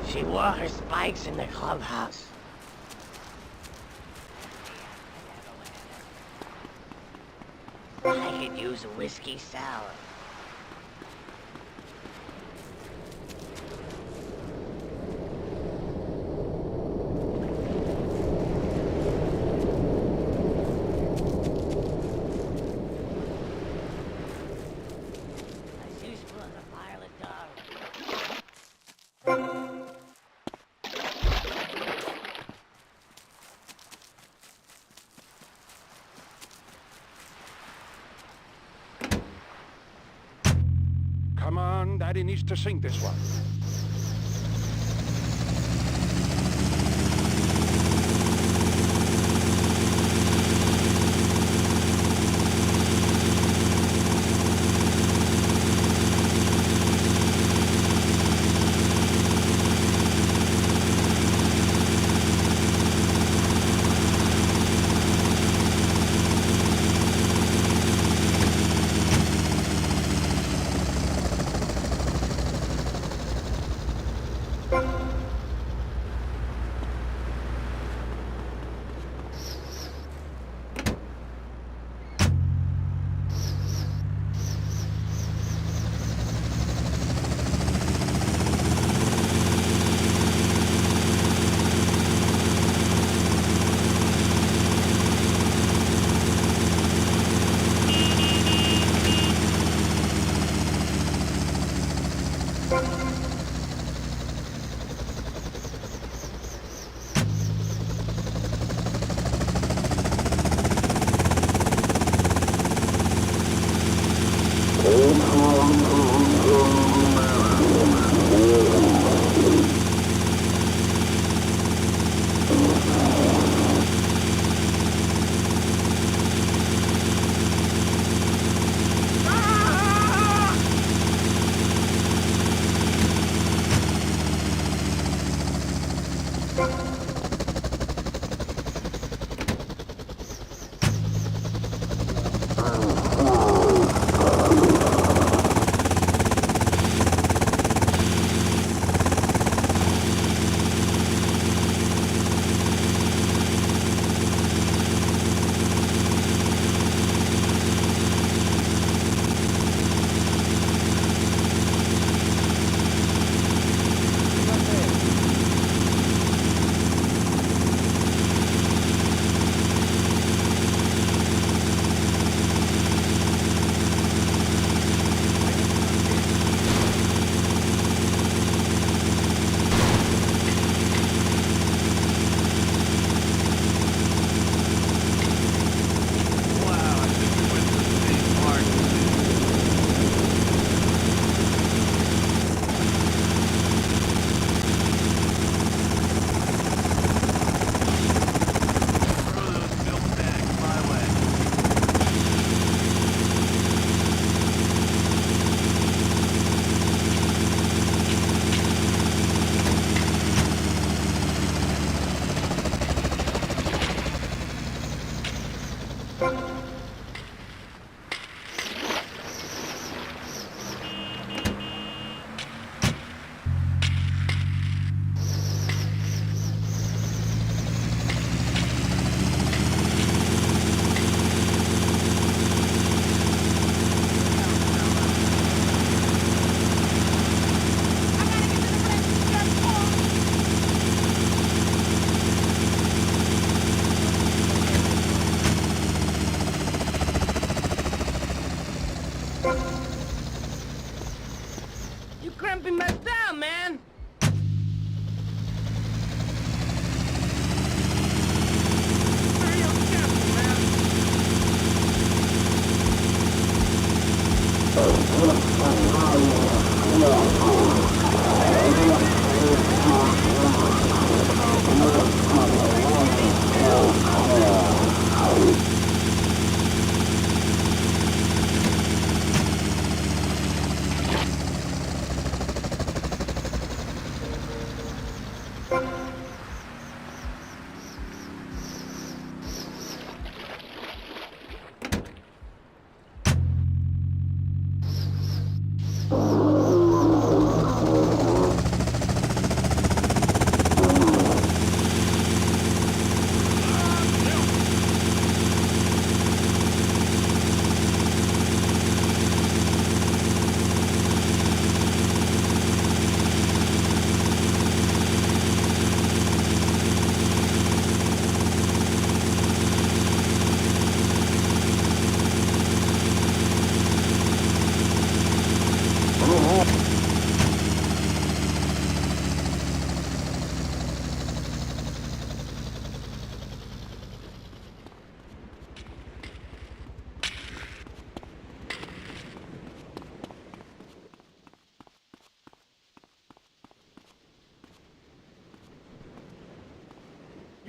She wore her spikes in the clubhouse. I could use a whiskey sour. As useful as a pile of dollars. Come on, Daddy needs to sing this one. cramping my down, man!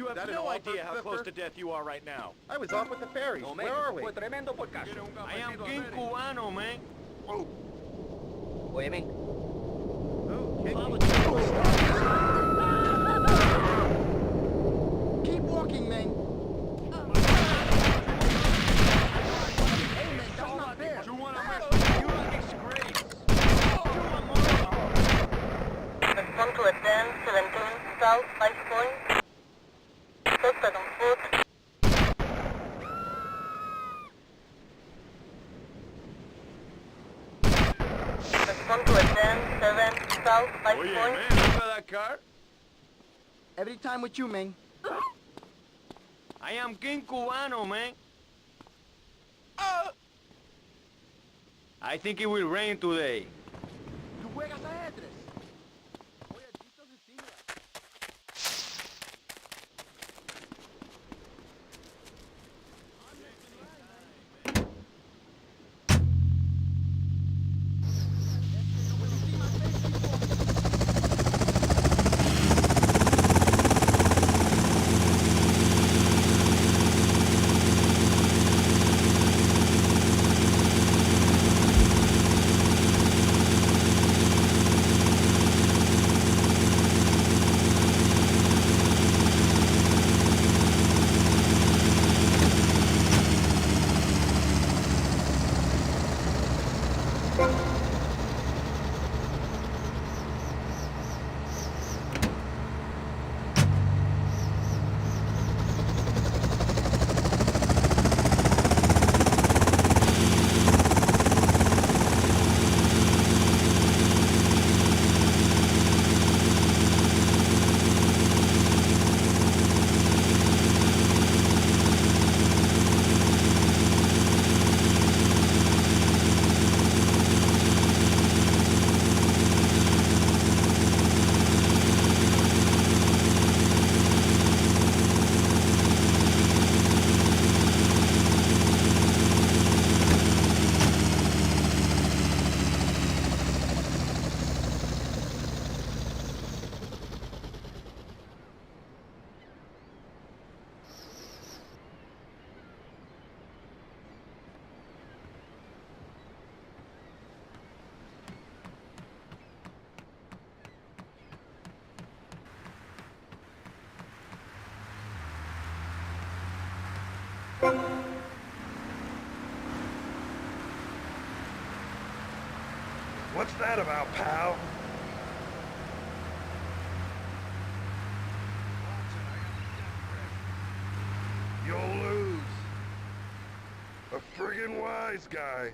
You have no idea how close to death you are right now. I was off with the ferries. No, Where are we? I am King Cubano, man. Whoa. Oye, men. Keep walking, man. Hey, man, that's not fair. You want to disgrace. Respond to attend 17 South 5 Point. Suspect on foot. Respond to attend 7 South 5 Oh, Point. yeah, man. Remember that car? Every time with you, man. I am King Cubano, man. I think it will rain today. ¿Tú juegas ajedrez? What's that about, pal? You'll lose. A friggin' wise guy.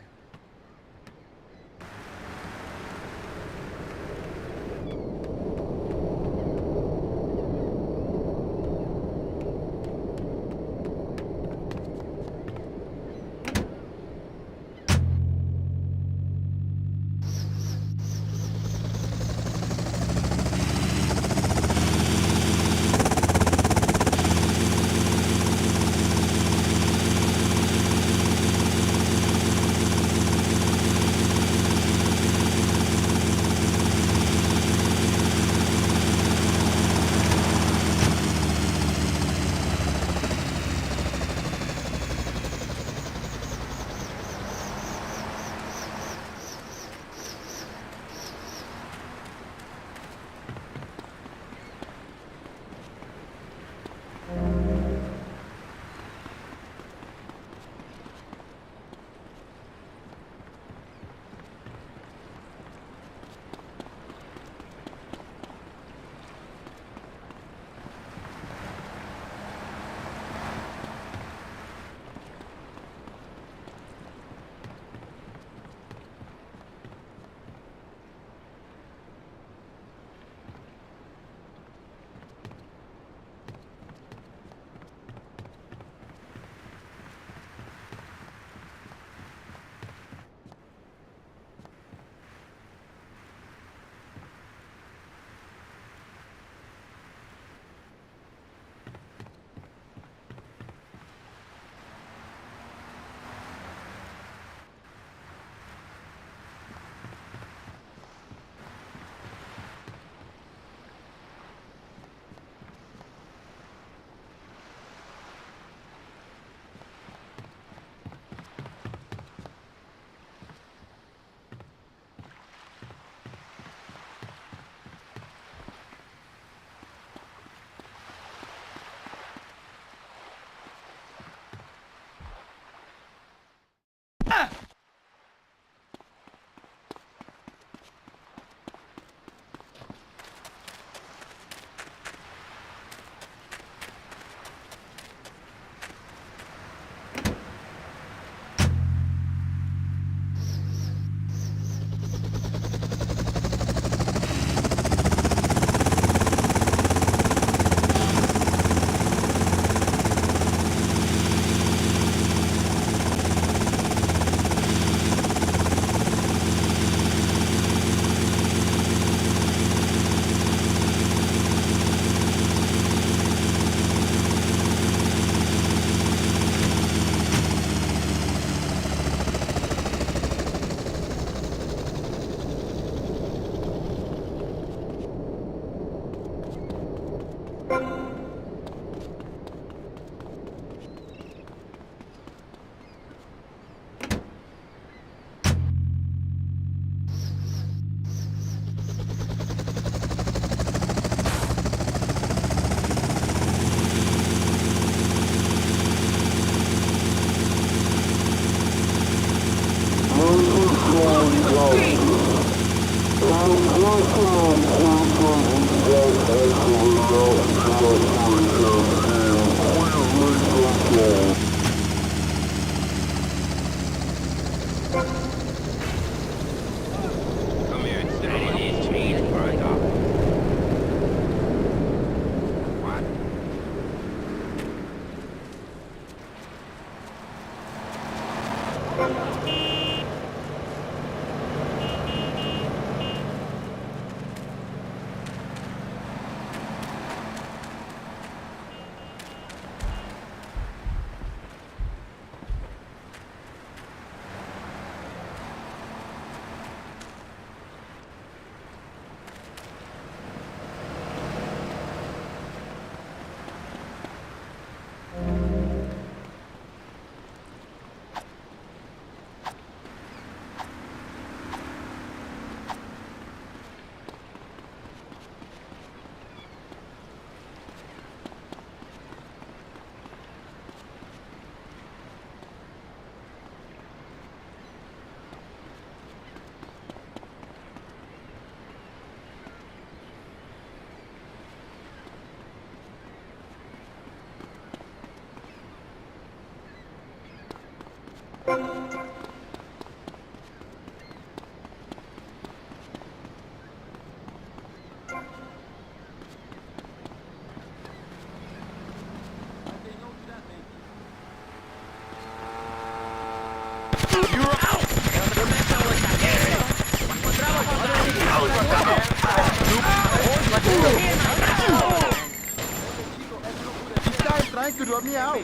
These guys trying to drop me out.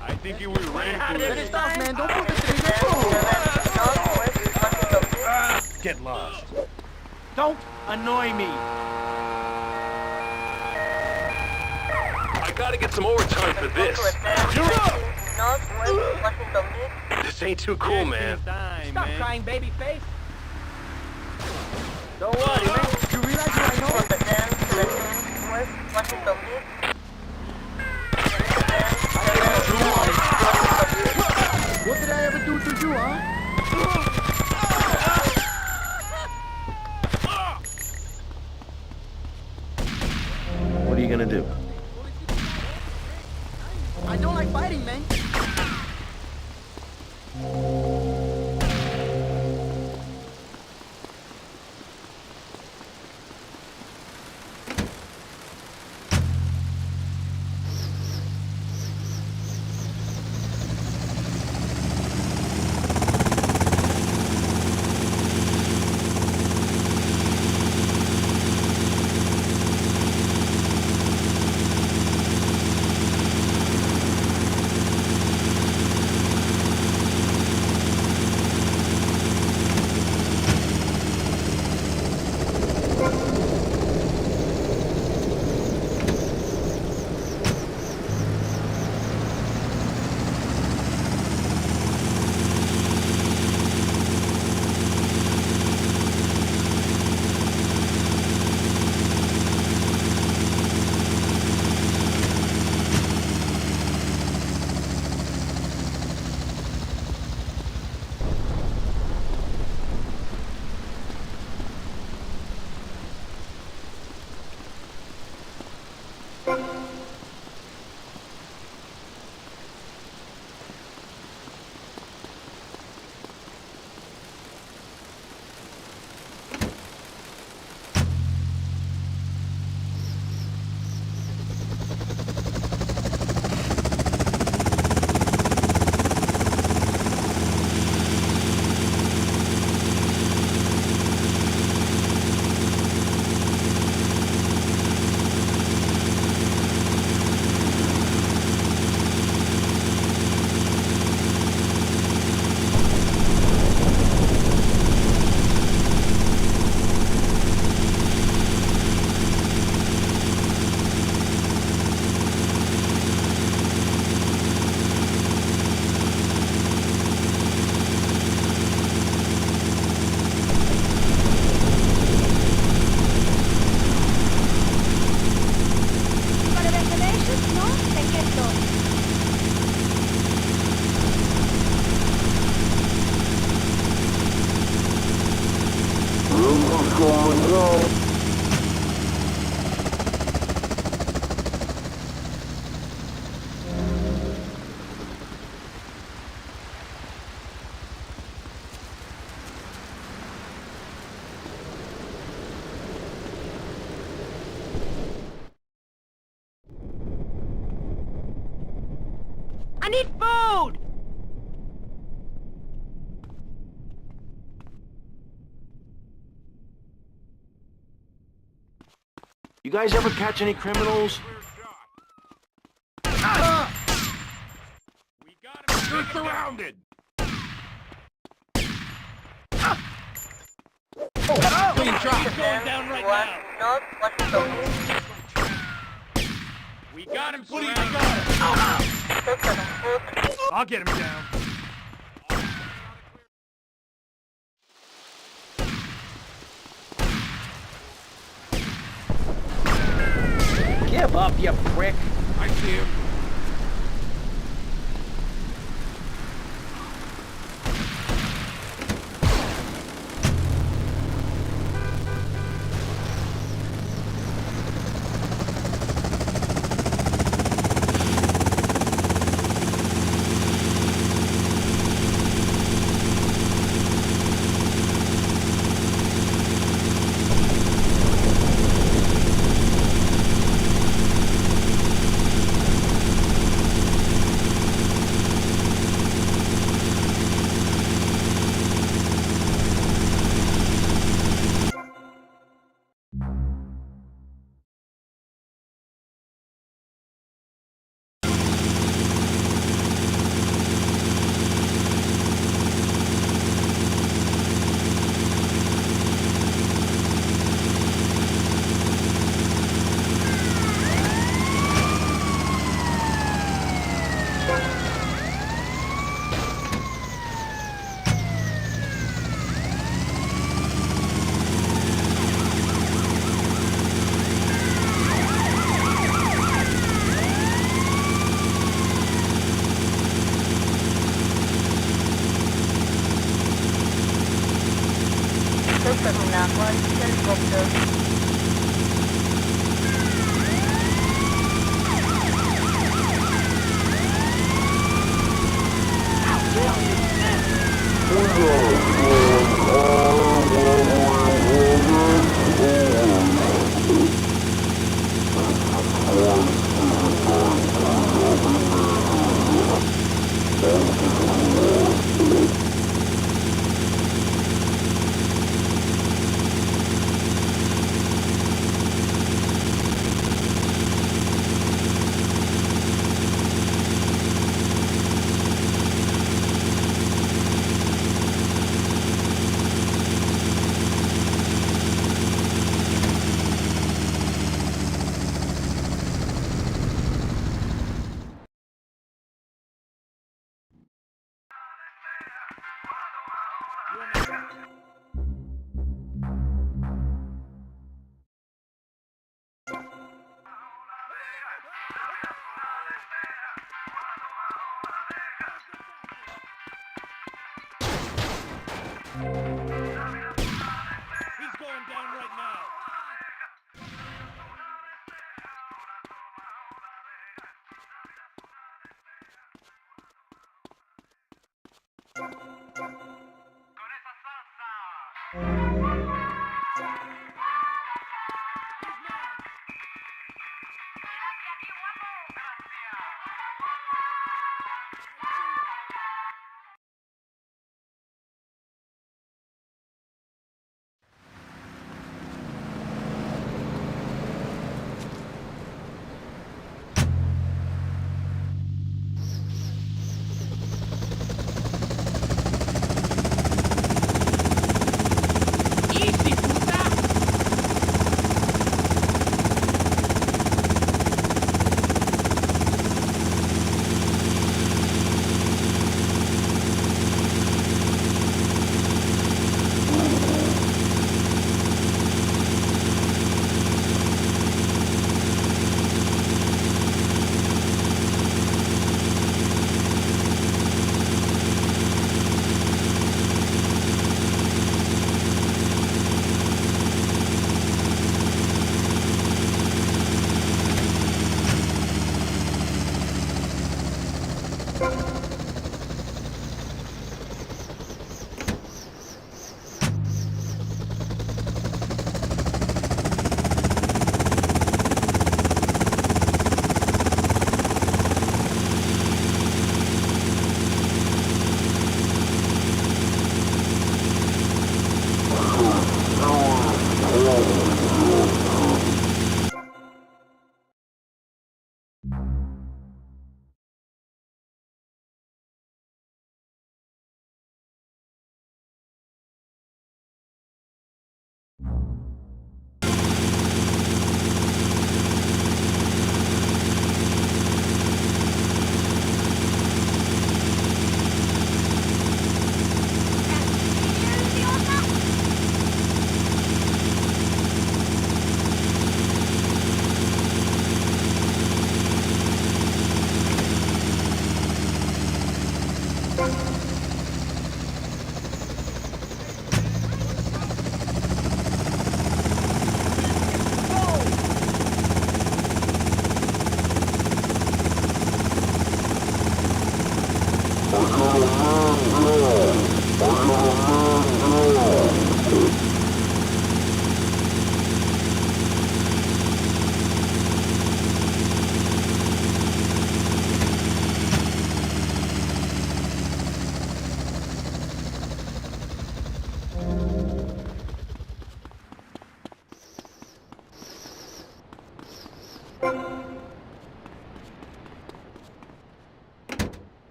I think you were ready to... Stop, man. Don't put this in your Get lost. Don't annoy me. I gotta get some overtime for this. You're up! This ain't too cool, man. Stop crying, baby face. Don't worry, man. You realize who I know? What did I ever do to you, huh? What are you gonna do? I don't like fighting, man. I need food! You guys ever catch any criminals? We're surrounded! Clean shot. He's going down right now! North, Washington. We got him surrounded! I'll get him down. Give up, you prick. I see him.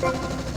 Bye.